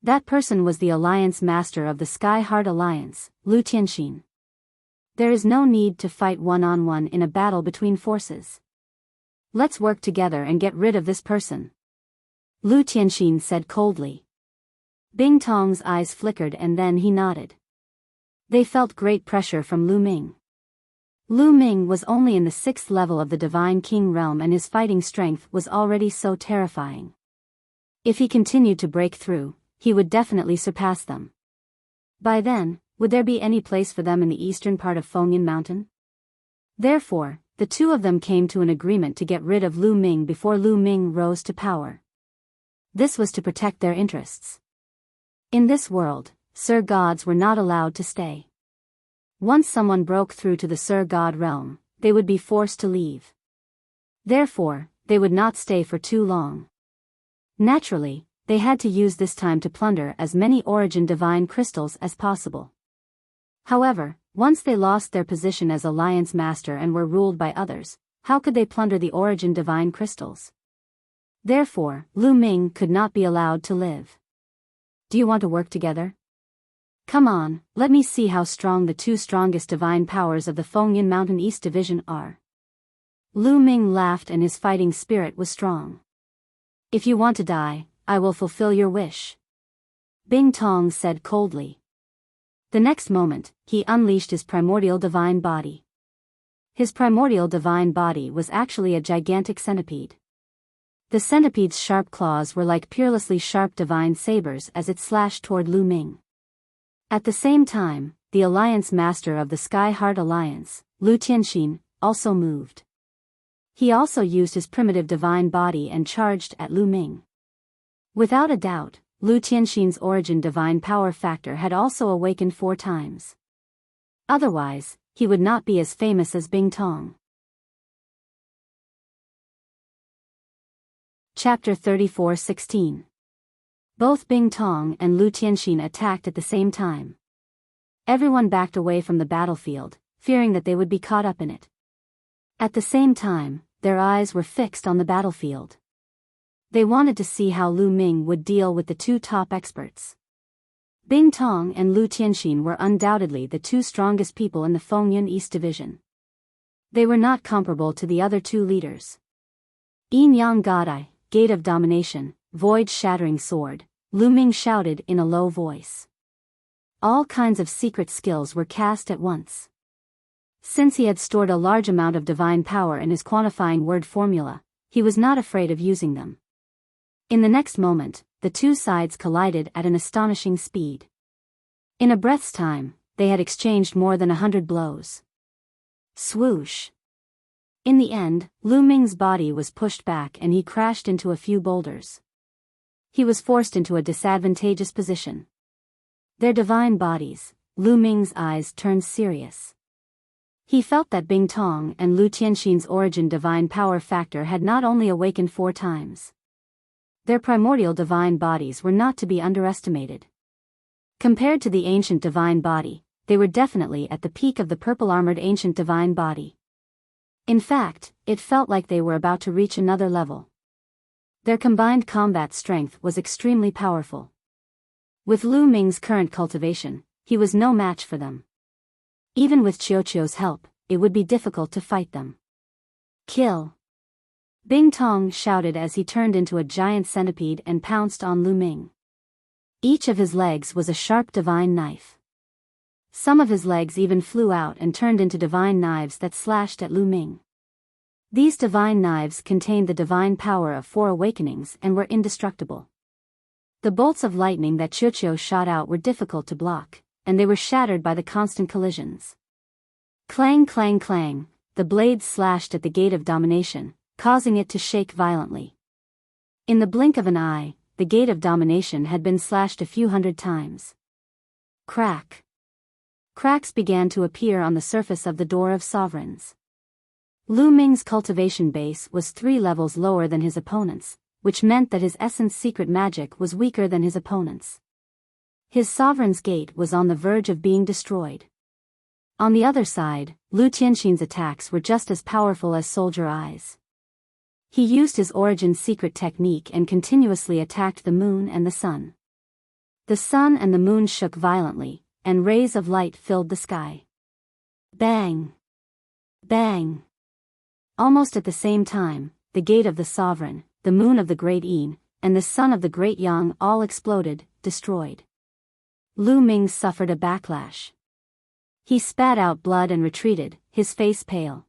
That person was the Alliance Master of the Sky Heart Alliance, Lu Tianxin. There is no need to fight one-on-one in a battle between forces. Let's work together and get rid of this person. Lu Tianxin said coldly. Bing Tong's eyes flickered and then he nodded. They felt great pressure from Lu Ming. Lu Ming was only in the 6th level of the Divine King realm, and his fighting strength was already so terrifying. If he continued to break through, he would definitely surpass them. By then, would there be any place for them in the eastern part of Fengyan Mountain? Therefore, the 2 of them came to an agreement to get rid of Lu Ming before Lu Ming rose to power. This was to protect their interests. In this world, Sir Gods were not allowed to stay. Once someone broke through to the Sir God realm, they would be forced to leave. Therefore, they would not stay for too long. Naturally, they had to use this time to plunder as many origin divine crystals as possible. However, once they lost their position as Alliance Master and were ruled by others, how could they plunder the origin divine crystals? Therefore, Lu Ming could not be allowed to live. Do you want to work together? Come on, let me see how strong the 2 strongest divine powers of the Fengyan Mountain East Division are. Lu Ming laughed and his fighting spirit was strong. If you want to die, I will fulfill your wish. Bing Tong said coldly. The next moment, he unleashed his primordial divine body. His primordial divine body was actually a gigantic centipede. The centipede's sharp claws were like peerlessly sharp divine sabers as it slashed toward Lu Ming. At the same time, the Alliance Master of the Sky Heart Alliance, Lu Tianxin, also moved. He also used his primitive divine body and charged at Lu Ming. Without a doubt, Lu Tianxin's origin divine power factor had also awakened 4 times. Otherwise, he would not be as famous as Bing Tong. Chapter 34:16. Both Bing Tong and Lu Tianxin attacked at the same time. Everyone backed away from the battlefield, fearing that they would be caught up in it. At the same time, their eyes were fixed on the battlefield. They wanted to see how Lu Ming would deal with the 2 top experts. Bing Tong and Lu Tianxin were undoubtedly the 2 strongest people in the Fengyun East Division. They were not comparable to the other 2 leaders. Yin Yang Godai, Gate of Domination, Void-Shattering Sword, Lu Ming shouted in a low voice. All kinds of secret skills were cast at once. Since he had stored a large amount of divine power in his quantifying word formula, he was not afraid of using them. In the next moment, the 2 sides collided at an astonishing speed. In a breath's time, they had exchanged more than 100 blows. Swoosh! In the end, Lu Ming's body was pushed back and he crashed into a few boulders. He was forced into a disadvantageous position. Their divine bodies, Lu Ming's eyes turned serious. He felt that Bing Tong and Lu Tianxin's origin divine power factor had not only awakened 4 times. Their primordial divine bodies were not to be underestimated. Compared to the ancient divine body, they were definitely at the peak of the purple-armored ancient divine body. In fact, it felt like they were about to reach another level. Their combined combat strength was extremely powerful. With Lu Ming's current cultivation, he was no match for them. Even with Qiuqiu's help, it would be difficult to fight them. Kill! Bing Tong shouted as he turned into a giant centipede and pounced on Lu Ming. Each of his legs was a sharp divine knife. Some of his legs even flew out and turned into divine knives that slashed at Lu Ming. These divine knives contained the divine power of 4 awakenings and were indestructible. The bolts of lightning that Qiuqiu shot out were difficult to block, and they were shattered by the constant collisions. Clang clang clang, the blades slashed at the Gate of Domination, causing it to shake violently. In the blink of an eye, the Gate of Domination had been slashed a few hundred times. Crack! Cracks began to appear on the surface of the Door of Sovereigns. Lu Ming's cultivation base was 3 levels lower than his opponent's, which meant that his essence secret magic was weaker than his opponent's. His Sovereign's Gate was on the verge of being destroyed. On the other side, Lu Tianxin's attacks were just as powerful as Soldier Eyes. He used his origin secret technique and continuously attacked the moon and the sun. The sun and the moon shook violently, and rays of light filled the sky. Bang! Bang! Almost at the same time, the Gate of the Sovereign, the moon of the Great Yin, and the sun of the Great Yang all exploded, destroyed. Lu Ming suffered a backlash. He spat out blood and retreated, his face pale.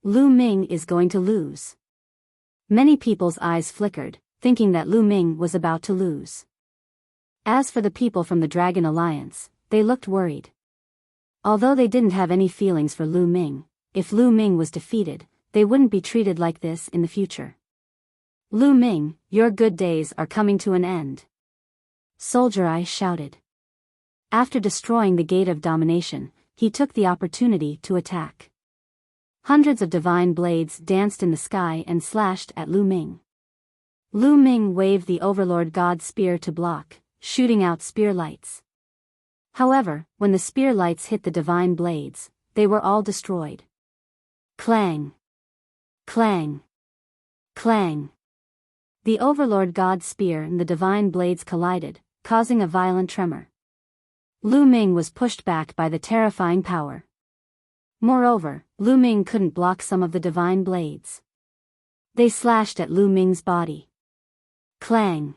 Lu Ming is going to lose. Many people's eyes flickered, thinking that Lu Ming was about to lose. As for the people from the Dragon Alliance, they looked worried. Although they didn't have any feelings for Lu Ming, if Lu Ming was defeated, they wouldn't be treated like this in the future. Lu Ming, your good days are coming to an end. Soldier Eye shouted. After destroying the Gate of Domination, he took the opportunity to attack. Hundreds of divine blades danced in the sky and slashed at Lu Ming. Lu Ming waved the Overlord God Spear to block, shooting out spear lights. However, when the spear lights hit the divine blades, they were all destroyed. Clang! Clang! Clang! The Overlord God Spear and the divine blades collided, causing a violent tremor. Lu Ming was pushed back by the terrifying power. Moreover, Lu Ming couldn't block some of the divine blades. They slashed at Lu Ming's body. Clang!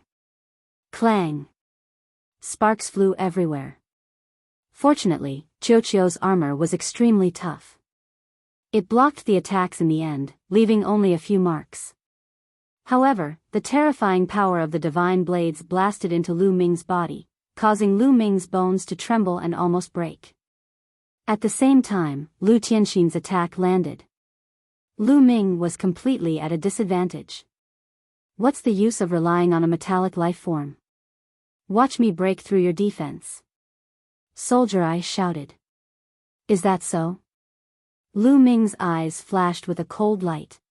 Clang! Sparks flew everywhere. Fortunately, Qiuqiu's armor was extremely tough. It blocked the attacks in the end, leaving only a few marks. However, the terrifying power of the divine blades blasted into Lu Ming's body, causing Lu Ming's bones to tremble and almost break. At the same time, Lu Tianxin's attack landed. Lu Ming was completely at a disadvantage. What's the use of relying on a metallic life form? Watch me break through your defense. Soldier Eye shouted. Is that so? Lu Ming's eyes flashed with a cold light.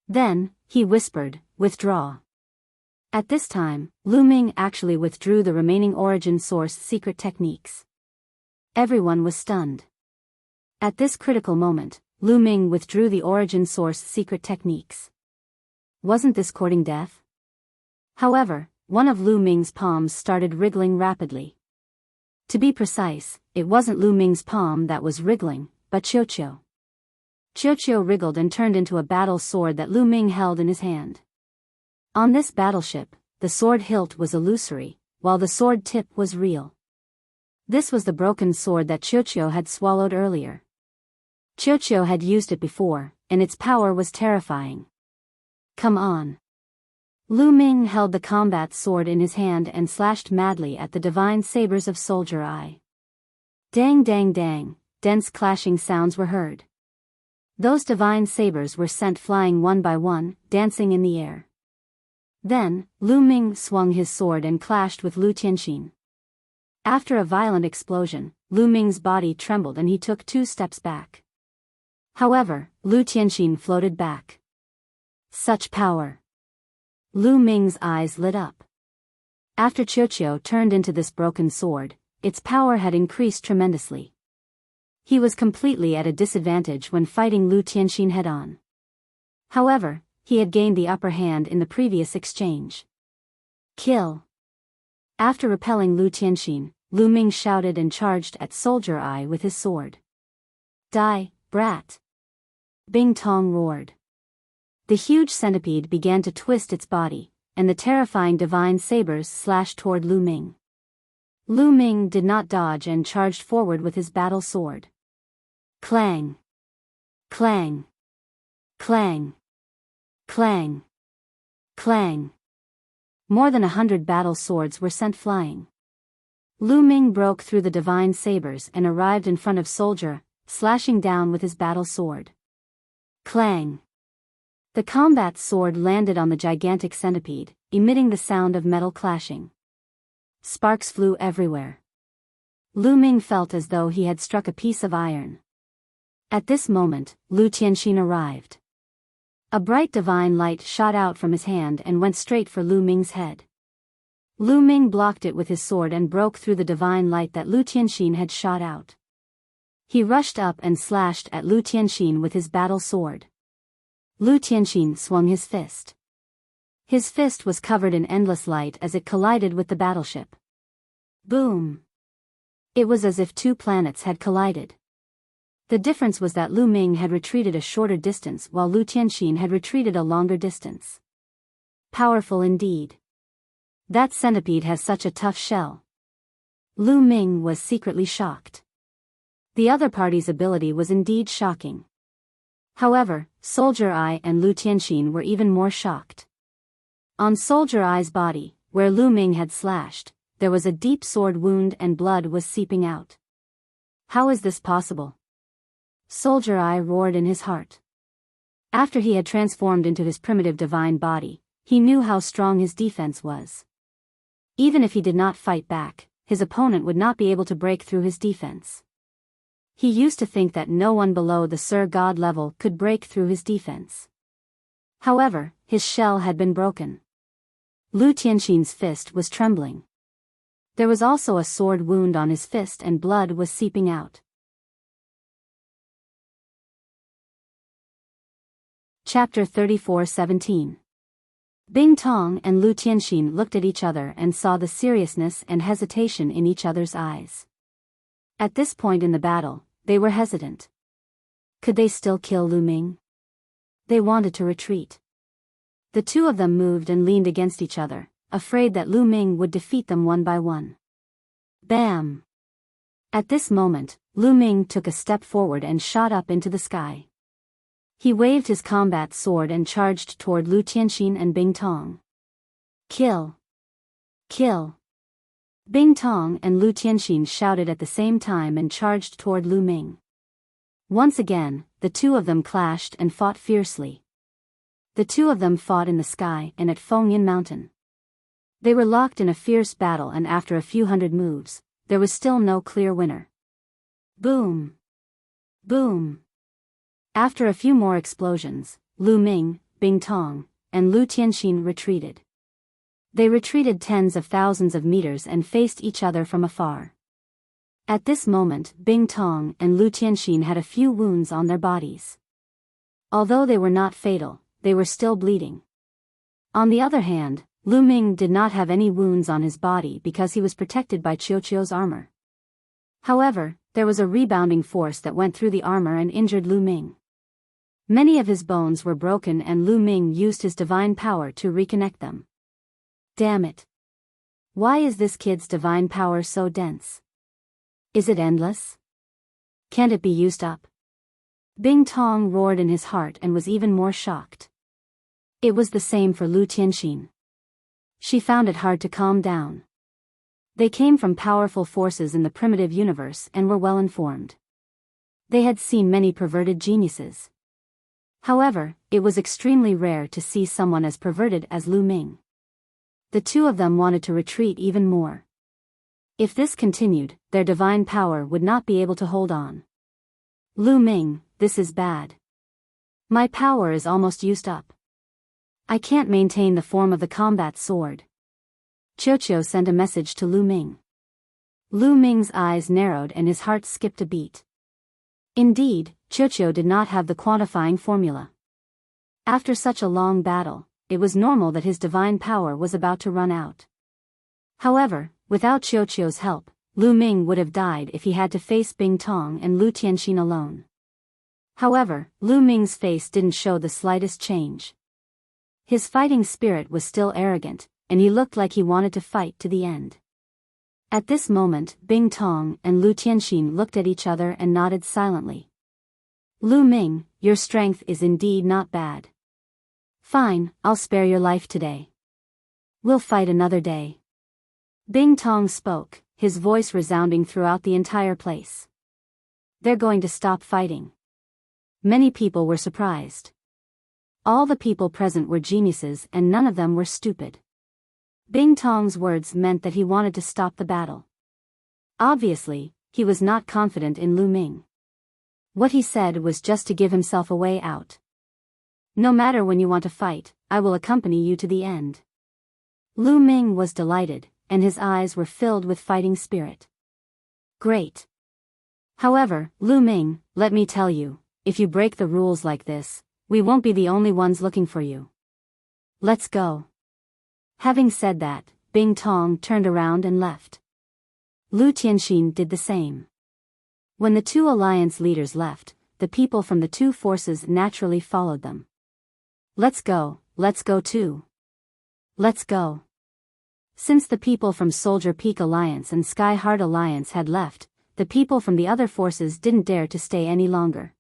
Then, he whispered, withdraw. At this time, Lu Ming actually withdrew the remaining origin source secret techniques. Everyone was stunned. At this critical moment, Lu Ming withdrew the origin source secret techniques. Wasn't this courting death? However, one of Lu Ming's palms started wriggling rapidly. To be precise, it wasn't Lu Ming's palm that was wriggling, but Qiuqiu. Qiuqiu wriggled and turned into a battle sword that Lu Ming held in his hand. On this battleship, the sword hilt was illusory, while the sword tip was real. This was the broken sword that Qiuqiu had swallowed earlier. Qiuqiu had used it before, and its power was terrifying. Come on. Lu Ming held the combat sword in his hand and slashed madly at the divine sabers of Soldier Eye. Dang dang dang, dense clashing sounds were heard. Those divine sabers were sent flying one by one, dancing in the air. Then, Lu Ming swung his sword and clashed with Lu Tianxin. After a violent explosion, Lu Ming's body trembled and he took 2 steps back. However, Lu Tianxin floated back. Such power! Lu Ming's eyes lit up. After Qiuqiu turned into this broken sword, its power had increased tremendously. He was completely at a disadvantage when fighting Lu Tianxin head-on. However, he had gained the upper hand in the previous exchange. Kill! After repelling Lu Tianxin, Lu Ming shouted and charged at Soldier Eye with his sword. Die, brat! Bing Tong roared. The huge centipede began to twist its body, and the terrifying divine sabers slashed toward Lu Ming. Lu Ming did not dodge and charged forward with his battle sword. Clang! Clang! Clang! Clang! Clang! More than 100 battle swords were sent flying. Lu Ming broke through the divine sabers and arrived in front of Soldier, slashing down with his battle sword. Clang! The combat sword landed on the gigantic centipede, emitting the sound of metal clashing. Sparks flew everywhere. Lu Ming felt as though he had struck a piece of iron. At this moment, Lu Tianxin arrived. A bright divine light shot out from his hand and went straight for Lu Ming's head. Lu Ming blocked it with his sword and broke through the divine light that Lu Tianxin had shot out. He rushed up and slashed at Lu Tianxin with his battle sword. Lu Tianxin swung his fist. His fist was covered in endless light as it collided with the battleship. Boom! It was as if 2 planets had collided. The difference was that Lu Ming had retreated a shorter distance while Lu Tianxin had retreated a longer distance. Powerful indeed. That centipede has such a tough shell. Lu Ming was secretly shocked. The other party's ability was indeed shocking. However, Soldier Eye and Lu Tianxin were even more shocked. On Soldier Eye's body, where Lu Ming had slashed, there was a deep sword wound and blood was seeping out. How is this possible? Soldier Eye roared in his heart. After he had transformed into his primitive divine body, he knew how strong his defense was. Even if he did not fight back, his opponent would not be able to break through his defense. He used to think that no one below the Sir God level could break through his defense. However, his shell had been broken. Lu Tianxin's fist was trembling. There was also a sword wound on his fist and blood was seeping out. Chapter 34:17. Bing Tong and Lu Tianxin looked at each other and saw the seriousness and hesitation in each other's eyes. At this point in the battle, they were hesitant. Could they still kill Lu Ming? They wanted to retreat. The 2 of them moved and leaned against each other, afraid that Lu Ming would defeat them one by one. Bam! At this moment, Lu Ming took a step forward and shot up into the sky. He waved his combat sword and charged toward Lu Tianxin and Bing Tong. Kill! Kill! Bing Tong and Lu Tianxin shouted at the same time and charged toward Lu Ming. Once again, the 2 of them clashed and fought fiercely. The two of them fought in the sky and at Fengyan Mountain. They were locked in a fierce battle, and after a few hundred moves, there was still no clear winner. Boom! Boom! After a few more explosions, Lu Ming, Bing Tong, and Lu Tianxin retreated. They retreated tens of thousands of meters and faced each other from afar. At this moment, Bing Tong and Lu Tianxin had a few wounds on their bodies. Although they were not fatal, they were still bleeding. On the other hand, Lu Ming did not have any wounds on his body because he was protected by Qiuqiu's armor. However, there was a rebounding force that went through the armor and injured Lu Ming. Many of his bones were broken, and Lu Ming used his divine power to reconnect them. Damn it! Why is this kid's divine power so dense? Is it endless? Can't it be used up? Bing Tong roared in his heart and was even more shocked. It was the same for Lu Tianxin. She found it hard to calm down. They came from powerful forces in the primitive universe and were well informed. They had seen many perverted geniuses. However, it was extremely rare to see someone as perverted as Lu Ming. The two of them wanted to retreat even more. If this continued, their divine power would not be able to hold on. Lu Ming, this is bad. My power is almost used up. I can't maintain the form of the combat sword. Qiuqiu sent a message to Lu Ming. Lu Ming's eyes narrowed and his heart skipped a beat. Indeed, Qiuqiu did not have the quantifying formula. After such a long battle, it was normal that his divine power was about to run out. However, without Qiuqiu's help, Lu Ming would have died if he had to face Bing Tong and Lu Tianxin alone. However, Lu Ming's face didn't show the slightest change. His fighting spirit was still arrogant, and he looked like he wanted to fight to the end. At this moment, Bing Tong and Lu Tianxin looked at each other and nodded silently. Lu Ming, your strength is indeed not bad. Fine, I'll spare your life today. We'll fight another day. Bing Tong spoke, his voice resounding throughout the entire place. They're going to stop fighting. Many people were surprised. All the people present were geniuses and none of them were stupid. Bing Tong's words meant that he wanted to stop the battle. Obviously, he was not confident in Lu Ming. What he said was just to give himself a way out. No matter when you want to fight, I will accompany you to the end. Lu Ming was delighted, and his eyes were filled with fighting spirit. Great. However, Lu Ming, let me tell you, if you break the rules like this, we won't be the only ones looking for you. Let's go. Having said that, Bing Tong turned around and left. Lu Tianxin did the same. When the two alliance leaders left, the people from the two forces naturally followed them. Let's go too. Let's go. Since the people from Soldier Peak Alliance and Sky Heart Alliance had left, the people from the other forces didn't dare to stay any longer.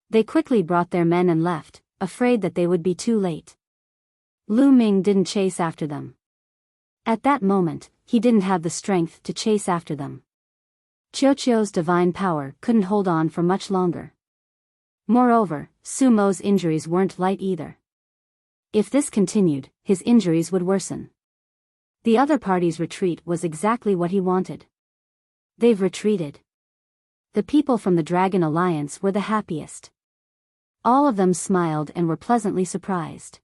They quickly brought their men and left, afraid that they would be too late. Lu Ming didn't chase after them. At that moment, he didn't have the strength to chase after them. Qiuqiu's divine power couldn't hold on for much longer. Moreover, Sumo's injuries weren't light either. If this continued, his injuries would worsen. The other party's retreat was exactly what he wanted. They've retreated. The people from the Dragon Alliance were the happiest. All of them smiled and were pleasantly surprised.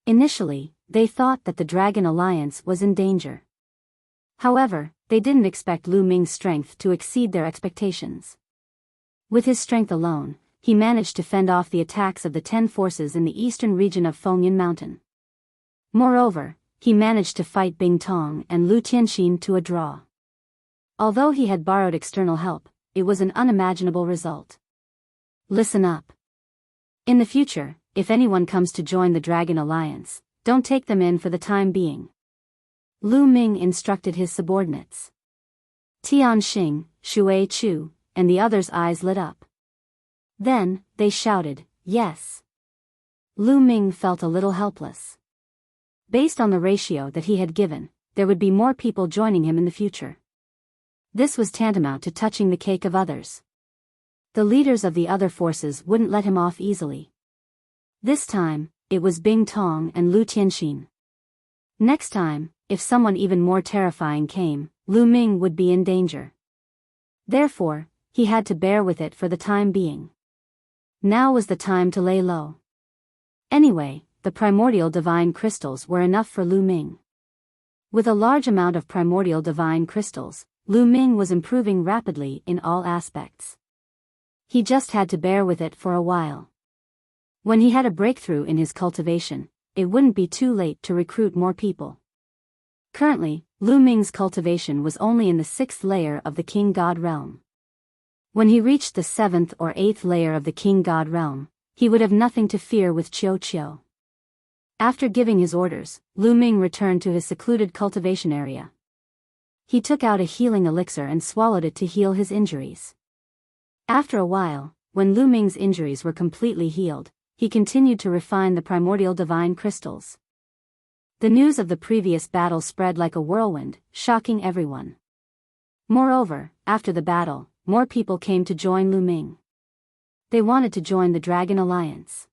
Initially, they thought that the Dragon Alliance was in danger. However, they didn't expect Lu Ming's strength to exceed their expectations. With his strength alone, he managed to fend off the attacks of the 10 forces in the eastern region of Fengyan Mountain. Moreover, he managed to fight Bing Tong and Lu Tianxin to a draw. Although he had borrowed external help, it was an unimaginable result. Listen up. In the future, if anyone comes to join the Dragon Alliance, don't take them in for the time being. Lu Ming instructed his subordinates. Tian Xing, Shui Chu, and the others' eyes lit up. Then, they shouted, yes. Lu Ming felt a little helpless. Based on the ratio that he had given, there would be more people joining him in the future. This was tantamount to touching the cake of others. The leaders of the other forces wouldn't let him off easily. This time, it was Bing Tong and Lu Tianxin. Next time, if someone even more terrifying came, Lu Ming would be in danger. Therefore, he had to bear with it for the time being. Now was the time to lay low. Anyway, the primordial divine crystals were enough for Lu Ming. With a large amount of primordial divine crystals, Lu Ming was improving rapidly in all aspects. He just had to bear with it for a while. When he had a breakthrough in his cultivation, it wouldn't be too late to recruit more people. Currently, Lu Ming's cultivation was only in the 6th layer of the King God realm. When he reached the 7th or 8th layer of the King God realm, he would have nothing to fear with Qiu Qiu. After giving his orders, Lu Ming returned to his secluded cultivation area. He took out a healing elixir and swallowed it to heal his injuries. After a while, when Lu Ming's injuries were completely healed, he continued to refine the primordial divine crystals. The news of the previous battle spread like a whirlwind, shocking everyone. Moreover, after the battle, more people came to join Lu Ming. They wanted to join the Dragon Alliance.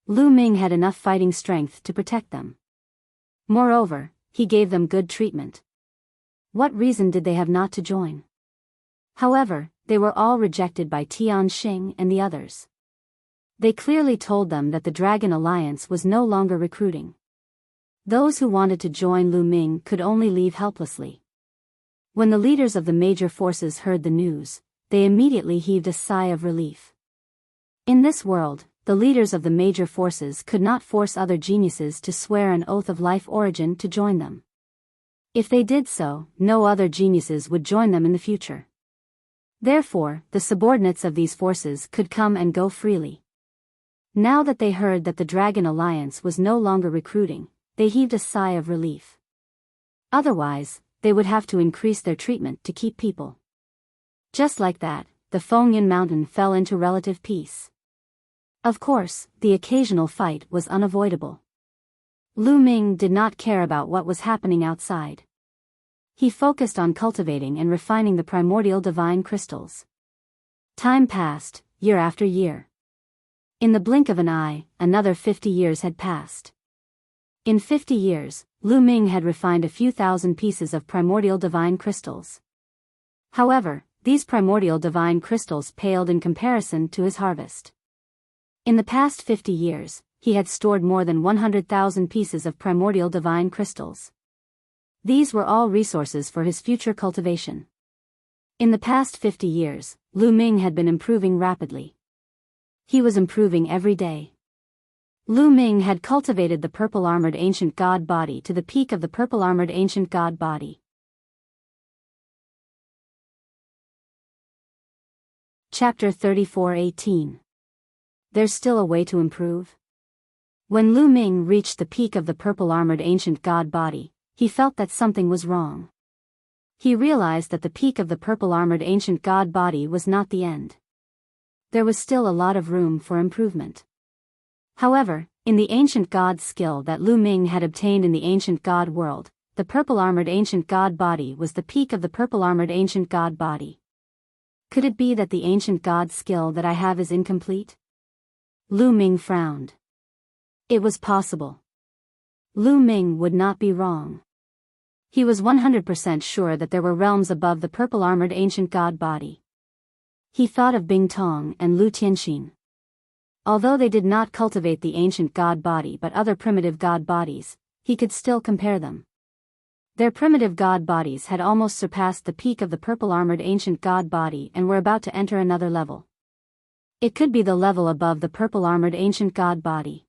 Lu Ming had enough fighting strength to protect them. Moreover, he gave them good treatment. What reason did they have not to join? However, they were all rejected by Tianxing and the others. They clearly told them that the Dragon Alliance was no longer recruiting. Those who wanted to join Lu Ming could only leave helplessly. When the leaders of the major forces heard the news, they immediately heaved a sigh of relief. In this world, the leaders of the major forces could not force other geniuses to swear an oath of life origin to join them. If they did so, no other geniuses would join them in the future. Therefore, the subordinates of these forces could come and go freely. Now that they heard that the Dragon Alliance was no longer recruiting, they heaved a sigh of relief. Otherwise, they would have to increase their treatment to keep people. Just like that, the Fengyan Mountain fell into relative peace. Of course, the occasional fight was unavoidable. Lu Ming did not care about what was happening outside. He focused on cultivating and refining the primordial divine crystals. Time passed, year after year. In the blink of an eye, another 50 years had passed. In 50 years, Lu Ming had refined a few thousand pieces of primordial divine crystals. However, these primordial divine crystals paled in comparison to his harvest. In the past 50 years, he had stored more than 100,000 pieces of primordial divine crystals. These were all resources for his future cultivation. In the past 50 years, Lu Ming had been improving rapidly. He was improving every day. Lu Ming had cultivated the purple-armored ancient god body to the peak of the purple-armored ancient god body. Chapter 34:18. There's still a way to improve? When Lu Ming reached the peak of the purple-armored ancient god body, he felt that something was wrong. He realized that the peak of the purple-armored ancient god body was not the end. There was still a lot of room for improvement. However, in the ancient god skill that Lu Ming had obtained in the ancient god world, the purple-armored ancient god body was the peak of the purple-armored ancient god body. Could it be that the ancient god skill that I have is incomplete? Lu Ming frowned. It was possible. Lu Ming would not be wrong. He was 100% sure that there were realms above the purple-armored ancient god body. He thought of Bing Tong and Lu Tianxin. Although they did not cultivate the ancient god body but other primitive god bodies, he could still compare them. Their primitive god bodies had almost surpassed the peak of the purple-armored ancient god body and were about to enter another level. It could be the level above the purple-armored ancient god body.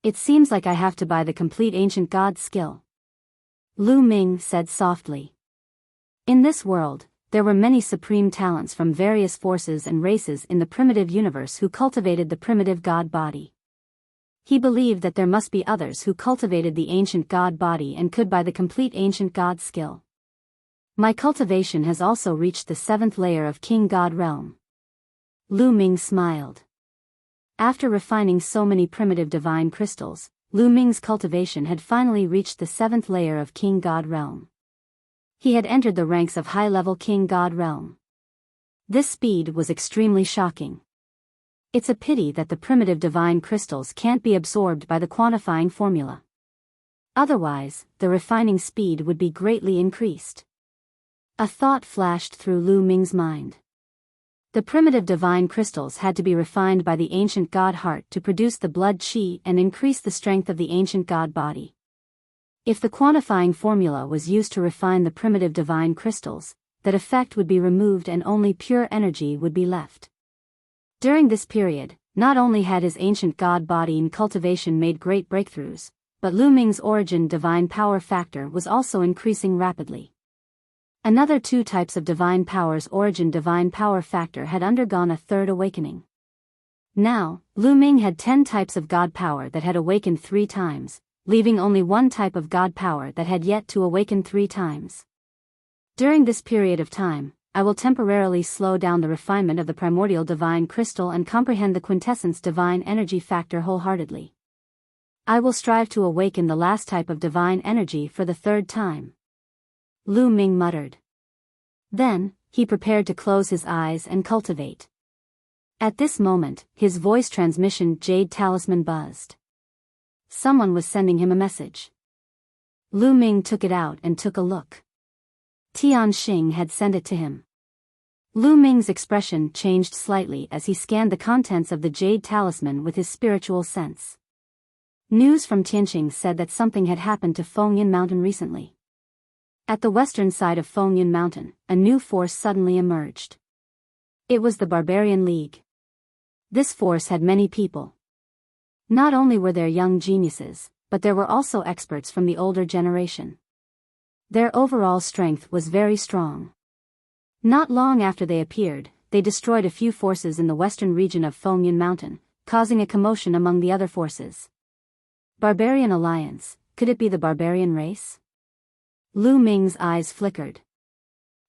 It seems like I have to buy the complete ancient god skill. Lu Ming said softly. In this world, there were many supreme talents from various forces and races in the primitive universe who cultivated the primitive god body. He believed that there must be others who cultivated the ancient god body and could buy the complete ancient god skill. My cultivation has also reached the 7th layer of King God realm. Lu Ming smiled. After refining so many primitive divine crystals, Lu Ming's cultivation had finally reached the 7th layer of King God realm. He had entered the ranks of high-level King God realm. This speed was extremely shocking. It's a pity that the primitive divine crystals can't be absorbed by the quantifying formula. Otherwise, the refining speed would be greatly increased. A thought flashed through Lu Ming's mind. The primitive divine crystals had to be refined by the ancient god heart to produce the blood qi and increase the strength of the ancient god body. If the quantifying formula was used to refine the primitive divine crystals, that effect would be removed and only pure energy would be left. During this period, not only had his ancient god body in cultivation made great breakthroughs, but Lu Ming's origin divine power factor was also increasing rapidly. Another 2 types of divine power's origin divine power factor had undergone a third awakening. Now, Lu Ming had 10 types of god power that had awakened 3 times, leaving only 1 type of god power that had yet to awaken 3 times. During this period of time, I will temporarily slow down the refinement of the primordial divine crystal and comprehend the quintessence divine energy factor wholeheartedly. I will strive to awaken the last type of divine energy for the 3rd time. Lu Ming muttered. Then, he prepared to close his eyes and cultivate. At this moment, his voice transmission jade talisman buzzed. Someone was sending him a message. Lu Ming took it out and took a look. Tian Xing had sent it to him. Lu Ming's expression changed slightly as he scanned the contents of the jade talisman with his spiritual sense. News from Tianxing said that something had happened to Fengyan Mountain recently. At the western side of Fengyan Mountain, a new force suddenly emerged. It was the Barbarian League. This force had many people. Not only were there young geniuses, but there were also experts from the older generation. Their overall strength was very strong. Not long after they appeared, they destroyed a few forces in the western region of Fengyan Mountain, causing a commotion among the other forces. Barbarian Alliance, could it be the barbarian race? Lu Ming's eyes flickered.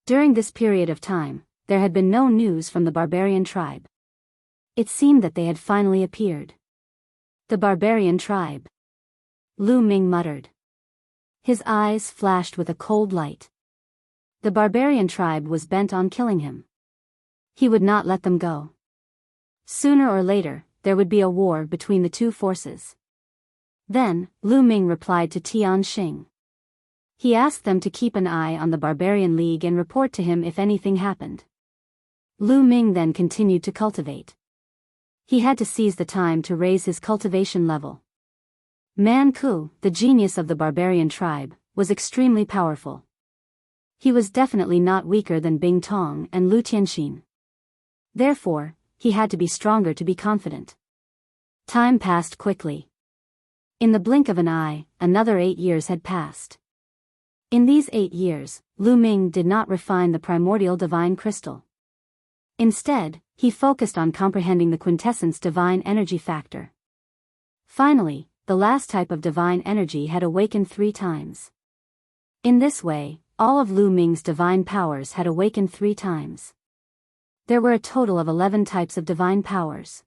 During this period of time, there had been no news from the barbarian tribe. It seemed that they had finally appeared. The barbarian tribe. Lu Ming muttered. His eyes flashed with a cold light. The barbarian tribe was bent on killing him. He would not let them go. Sooner or later, there would be a war between the 2 forces. Then, Lu Ming replied to Tian Xing. He asked them to keep an eye on the Barbarian League and report to him if anything happened. Lu Ming then continued to cultivate. He had to seize the time to raise his cultivation level. Man Ku, the genius of the barbarian tribe, was extremely powerful. He was definitely not weaker than Bing Tong and Lu Tianxin. Therefore, he had to be stronger to be confident. Time passed quickly. In the blink of an eye, another 8 years had passed. In these 8 years, Lu Ming did not refine the primordial divine crystal. Instead, he focused on comprehending the quintessence divine energy factor. Finally, the last type of divine energy had awakened 3 times. In this way, all of Lu Ming's divine powers had awakened 3 times. There were a total of 11 types of divine powers.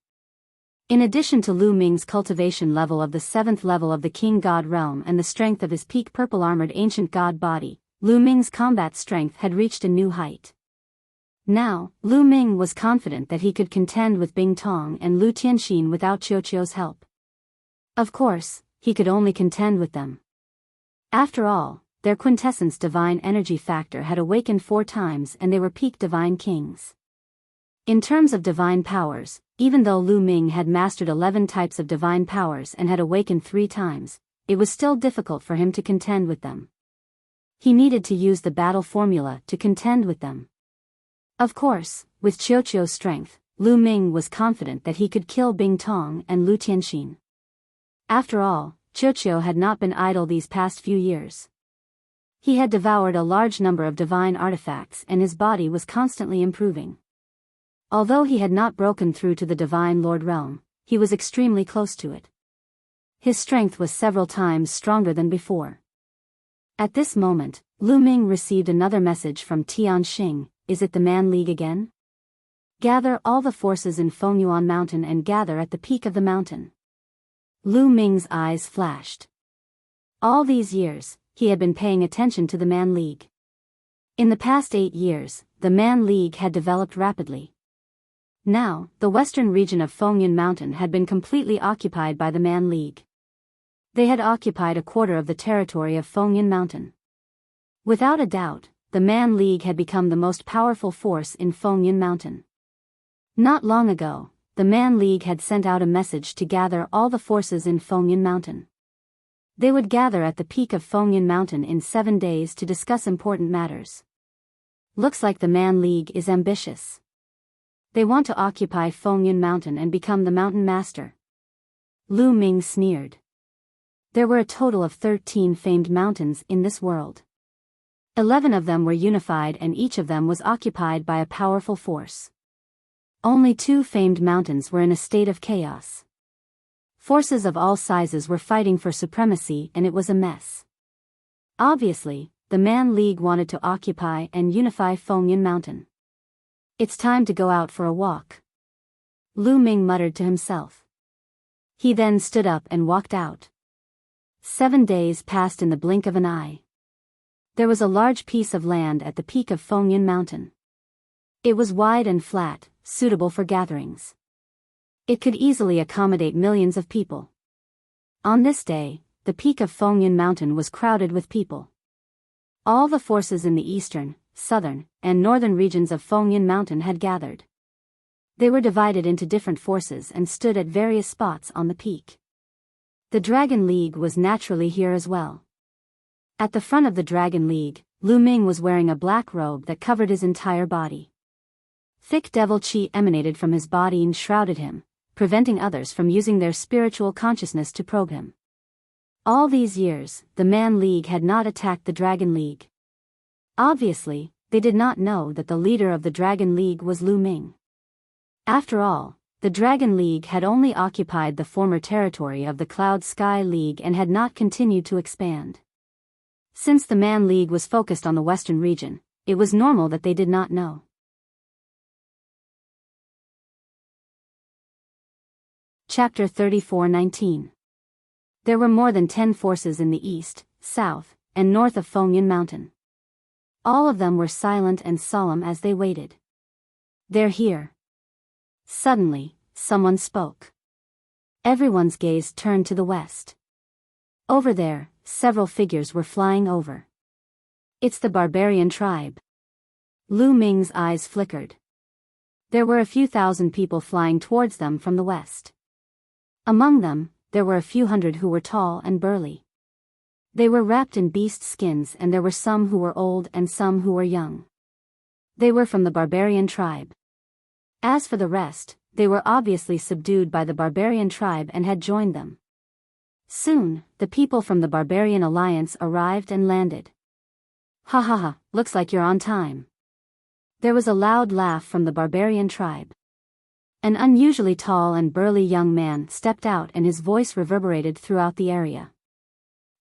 In addition to Lu Ming's cultivation level of the 7th level of the King God realm and the strength of his peak purple armored ancient god body, Lu Ming's combat strength had reached a new height. Now, Lu Ming was confident that he could contend with Bing Tong and Lu Tianxin without Qiuqiu's help. Of course, he could only contend with them. After all, their quintessence divine energy factor had awakened 4 times and they were peak divine kings. In terms of divine powers, even though Lu Ming had mastered 11 types of divine powers and had awakened 3 times, it was still difficult for him to contend with them. He needed to use the battle formula to contend with them. Of course, with Qiuqiu's strength, Lu Ming was confident that he could kill Bing Tong and Lu Tianxin. After all, Qiuqiu had not been idle these past few years. He had devoured a large number of divine artifacts and his body was constantly improving. Although he had not broken through to the Divine Lord realm, he was extremely close to it. His strength was several times stronger than before. At this moment, Lu Ming received another message from Tian Xing. Is it the Man League again? Gather all the forces in Fengyuan Mountain and gather at the peak of the mountain. Lu Ming's eyes flashed. All these years, he had been paying attention to the Man League. In the past 8 years, the Man League had developed rapidly. Now, the western region of Fengyun Mountain had been completely occupied by the Man League. They had occupied a quarter of the territory of Fengyun Mountain. Without a doubt, the Man League had become the most powerful force in Fengyun Mountain. Not long ago, the Man League had sent out a message to gather all the forces in Fengyun Mountain. They would gather at the peak of Fengyun Mountain in 7 days to discuss important matters. Looks like the Man League is ambitious. They want to occupy Fengyun Mountain and become the mountain master. Lu Ming sneered. There were a total of 13 famed mountains in this world. 11 of them were unified and each of them was occupied by a powerful force. Only 2 famed mountains were in a state of chaos. Forces of all sizes were fighting for supremacy and it was a mess. Obviously, the Man League wanted to occupy and unify Fengyun Mountain. It's time to go out for a walk. Lu Ming muttered to himself. He then stood up and walked out. 7 days passed in the blink of an eye. There was a large piece of land at the peak of Fengyun Mountain. It was wide and flat, suitable for gatherings. It could easily accommodate millions of people. On this day, the peak of Fengyun Mountain was crowded with people. All the forces in the eastern, southern, and northern regions of Fengyun Mountain had gathered. They were divided into different forces and stood at various spots on the peak. The Dragon League was naturally here as well. At the front of the Dragon League, Lu Ming was wearing a black robe that covered his entire body. Thick devil chi emanated from his body and shrouded him, preventing others from using their spiritual consciousness to probe him. All these years, the Man League had not attacked the Dragon League. Obviously, they did not know that the leader of the Dragon League was Lu Ming. After all, the Dragon League had only occupied the former territory of the Cloud Sky League and had not continued to expand. Since the Man League was focused on the western region, it was normal that they did not know. Chapter 34:19. There were more than 10 forces in the east, south, and north of Fengyun Mountain. All of them were silent and solemn as they waited. They're here. Suddenly, someone spoke. Everyone's gaze turned to the west. Over there, several figures were flying over. It's the barbarian tribe. Lu Ming's eyes flickered. There were a few thousand people flying towards them from the west. Among them, there were a few hundred who were tall and burly. They were wrapped in beast skins and there were some who were old and some who were young. They were from the barbarian tribe. As for the rest, they were obviously subdued by the barbarian tribe and had joined them. Soon, the people from the Barbarian Alliance arrived and landed. Ha ha ha, looks like you're on time. There was a loud laugh from the barbarian tribe. An unusually tall and burly young man stepped out and his voice reverberated throughout the area.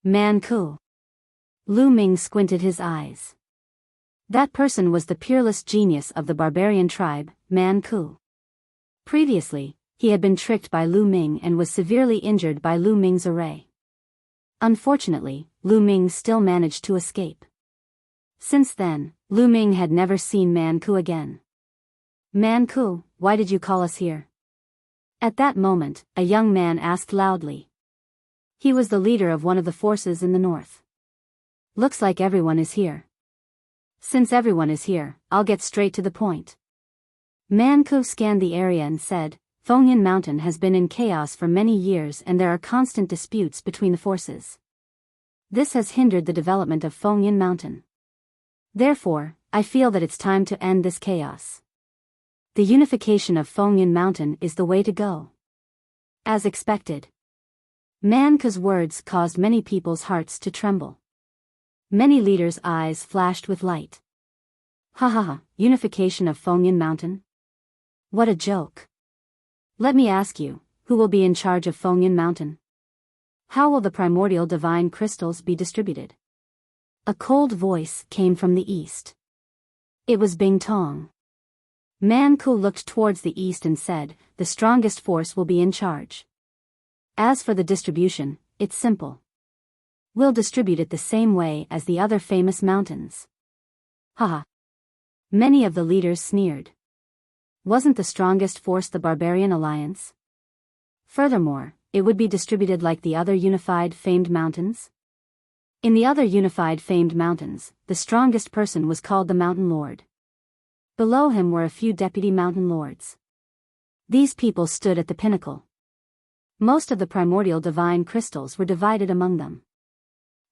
Man Ku. Lu Ming squinted his eyes. That person was the peerless genius of the barbarian tribe, Man Ku. Previously, he had been tricked by Lu Ming and was severely injured by Lu Ming's array. Unfortunately, Lu Ming still managed to escape. Since then, Lu Ming had never seen Man Ku again. Man Ku, why did you call us here? At that moment, a young man asked loudly. He was the leader of one of the forces in the north. Looks like everyone is here. Since everyone is here, I'll get straight to the point. Man Ku scanned the area and said, Fengyun Mountain has been in chaos for many years and there are constant disputes between the forces. This has hindered the development of Fengyun Mountain. Therefore, I feel that it's time to end this chaos. The unification of Fengyun Mountain is the way to go. As expected. Man Ku's words caused many people's hearts to tremble. Many leaders' eyes flashed with light. Ha ha ha, unification of Fengyun Mountain? What a joke. Let me ask you, who will be in charge of Fengyun Mountain? How will the primordial divine crystals be distributed? A cold voice came from the east. It was Bing Tong. Man Ku looked towards the east and said, the strongest force will be in charge. As for the distribution, it's simple. We'll distribute it the same way as the other famous mountains. Haha. Many of the leaders sneered. Wasn't the strongest force the barbarian alliance? Furthermore, it would be distributed like the other unified famed mountains? In the other unified famed mountains, the strongest person was called the Mountain Lord. Below him were a few deputy mountain lords. These people stood at the pinnacle. Most of the primordial divine crystals were divided among them.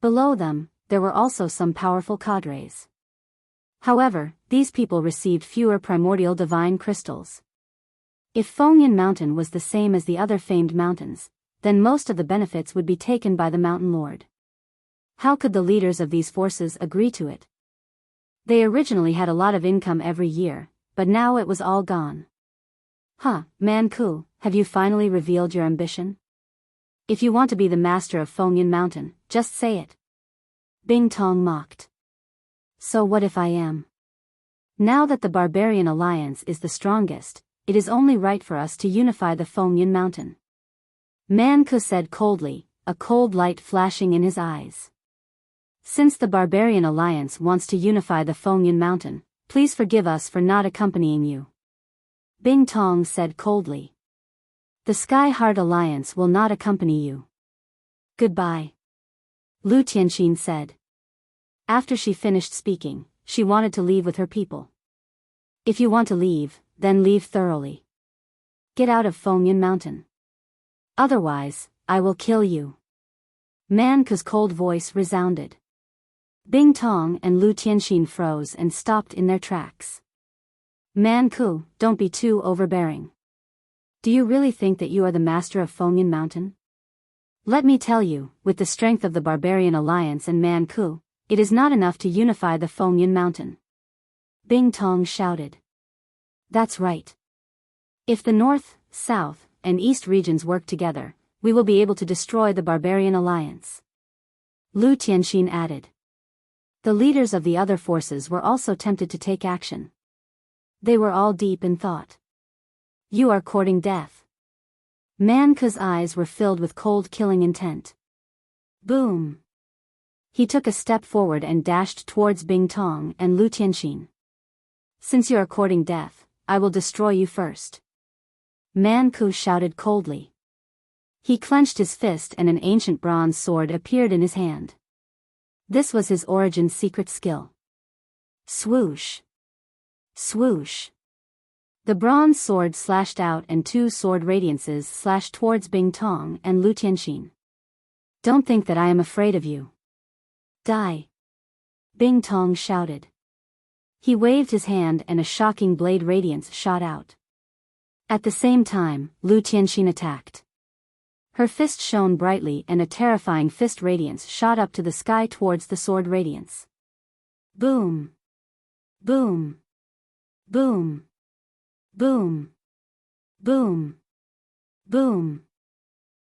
Below them, there were also some powerful cadres. However, these people received fewer primordial divine crystals. If Fengyan Mountain was the same as the other famed mountains, then most of the benefits would be taken by the Mountain Lord. How could the leaders of these forces agree to it? They originally had a lot of income every year, but now it was all gone. Manku, have you finally revealed your ambition? If you want to be the master of Fengyan Mountain, just say it. Bing Tong mocked. So what if I am? Now that the Barbarian Alliance is the strongest, it is only right for us to unify the Fengyan Mountain. Manku said coldly, a cold light flashing in his eyes. Since the Barbarian Alliance wants to unify the Fengyan Mountain, please forgive us for not accompanying you. Bing Tong said coldly. The Sky Heart Alliance will not accompany you. Goodbye. Lu Tianxin said. After she finished speaking, she wanted to leave with her people. If you want to leave, then leave thoroughly. Get out of Fengyan Mountain. Otherwise, I will kill you. Manku's cold voice resounded. Bing Tong and Lu Tianxin froze and stopped in their tracks. Manku, don't be too overbearing. Do you really think that you are the master of Fengyan Mountain? Let me tell you, with the strength of the Barbarian Alliance and Manku, it is not enough to unify the Fengyan Mountain. Bing Tong shouted. That's right. If the North, South, and East regions work together, we will be able to destroy the Barbarian Alliance. Lu Tianxin added. The leaders of the other forces were also tempted to take action. They were all deep in thought. You are courting death. Manku's eyes were filled with cold killing intent. Boom. He took a step forward and dashed towards Bing Tong and Lu Tianxin. Since you are courting death, I will destroy you first. Manku shouted coldly. He clenched his fist and an ancient bronze sword appeared in his hand. This was his origin secret skill. Swoosh. Swoosh. The bronze sword slashed out and two sword radiances slashed towards Bing Tong and Lu Tianxin. Don't think that I am afraid of you. Die. Bing Tong shouted. He waved his hand and a shocking blade radiance shot out. At the same time, Lu Tianxin attacked. Her fist shone brightly and a terrifying fist radiance shot up to the sky towards the sword radiance. Boom. Boom. Boom. Boom. Boom. Boom.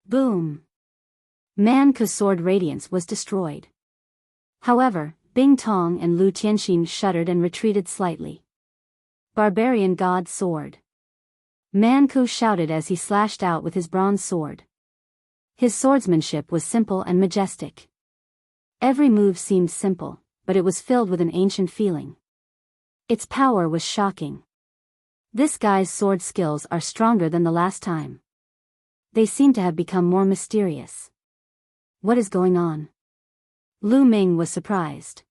Boom. Manku's sword radiance was destroyed. However, Bing Tong and Lu Tianxin shuddered and retreated slightly. Barbarian God Sword. Manku shouted as he slashed out with his bronze sword. His swordsmanship was simple and majestic. Every move seemed simple, but it was filled with an ancient feeling. Its power was shocking. This guy's sword skills are stronger than the last time. They seem to have become more mysterious. What is going on? Lu Ming was surprised.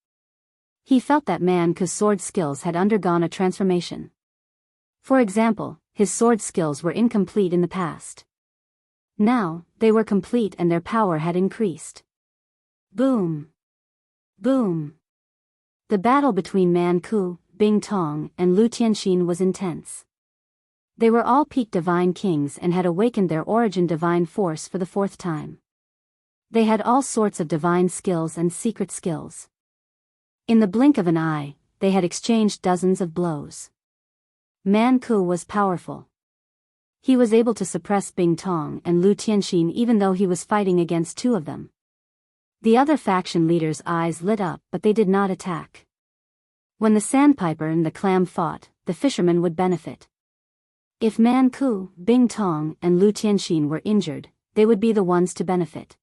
He felt that Manku's sword skills had undergone a transformation. For example, his sword skills were incomplete in the past. Now, they were complete and their power had increased. Boom. Boom. The battle between Manku, Bing Tong, and Lu Tianxin was intense. They were all peak divine kings and had awakened their origin divine force for the fourth time. They had all sorts of divine skills and secret skills. In the blink of an eye, they had exchanged dozens of blows. Manku was powerful. He was able to suppress Bing Tong and Lu Tianxin even though he was fighting against two of them. The other faction leaders' eyes lit up but they did not attack. When the sandpiper and the clam fought, the fishermen would benefit. If Manku, Bing Tong, and Lu Tianxin were injured, they would be the ones to benefit.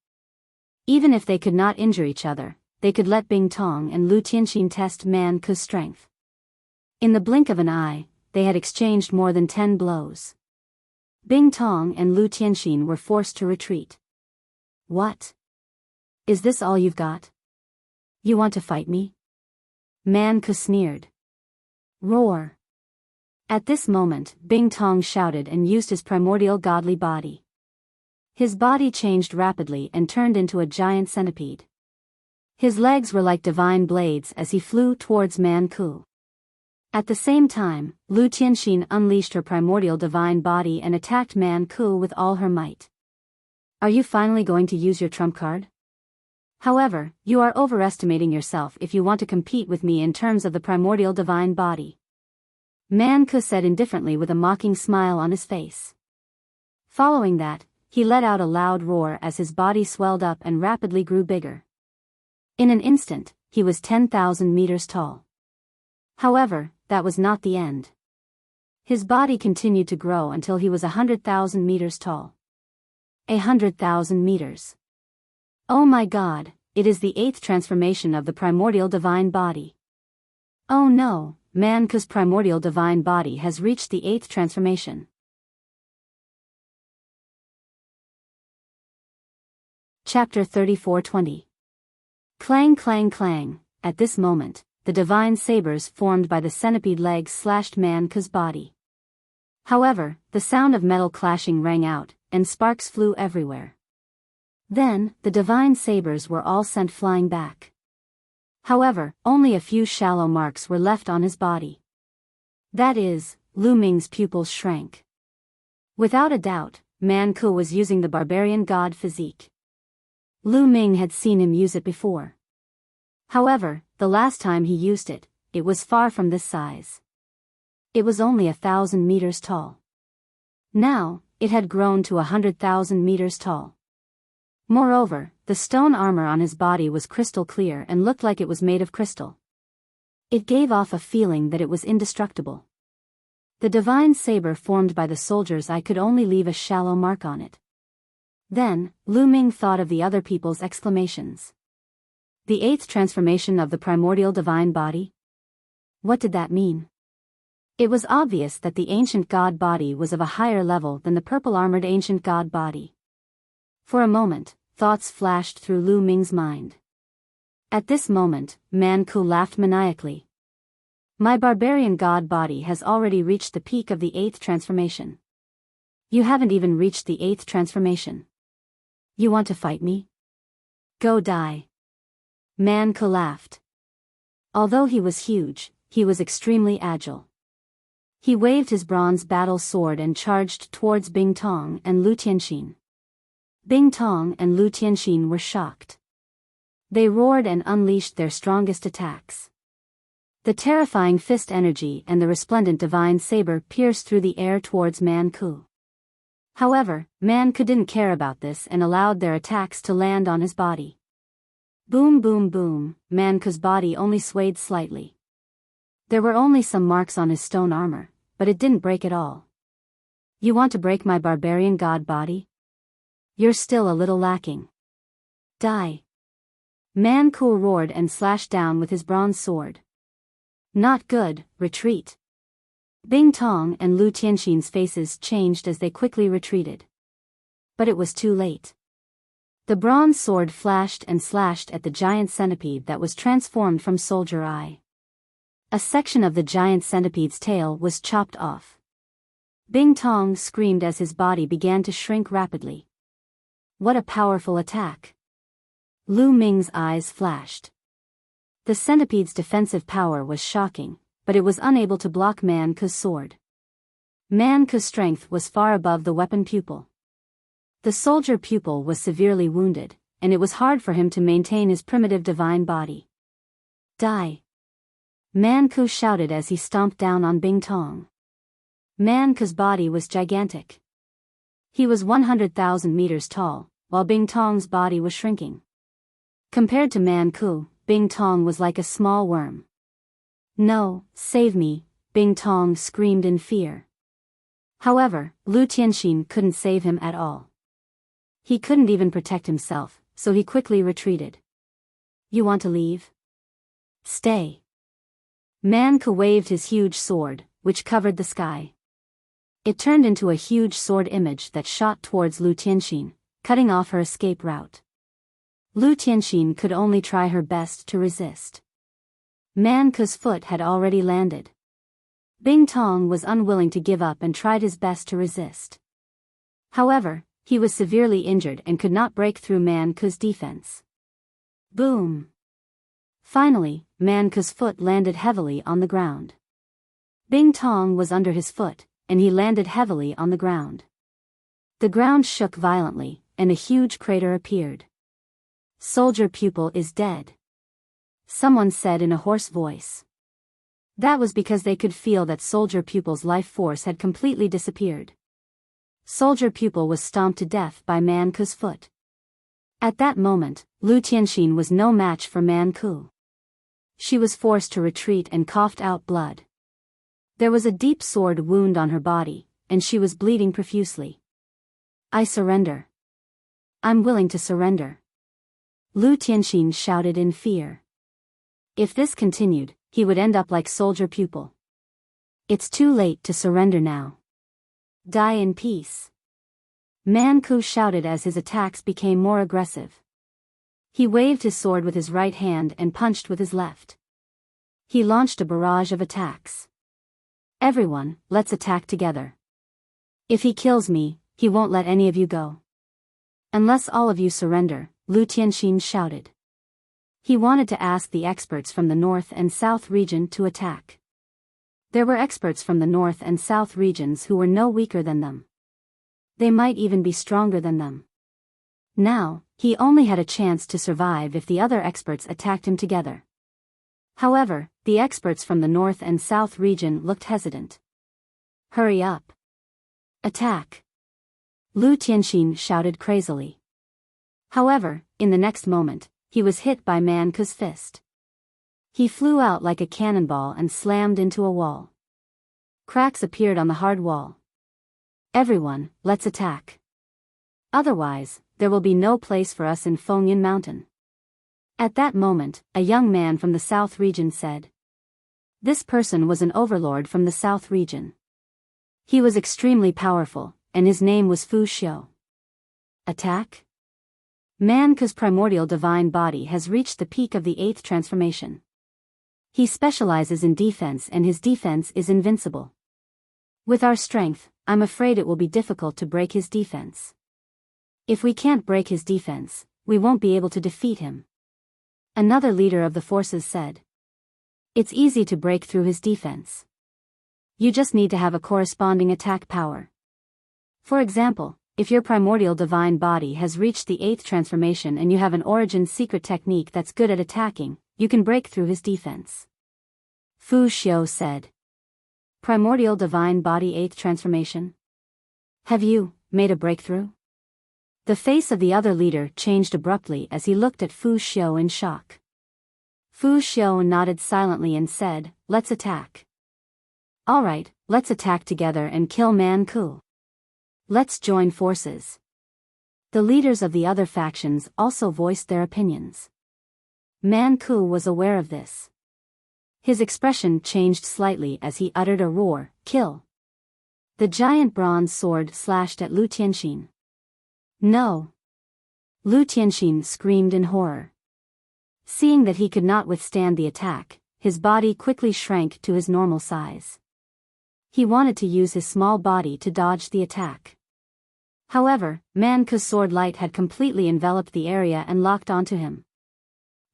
Even if they could not injure each other, they could let Bing Tong and Lu Tianxin test Manku's strength. In the blink of an eye, they had exchanged more than 10 blows. Bing Tong and Lu Tianxin were forced to retreat. What? Is this all you've got? You want to fight me? Man Ke sneered. Roar. At this moment, Bing Tong shouted and used his primordial godly body. His body changed rapidly and turned into a giant centipede. His legs were like divine blades as he flew towards Man Ke. At the same time, Lu Tianxin unleashed her primordial divine body and attacked Man Ke with all her might. Are you finally going to use your trump card? However, you are overestimating yourself if you want to compete with me in terms of the primordial divine body. Man Ke said indifferently with a mocking smile on his face. Following that, he let out a loud roar as his body swelled up and rapidly grew bigger. In an instant, he was 10,000 meters tall. However, that was not the end. His body continued to grow until he was 100,000 meters tall. 100,000 meters. Oh my God, it is the 8th transformation of the primordial divine body. Oh no, Man Ke's primordial divine body has reached the 8th transformation. Chapter 34:20. Clang clang clang. At this moment, the divine sabers formed by the centipede legs slashed Man Ke's body. However, the sound of metal clashing rang out, and sparks flew everywhere. Then, the divine sabers were all sent flying back. However, only a few shallow marks were left on his body. That is, Lu Ming's pupils shrank. Without a doubt, Man Ke was using the barbarian god physique. Lu Ming had seen him use it before. However, the last time he used it, it was far from this size. It was only 1,000 meters tall. Now, it had grown to 100,000 meters tall. Moreover, the stone armor on his body was crystal clear and looked like it was made of crystal. It gave off a feeling that it was indestructible. The divine saber formed by the soldier's eye could only leave a shallow mark on it. Then, Lu Ming thought of the other people's exclamations. The 8th transformation of the primordial divine body? What did that mean? It was obvious that the ancient god body was of a higher level than the purple-armored ancient god body. For a moment, thoughts flashed through Lu Ming's mind. At this moment, Man Ke laughed maniacally. My barbarian god body has already reached the peak of the 8th transformation. You haven't even reached the 8th transformation. You want to fight me? Go die. Man Ke laughed. Although he was huge, he was extremely agile. He waved his bronze battle sword and charged towards Bing Tong and Lu Tianxin. Bing Tong and Lu Tianxin were shocked. They roared and unleashed their strongest attacks. The terrifying fist energy and the resplendent divine saber pierced through the air towards Man Ke. However, Man Ke didn't care about this and allowed their attacks to land on his body. Boom boom boom, Man Ke's body only swayed slightly. There were only some marks on his stone armor, but it didn't break at all. You want to break my barbarian god body? You're still a little lacking. Die. Man Ke roared and slashed down with his bronze sword. Not good, retreat. Bing Tong and Lu Tianxin's faces changed as they quickly retreated. But it was too late. The bronze sword flashed and slashed at the giant centipede that was transformed from soldier eye. A section of the giant centipede's tail was chopped off. Bing Tong screamed as his body began to shrink rapidly. What a powerful attack. Lu Ming's eyes flashed. The centipede's defensive power was shocking, but it was unable to block Man Ke's sword. Man Ke's strength was far above the weapon pupil. The soldier pupil was severely wounded, and it was hard for him to maintain his primitive divine body. Die. Man Ke shouted as he stomped down on Bing Tong. Man Ke's body was gigantic. He was 100,000 meters tall, while Bing Tong's body was shrinking. Compared to Man Ke, Bing Tong was like a small worm. No, save me, Bing Tong screamed in fear. However, Lu Tianxin couldn't save him at all. He couldn't even protect himself, so he quickly retreated. You want to leave? Stay. Man Ke waved his huge sword, which covered the sky. It turned into a huge sword image that shot towards Lu Tianxin, cutting off her escape route. Lu Tianxin could only try her best to resist. Man Ku's foot had already landed. Bing Tong was unwilling to give up and tried his best to resist. However, he was severely injured and could not break through Man Ku's defense. Boom! Finally, Man Ku's foot landed heavily on the ground. Bing Tong was under his foot, and he landed heavily on the ground. The ground shook violently, and a huge crater appeared. Soldier pupil is dead, someone said in a hoarse voice. That was because they could feel that soldier pupil's life force had completely disappeared. Soldier pupil was stomped to death by Man Ku's foot. At that moment, Lu Tianxin was no match for Man Ku. She was forced to retreat and coughed out blood. There was a deep sword wound on her body, and she was bleeding profusely. I surrender. I'm willing to surrender. Lu Tianxin shouted in fear. If this continued, he would end up like soldier pupil. It's too late to surrender now. Die in peace. Man Ku shouted as his attacks became more aggressive. He waved his sword with his right hand and punched with his left. He launched a barrage of attacks. Everyone, let's attack together. If he kills me, he won't let any of you go. Unless all of you surrender, Lu Tianxin shouted. He wanted to ask the experts from the north and south region to attack. There were experts from the north and south regions who were no weaker than them. They might even be stronger than them. Now, he only had a chance to survive if the other experts attacked him together. However, the experts from the north and south region looked hesitant. Hurry up. Attack. Lu Tianxin shouted crazily. However, in the next moment, he was hit by Man Ku's fist. He flew out like a cannonball and slammed into a wall. Cracks appeared on the hard wall. Everyone, let's attack. Otherwise, there will be no place for us in Fengyan Mountain. At that moment, a young man from the south region said. This person was an overlord from the south region. He was extremely powerful, and his name was Fu Xiu. Attack? Man Ku's primordial divine body has reached the peak of the 8th transformation. He specializes in defense and his defense is invincible. With our strength, I'm afraid it will be difficult to break his defense. If we can't break his defense, we won't be able to defeat him. Another leader of the forces said. It's easy to break through his defense. You just need to have a corresponding attack power. For example, if your primordial divine body has reached the 8th transformation and you have an origin secret technique that's good at attacking, you can break through his defense. Fu Xiu said. Primordial divine body 8th transformation? Have you made a breakthrough? The face of the other leader changed abruptly as he looked at Fu Xiu in shock. Fu Xiu nodded silently and said, let's attack. Alright, let's attack together and kill Man Ku. Let's join forces. The leaders of the other factions also voiced their opinions. Man Ku was aware of this. His expression changed slightly as he uttered a roar, kill. The giant bronze sword slashed at Lu Tianxin. No! Lu Tianxin screamed in horror. Seeing that he could not withstand the attack, his body quickly shrank to his normal size. He wanted to use his small body to dodge the attack. However, Man Ku's sword light had completely enveloped the area and locked onto him.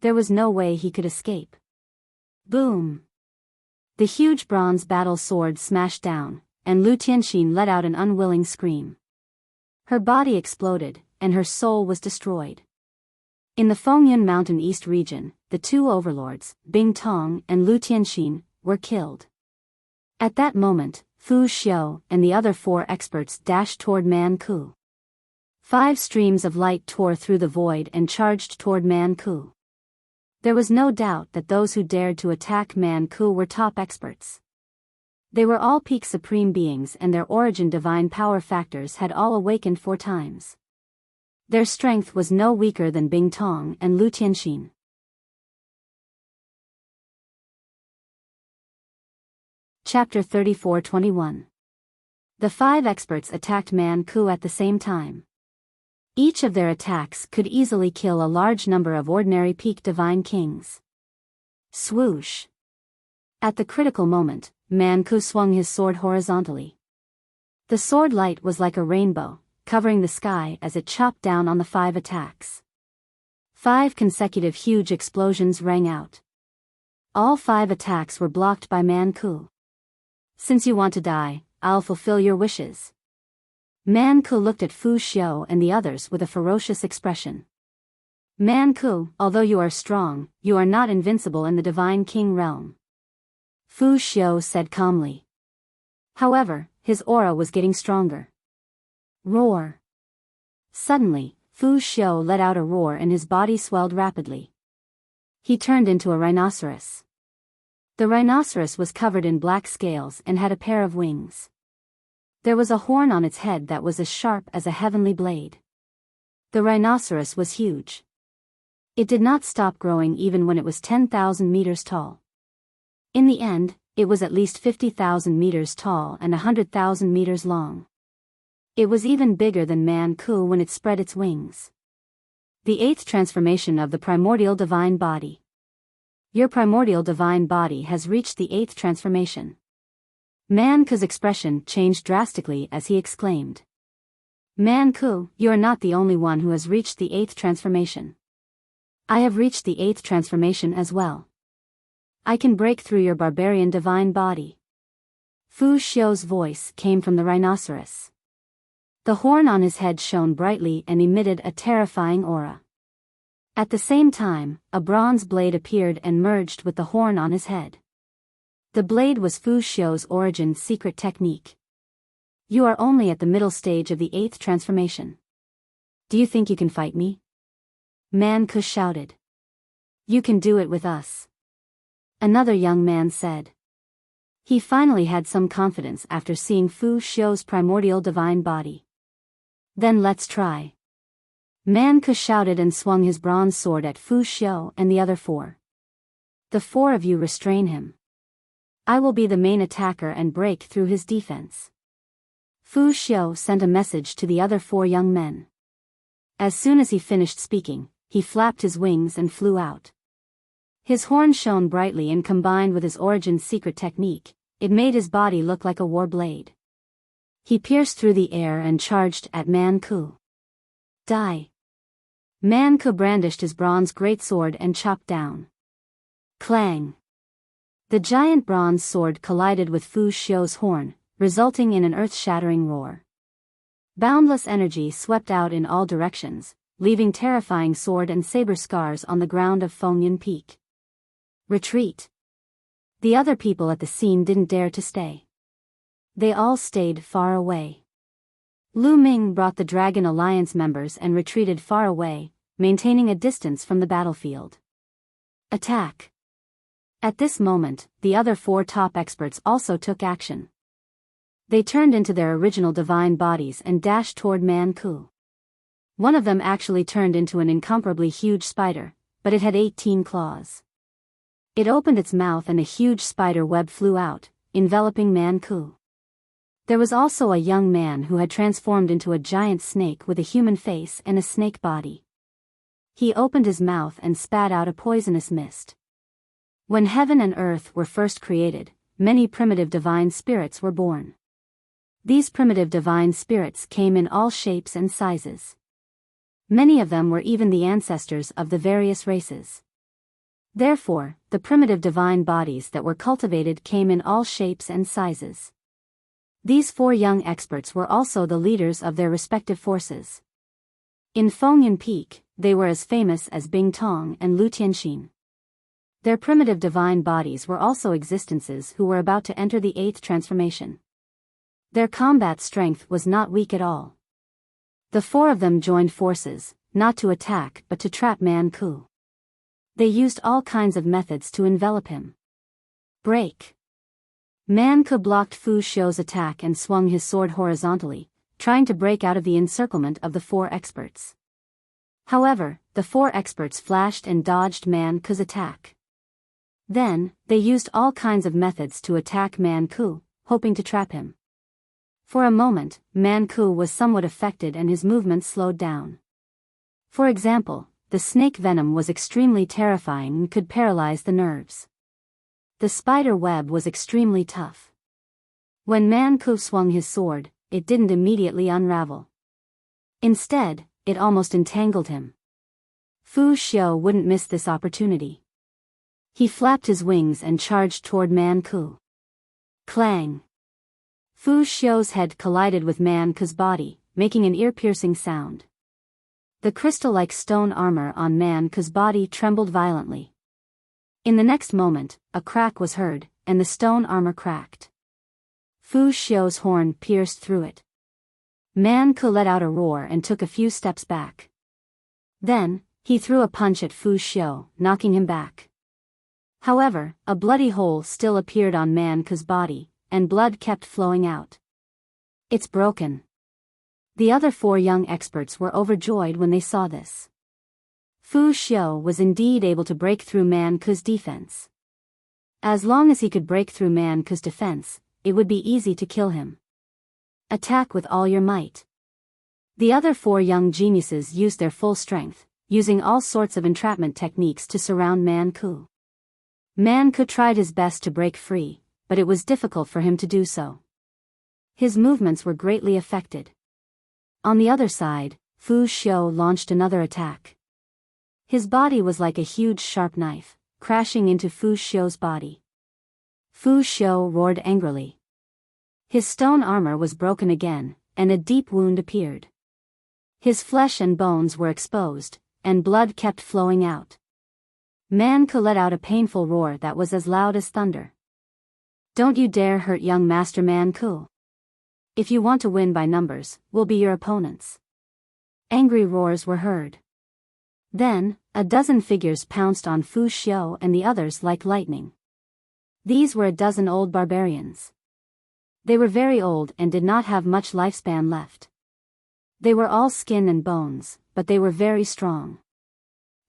There was no way he could escape. Boom! The huge bronze battle sword smashed down, and Lu Tianxin let out an unwilling scream. Her body exploded, and her soul was destroyed. In the Fengyan Mountain East region, the two overlords, Bing Tong and Lu Tianxin, were killed. At that moment, Fu Xiu and the other 4 experts dashed toward Man Ku. 5 streams of light tore through the void and charged toward Man Ku. There was no doubt that those who dared to attack Man Ku were top experts. They were all peak supreme beings and their origin divine power factors had all awakened 4 times. Their strength was no weaker than Bing Tong and Lu Tianxin. Chapter 34-21. The 5 experts attacked Man Ku at the same time. Each of their attacks could easily kill a large number of ordinary peak divine kings. Swoosh! At the critical moment, Man Ku swung his sword horizontally. The sword light was like a rainbow, covering the sky as it chopped down on the 5 attacks. 5 consecutive huge explosions rang out. All 5 attacks were blocked by Man Ku. Since you want to die, I'll fulfill your wishes. Man Ku looked at Fu Xiu and the others with a ferocious expression. Man Ku, although you are strong, you are not invincible in the Divine King realm. Fu Xiu said calmly. However, his aura was getting stronger. Roar. Suddenly, Fu Xiu let out a roar and his body swelled rapidly. He turned into a rhinoceros. The rhinoceros was covered in black scales and had a pair of wings. There was a horn on its head that was as sharp as a heavenly blade. The rhinoceros was huge. It did not stop growing even when it was 10,000 meters tall. In the end, it was at least 50,000 meters tall and 100,000 meters long. It was even bigger than Man Ku when it spread its wings. The 8th transformation of the primordial divine body. Your primordial divine body has reached the 8th transformation. Man Ku's expression changed drastically as he exclaimed. Man Ku, you are not the only one who has reached the 8th transformation. I have reached the 8th transformation as well. I can break through your barbarian divine body. Fu Xiu's voice came from the rhinoceros. The horn on his head shone brightly and emitted a terrifying aura. At the same time, a bronze blade appeared and merged with the horn on his head. The blade was Fu Xiu's origin secret technique. You are only at the middle stage of the 8th transformation. Do you think you can fight me? Man Ku shouted. You can do it with us. Another young man said. He finally had some confidence after seeing Fu Xiu's primordial divine body. Then let's try. Man Ku shouted and swung his bronze sword at Fu Xiu and the other 4. The 4 of you restrain him. I will be the main attacker and break through his defense. Fu Xiu sent a message to the other 4 young men. As soon as he finished speaking, he flapped his wings and flew out. His horn shone brightly and combined with his origin secret technique, it made his body look like a war blade. He pierced through the air and charged at Man Ku. Die! Man Ku brandished his bronze greatsword and chopped down. Clang! The giant bronze sword collided with Fu Xiu's horn, resulting in an earth-shattering roar. Boundless energy swept out in all directions, leaving terrifying sword and saber scars on the ground of Fengyun Peak. Retreat! The other people at the scene didn't dare to stay. They all stayed far away. Lu Ming brought the Dragon Alliance members and retreated far away, maintaining a distance from the battlefield. Attack! At this moment, the other 4 top experts also took action. They turned into their original divine bodies and dashed toward Man Ku. One of them actually turned into an incomparably huge spider, but it had 18 claws. It opened its mouth and a huge spider web flew out, enveloping Man Ku. There was also a young man who had transformed into a giant snake with a human face and a snake body. He opened his mouth and spat out a poisonous mist. When heaven and earth were first created, many primitive divine spirits were born. These primitive divine spirits came in all shapes and sizes. Many of them were even the ancestors of the various races. Therefore, the primitive divine bodies that were cultivated came in all shapes and sizes. These 4 young experts were also the leaders of their respective forces. In Fengyun Peak, they were as famous as Bing Tong and Lu Tianxin. Their primitive divine bodies were also existences who were about to enter the 8th transformation. Their combat strength was not weak at all. The 4 of them joined forces, not to attack but to trap Man Ku. They used all kinds of methods to envelop him. Break! Man Ku blocked Fu Xiu's attack and swung his sword horizontally, trying to break out of the encirclement of the 4 experts. However, the 4 experts flashed and dodged Man Ku's attack. Then, they used all kinds of methods to attack Man Ku, hoping to trap him. For a moment, Man Ku was somewhat affected and his movements slowed down. For example, the snake venom was extremely terrifying and could paralyze the nerves. The spider web was extremely tough. When Man Ku swung his sword, it didn't immediately unravel. Instead, it almost entangled him. Fu Xiu wouldn't miss this opportunity. He flapped his wings and charged toward Man Ku. Clang! Fu Xiu's head collided with Man Ku's body, making an ear-piercing sound. The crystal-like stone armor on Man Ku's body trembled violently. In the next moment, a crack was heard, and the stone armor cracked. Fu Xiu's horn pierced through it. Man Ku let out a roar and took a few steps back. Then, he threw a punch at Fu Xiu, knocking him back. However, a bloody hole still appeared on Man Ku's body, and blood kept flowing out. It's broken. The other 4 young experts were overjoyed when they saw this. Fu Xiu was indeed able to break through Man Ku's defense. As long as he could break through Man Ku's defense, it would be easy to kill him. Attack with all your might. The other 4 young geniuses used their full strength, using all sorts of entrapment techniques to surround Man Ku. Man Ku tried his best to break free, but it was difficult for him to do so. His movements were greatly affected. On the other side, Fu Xiu launched another attack. His body was like a huge sharp knife, crashing into Fu Xiu's body. Fu Xiu roared angrily. His stone armor was broken again, and a deep wound appeared. His flesh and bones were exposed, and blood kept flowing out. Man Ku let out a painful roar that was as loud as thunder. Don't you dare hurt young Master Man Ku. If you want to win by numbers, we'll be your opponents. Angry roars were heard. Then, a dozen figures pounced on Fu Xiu and the others like lightning. These were a dozen old barbarians. They were very old and did not have much lifespan left. They were all skin and bones, but they were very strong.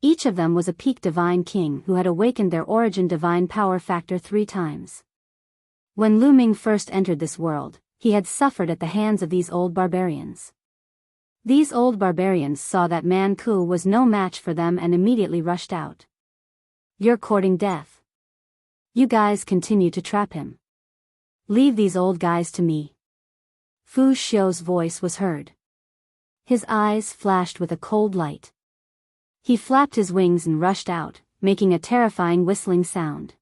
Each of them was a peak divine king who had awakened their origin divine power factor 3 times. When Lu Ming first entered this world, he had suffered at the hands of these old barbarians. These old barbarians saw that Man Ku was no match for them and immediately rushed out. You're courting death. You guys continue to trap him. Leave these old guys to me. Fu Xiu's voice was heard. His eyes flashed with a cold light. He flapped his wings and rushed out, making a terrifying whistling sound.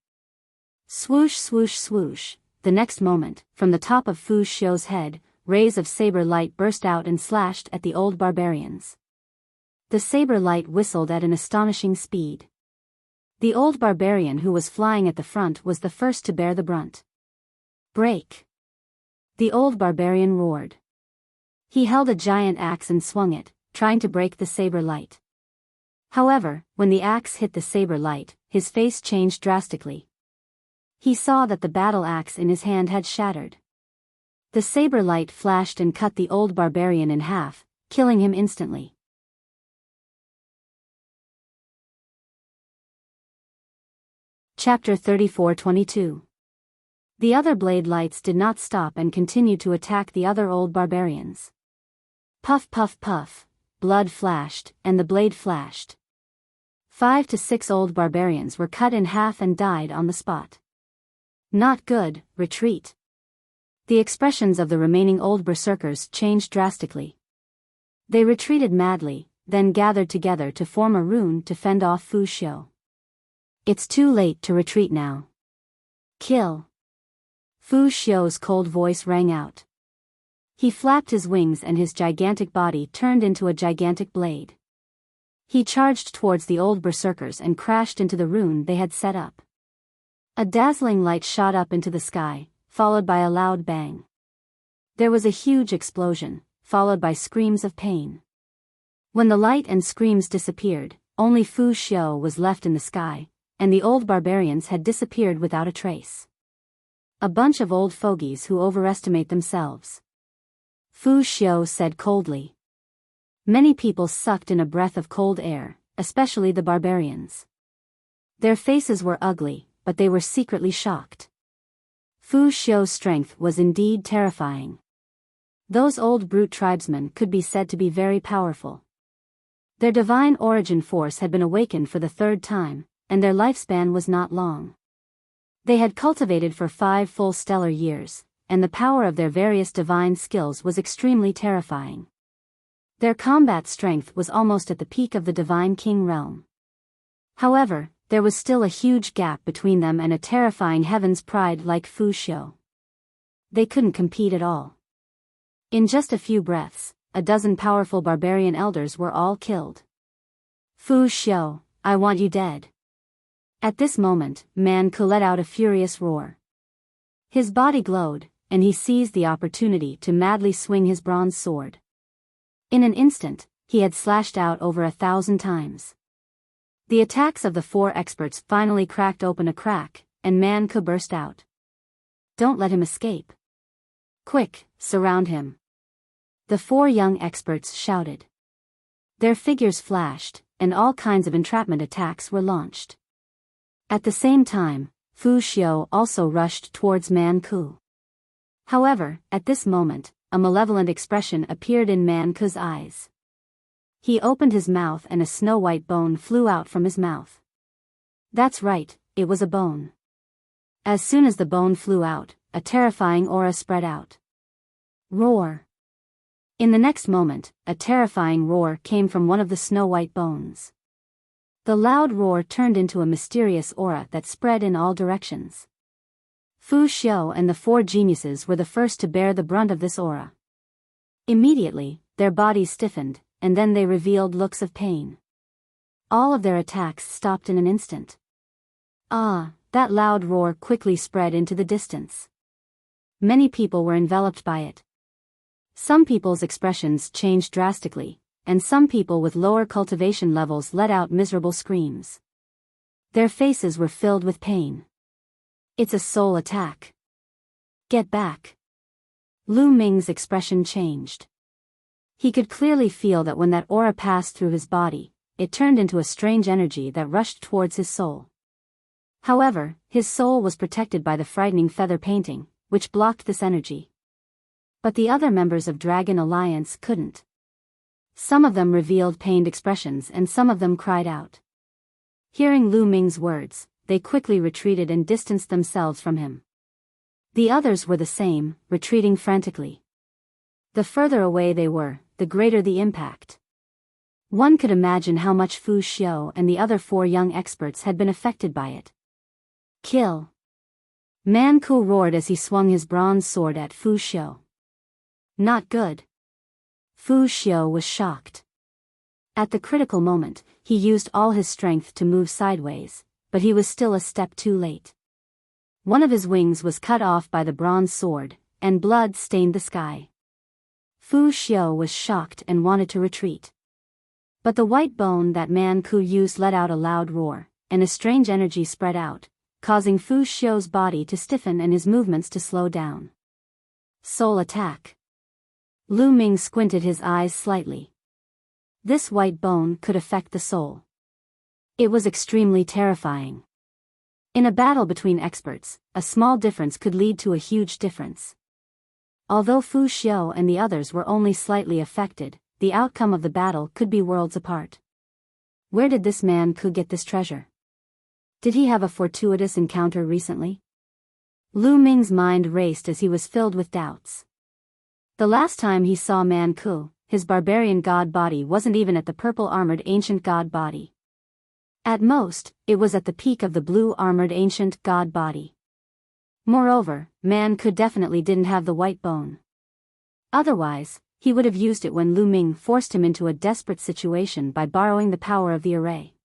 Swoosh swoosh swoosh. The next moment, from the top of Fu Xiu's head, rays of saber light burst out and slashed at the old barbarians. The saber light whistled at an astonishing speed. The old barbarian who was flying at the front was the first to bear the brunt. Break! The old barbarian roared. He held a giant axe and swung it, trying to break the saber light. However, when the axe hit the saber light, his face changed drastically. He saw that the battle axe in his hand had shattered. The saber light flashed and cut the old barbarian in half, killing him instantly. Chapter 34-22. The other blade lights did not stop and continued to attack the other old barbarians. Puff puff puff, blood flashed, and the blade flashed. 5 to 6 old barbarians were cut in half and died on the spot. Not good, retreat. The expressions of the remaining old berserkers changed drastically. They retreated madly, then gathered together to form a rune to fend off Fu Xiu. It's too late to retreat now. Kill. Fu Xiu's cold voice rang out. He flapped his wings and his gigantic body turned into a gigantic blade. He charged towards the old berserkers and crashed into the rune they had set up. A dazzling light shot up into the sky, followed by a loud bang. There was a huge explosion, followed by screams of pain. When the light and screams disappeared, only Fu Xiu was left in the sky, and the old barbarians had disappeared without a trace. A bunch of old fogies who overestimate themselves. Fu Xiu said coldly. Many people sucked in a breath of cold air, especially the barbarians. Their faces were ugly, but they were secretly shocked. Fu Xiu's strength was indeed terrifying. Those old brute tribesmen could be said to be very powerful. Their divine origin force had been awakened for the third time, and their lifespan was not long. They had cultivated for 5 full stellar years, and the power of their various divine skills was extremely terrifying. Their combat strength was almost at the peak of the Divine King realm. However, there was still a huge gap between them and a terrifying heaven's pride like Fu Xiu. They couldn't compete at all. In just a few breaths, a dozen powerful barbarian elders were all killed. Fu Xiu, I want you dead. At this moment, Man Ku let out a furious roar. His body glowed, and he seized the opportunity to madly swing his bronze sword. In an instant, he had slashed out over 1,000 times. The attacks of the 4 experts finally cracked open a crack, and Man Ku burst out. Don't let him escape. Quick, surround him. The 4 young experts shouted. Their figures flashed, and all kinds of entrapment attacks were launched. At the same time, Fu Xiu also rushed towards Man Ku. However, at this moment, a malevolent expression appeared in Man Ku's eyes. He opened his mouth and a snow-white bone flew out from his mouth. That's right, it was a bone. As soon as the bone flew out, a terrifying aura spread out. Roar! In the next moment, a terrifying roar came from one of the snow-white bones. The loud roar turned into a mysterious aura that spread in all directions. Fu Xiu and the 4 geniuses were the first to bear the brunt of this aura. Immediately, their bodies stiffened, and then they revealed looks of pain. All of their attacks stopped in an instant. Ah, that loud roar quickly spread into the distance. Many people were enveloped by it. Some people's expressions changed drastically, and some people with lower cultivation levels let out miserable screams. Their faces were filled with pain. It's a soul attack. Get back. Lu Ming's expression changed. He could clearly feel that when that aura passed through his body, it turned into a strange energy that rushed towards his soul. However, his soul was protected by the frightening feather painting, which blocked this energy. But the other members of Dragon Alliance couldn't. Some of them revealed pained expressions and some of them cried out. Hearing Lu Ming's words, they quickly retreated and distanced themselves from him. The others were the same, retreating frantically. The further away they were, the greater the impact. One could imagine how much Fu Xiu and the other 4 young experts had been affected by it. Kill! Man Ku roared as he swung his bronze sword at Fu Xiu. Not good. Fu Xiu was shocked. At the critical moment, he used all his strength to move sideways, but he was still a step too late. One of his wings was cut off by the bronze sword, and blood stained the sky. Fu Xiu was shocked and wanted to retreat. But the white bone that Man Ku used let out a loud roar, and a strange energy spread out, causing Fu Xiu's body to stiffen and his movements to slow down. Soul attack. Lu Ming squinted his eyes slightly. This white bone could affect the soul. It was extremely terrifying. In a battle between experts, a small difference could lead to a huge difference. Although Fu Xiu and the others were only slightly affected, the outcome of the battle could be worlds apart. Where did this Man Ku get this treasure? Did he have a fortuitous encounter recently? Lu Ming's mind raced as he was filled with doubts. The last time he saw Man Ku, his barbarian god body wasn't even at the purple-armored ancient god body. At most, it was at the peak of the blue-armored ancient god body. Moreover, Man Ku definitely didn't have the white bone. Otherwise, he would have used it when Lu Ming forced him into a desperate situation by borrowing the power of the array.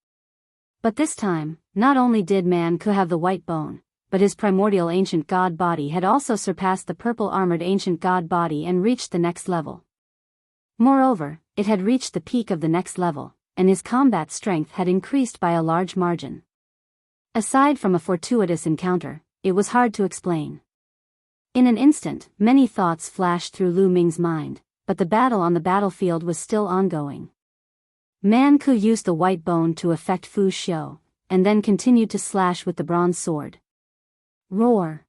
But this time, not only did Man Ku have the white bone, but his primordial ancient god body had also surpassed the purple-armored ancient god body and reached the next level. Moreover, it had reached the peak of the next level, and his combat strength had increased by a large margin. Aside from a fortuitous encounter, it was hard to explain. In an instant, many thoughts flashed through Lu Ming's mind, but the battle on the battlefield was still ongoing. Man Ku used the white bone to affect Fu Xiu, and then continued to slash with the bronze sword. Roar!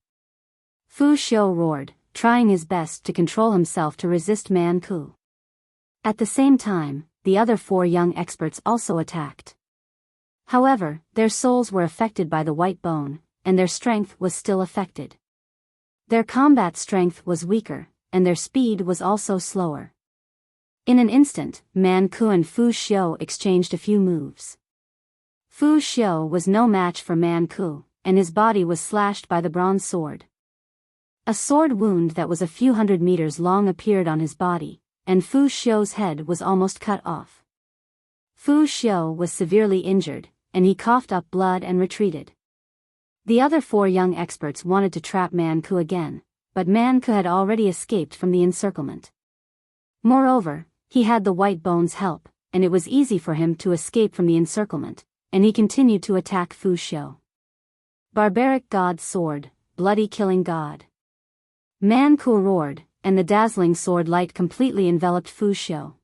Fu Xiu roared, trying his best to control himself to resist Man Ku. At the same time, the other 4 young experts also attacked. However, their souls were affected by the white bone, and their strength was still affected. Their combat strength was weaker, and their speed was also slower. In an instant, Man Ku and Fu Xiu exchanged a few moves. Fu Xiu was no match for Man Ku, and his body was slashed by the bronze sword. A sword wound that was a few hundred meters long appeared on his body, and Fu Xiu's head was almost cut off. Fu Xiu was severely injured, and he coughed up blood and retreated. The other 4 young experts wanted to trap Man Ku again, but Man Ku had already escaped from the encirclement. Moreover, he had the white bone's help, and it was easy for him to escape from the encirclement, and he continued to attack Fu Xiu. Barbaric God Sword, Bloody Killing God. Man Ku roared, and the dazzling sword light completely enveloped Fu Xiu.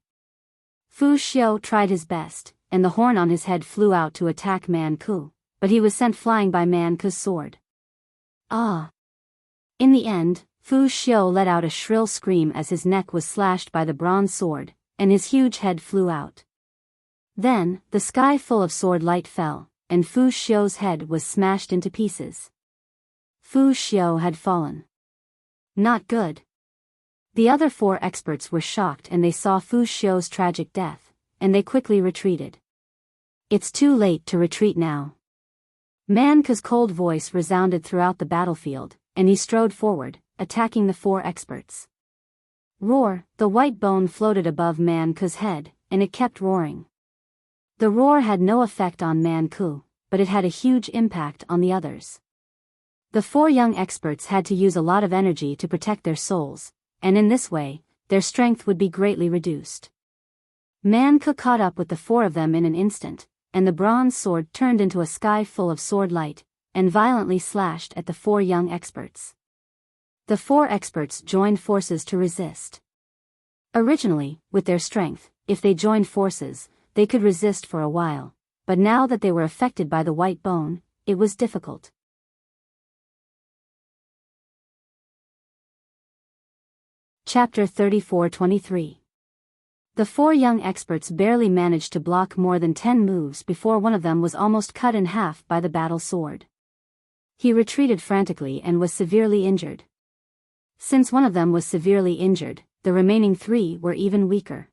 Fu Xiu tried his best, and the horn on his head flew out to attack Man Ku, but he was sent flying by Man Ku's sword. Ah! In the end, Fu Xiu let out a shrill scream as his neck was slashed by the bronze sword, and his huge head flew out. Then, the sky full of sword light fell, and Fu Xiu's head was smashed into pieces. Fu Xiu had fallen. Not good. The other 4 experts were shocked and they saw Fu Xiu's tragic death, and they quickly retreated. It's too late to retreat now. Man Ku's cold voice resounded throughout the battlefield, and he strode forward, attacking the 4 experts. Roar! The white bone floated above Man Ku's head, and it kept roaring. The roar had no effect on Man Ku, but it had a huge impact on the others. The 4 young experts had to use a lot of energy to protect their souls, and in this way, their strength would be greatly reduced. Man Ku caught up with the 4 of them in an instant, and the bronze sword turned into a sky full of sword light, and violently slashed at the 4 young experts. The 4 experts joined forces to resist. Originally, with their strength, if they joined forces, they could resist for a while, but now that they were affected by the white bone, it was difficult. Chapter 34-23. The 4 young experts barely managed to block more than 10 moves before one of them was almost cut in half by the battle sword. He retreated frantically and was severely injured. Since one of them was severely injured, the remaining 3 were even weaker.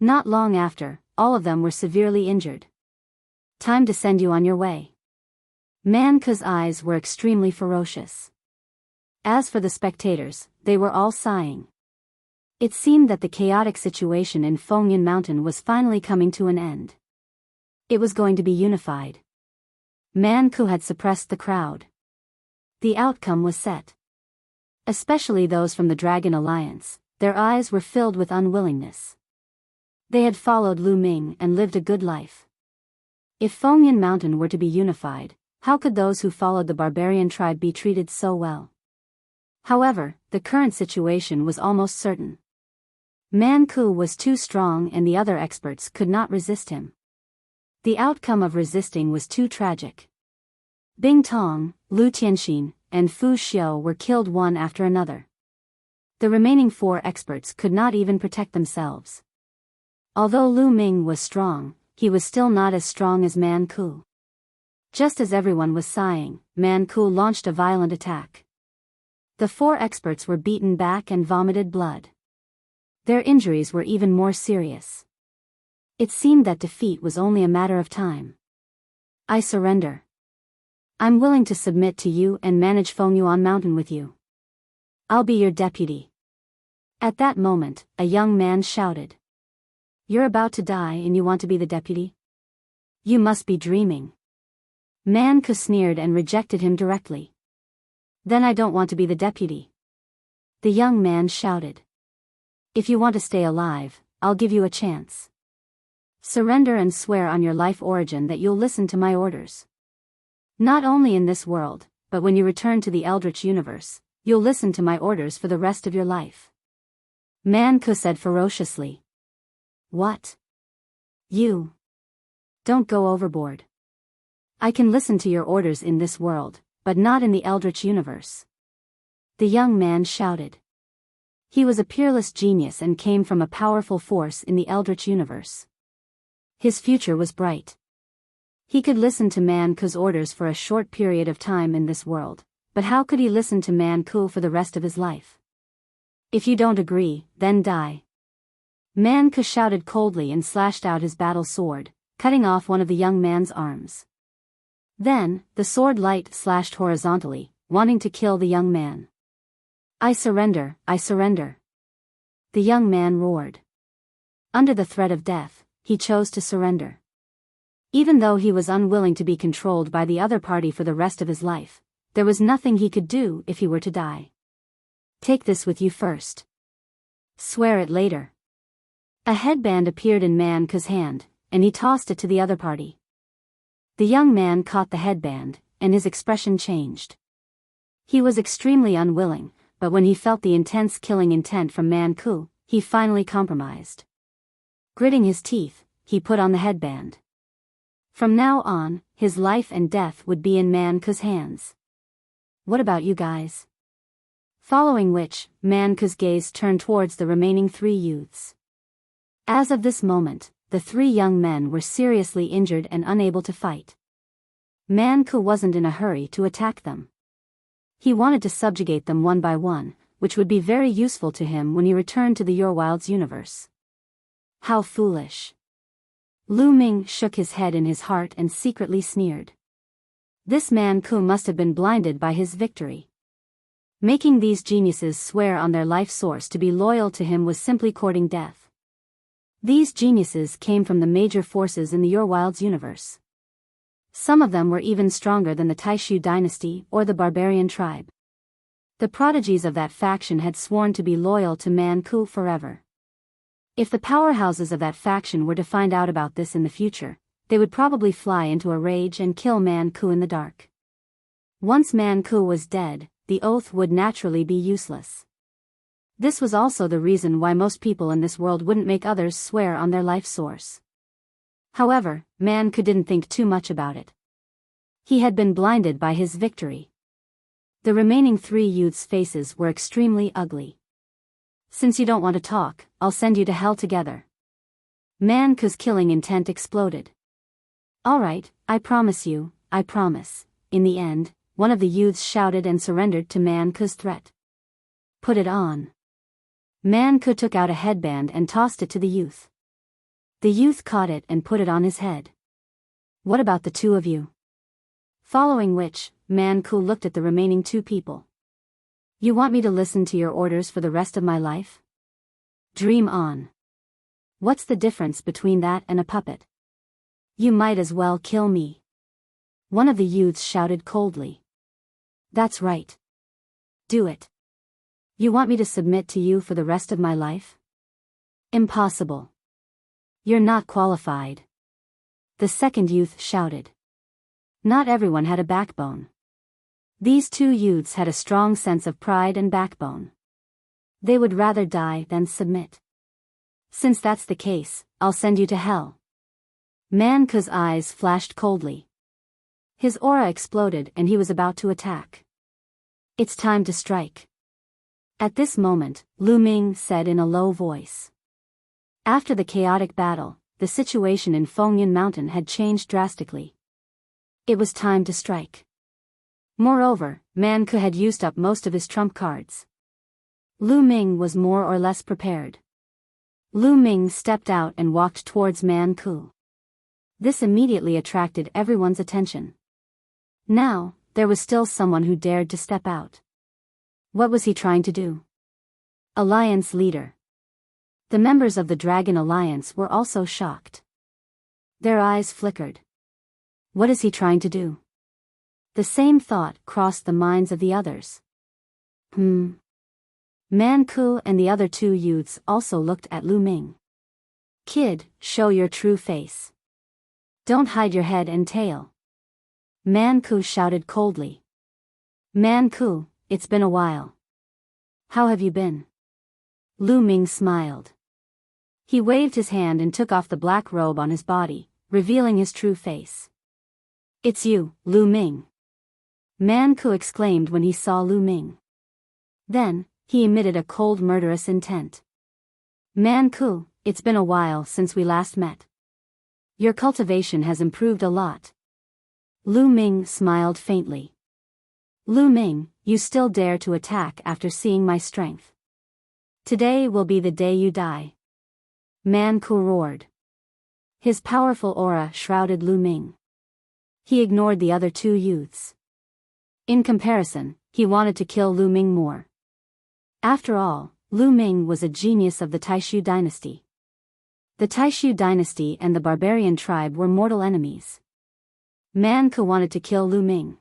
Not long after, all of them were severely injured. Time to send you on your way. Man Ku's eyes were extremely ferocious. As for the spectators, they were all sighing. It seemed that the chaotic situation in Fengyan Mountain was finally coming to an end. It was going to be unified. Man Ku had suppressed the crowd. The outcome was set. Especially those from the Dragon Alliance, their eyes were filled with unwillingness. They had followed Lu Ming and lived a good life. If Fengyan Mountain were to be unified, how could those who followed the barbarian tribe be treated so well? However, the current situation was almost certain. Man Ku was too strong and the other experts could not resist him. The outcome of resisting was too tragic. Bing Tong, Lu Tianxin, and Fu Xiu were killed one after another. The remaining 4 experts could not even protect themselves. Although Lu Ming was strong, he was still not as strong as Man Ku. Just as everyone was sighing, Man Ku launched a violent attack. The 4 experts were beaten back and vomited blood. Their injuries were even more serious. It seemed that defeat was only a matter of time. I surrender. I'm willing to submit to you and manage Fengyuan Mountain with you. I'll be your deputy. At that moment, a young man shouted. You're about to die and you want to be the deputy? You must be dreaming. Man Ku sneered and rejected him directly. Then I don't want to be the deputy. The young man shouted. If you want to stay alive, I'll give you a chance. Surrender and swear on your life origin that you'll listen to my orders. Not only in this world, but when you return to the Eldritch universe, you'll listen to my orders for the rest of your life. Man Ku said ferociously. What? You? Don't go overboard. I can listen to your orders in this world, but not in the Eldritch universe. The young man shouted. He was a peerless genius and came from a powerful force in the Eldritch universe. His future was bright. He could listen to Man-Ku's orders for a short period of time in this world, but how could he listen to Man-Ku for the rest of his life? If you don't agree, then die. Man-Ku shouted coldly and slashed out his battle sword, cutting off one of the young man's arms. Then, the sword light slashed horizontally, wanting to kill the young man. I surrender, I surrender. The young man roared. Under the threat of death, he chose to surrender. Even though he was unwilling to be controlled by the other party for the rest of his life, there was nothing he could do if he were to die. Take this with you first. Swear it later. A headband appeared in Man-Ku's hand, and he tossed it to the other party. The young man caught the headband, and his expression changed. He was extremely unwilling, but when he felt the intense killing intent from Man-Ku, he finally compromised. Gritting his teeth, he put on the headband. From now on, his life and death would be in Man-Ku's hands. What about you guys? Following which, Man-Ku's gaze turned towards the remaining 3 youths. As of this moment, the 3 young men were seriously injured and unable to fight. Man-Ku wasn't in a hurry to attack them. He wanted to subjugate them one by one, which would be very useful to him when he returned to the Your Wilds universe. How foolish. Lu Ming shook his head in his heart and secretly sneered. This Man-Ku must have been blinded by his victory. Making these geniuses swear on their life source to be loyal to him was simply courting death. These geniuses came from the major forces in the Your Wilds universe. Some of them were even stronger than the Taishu dynasty or the barbarian tribe. The prodigies of that faction had sworn to be loyal to Man-Ku forever. If the powerhouses of that faction were to find out about this in the future, they would probably fly into a rage and kill Man-Ku in the dark. Once Man-Ku was dead, the oath would naturally be useless. This was also the reason why most people in this world wouldn't make others swear on their life source. However, Man-Ku didn't think too much about it. He had been blinded by his victory. The remaining 3 youths' faces were extremely ugly. Since you don't want to talk, I'll send you to hell together. Man-Ku's killing intent exploded. Alright, I promise you, I promise. In the end, one of the youths shouted and surrendered to Man-Ku's threat. Put it on. Man-Ku took out a headband and tossed it to the youth. The youth caught it and put it on his head. What about the 2 of you? Following which, Man-Ku looked at the remaining 2 people. You want me to listen to your orders for the rest of my life? Dream on. What's the difference between that and a puppet? You might as well kill me. One of the youths shouted coldly. That's right. Do it. You want me to submit to you for the rest of my life? Impossible. You're not qualified. The second youth shouted. Not everyone had a backbone. These 2 youths had a strong sense of pride and backbone. They would rather die than submit. Since that's the case, I'll send you to hell. Man-Ku's eyes flashed coldly. His aura exploded and he was about to attack. It's time to strike. At this moment, Lu Ming said in a low voice. After the chaotic battle, the situation in Fengyan Mountain had changed drastically. It was time to strike. Moreover, Man-Ku had used up most of his trump cards. Lu Ming was more or less prepared. Lu Ming stepped out and walked towards Man-Ku. This immediately attracted everyone's attention. Now, there was still someone who dared to step out. What was he trying to do? Alliance leader. The members of the Dragon Alliance were also shocked. Their eyes flickered. What is he trying to do? The same thought crossed the minds of the others. Man-Ku and the other 2 youths also looked at Lu Ming. Kid, show your true face. Don't hide your head and tail. Man-Ku shouted coldly. Man-Ku, it's been a while. How have you been? Lu Ming smiled. He waved his hand and took off the black robe on his body, revealing his true face. It's you, Lu Ming. Man Ku exclaimed when he saw Lu Ming. Then, he emitted a cold murderous intent. Man Ku, it's been a while since we last met. Your cultivation has improved a lot. Lu Ming smiled faintly. Lu Ming, you still dare to attack after seeing my strength. Today will be the day you die. Man Ku roared. His powerful aura shrouded Lu Ming. He ignored the other two youths. In comparison, he wanted to kill Lu Ming more. After all, Lu Ming was a genius of the Taishu dynasty. The Taishu dynasty and the barbarian tribe were mortal enemies. Man Ku wanted to kill Lu Ming.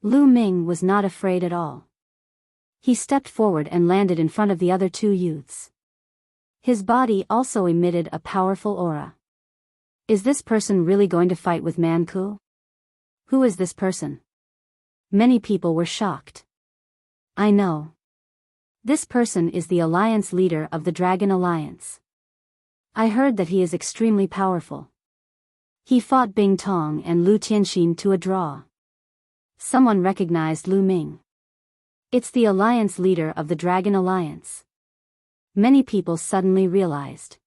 Lu Ming was not afraid at all. He stepped forward and landed in front of the other two youths. His body also emitted a powerful aura. Is this person really going to fight with Man Ku? Who is this person? Many people were shocked. I know. This person is the alliance leader of the Dragon Alliance. I heard that he is extremely powerful. He fought Bing Tong and Lu Tianxin to a draw. Someone recognized Lu Ming. It's the alliance leader of the Dragon Alliance. Many people suddenly realized.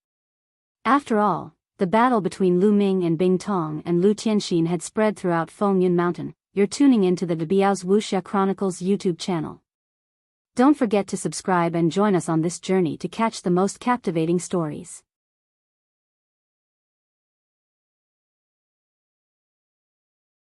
After all, the battle between Lu Ming and Bing Tong and Lu Tianxin had spread throughout Fengyun Mountain. You're tuning into the Biyao's Wuxia Chronicles YouTube channel. Don't forget to subscribe and join us on this journey to catch the most captivating stories.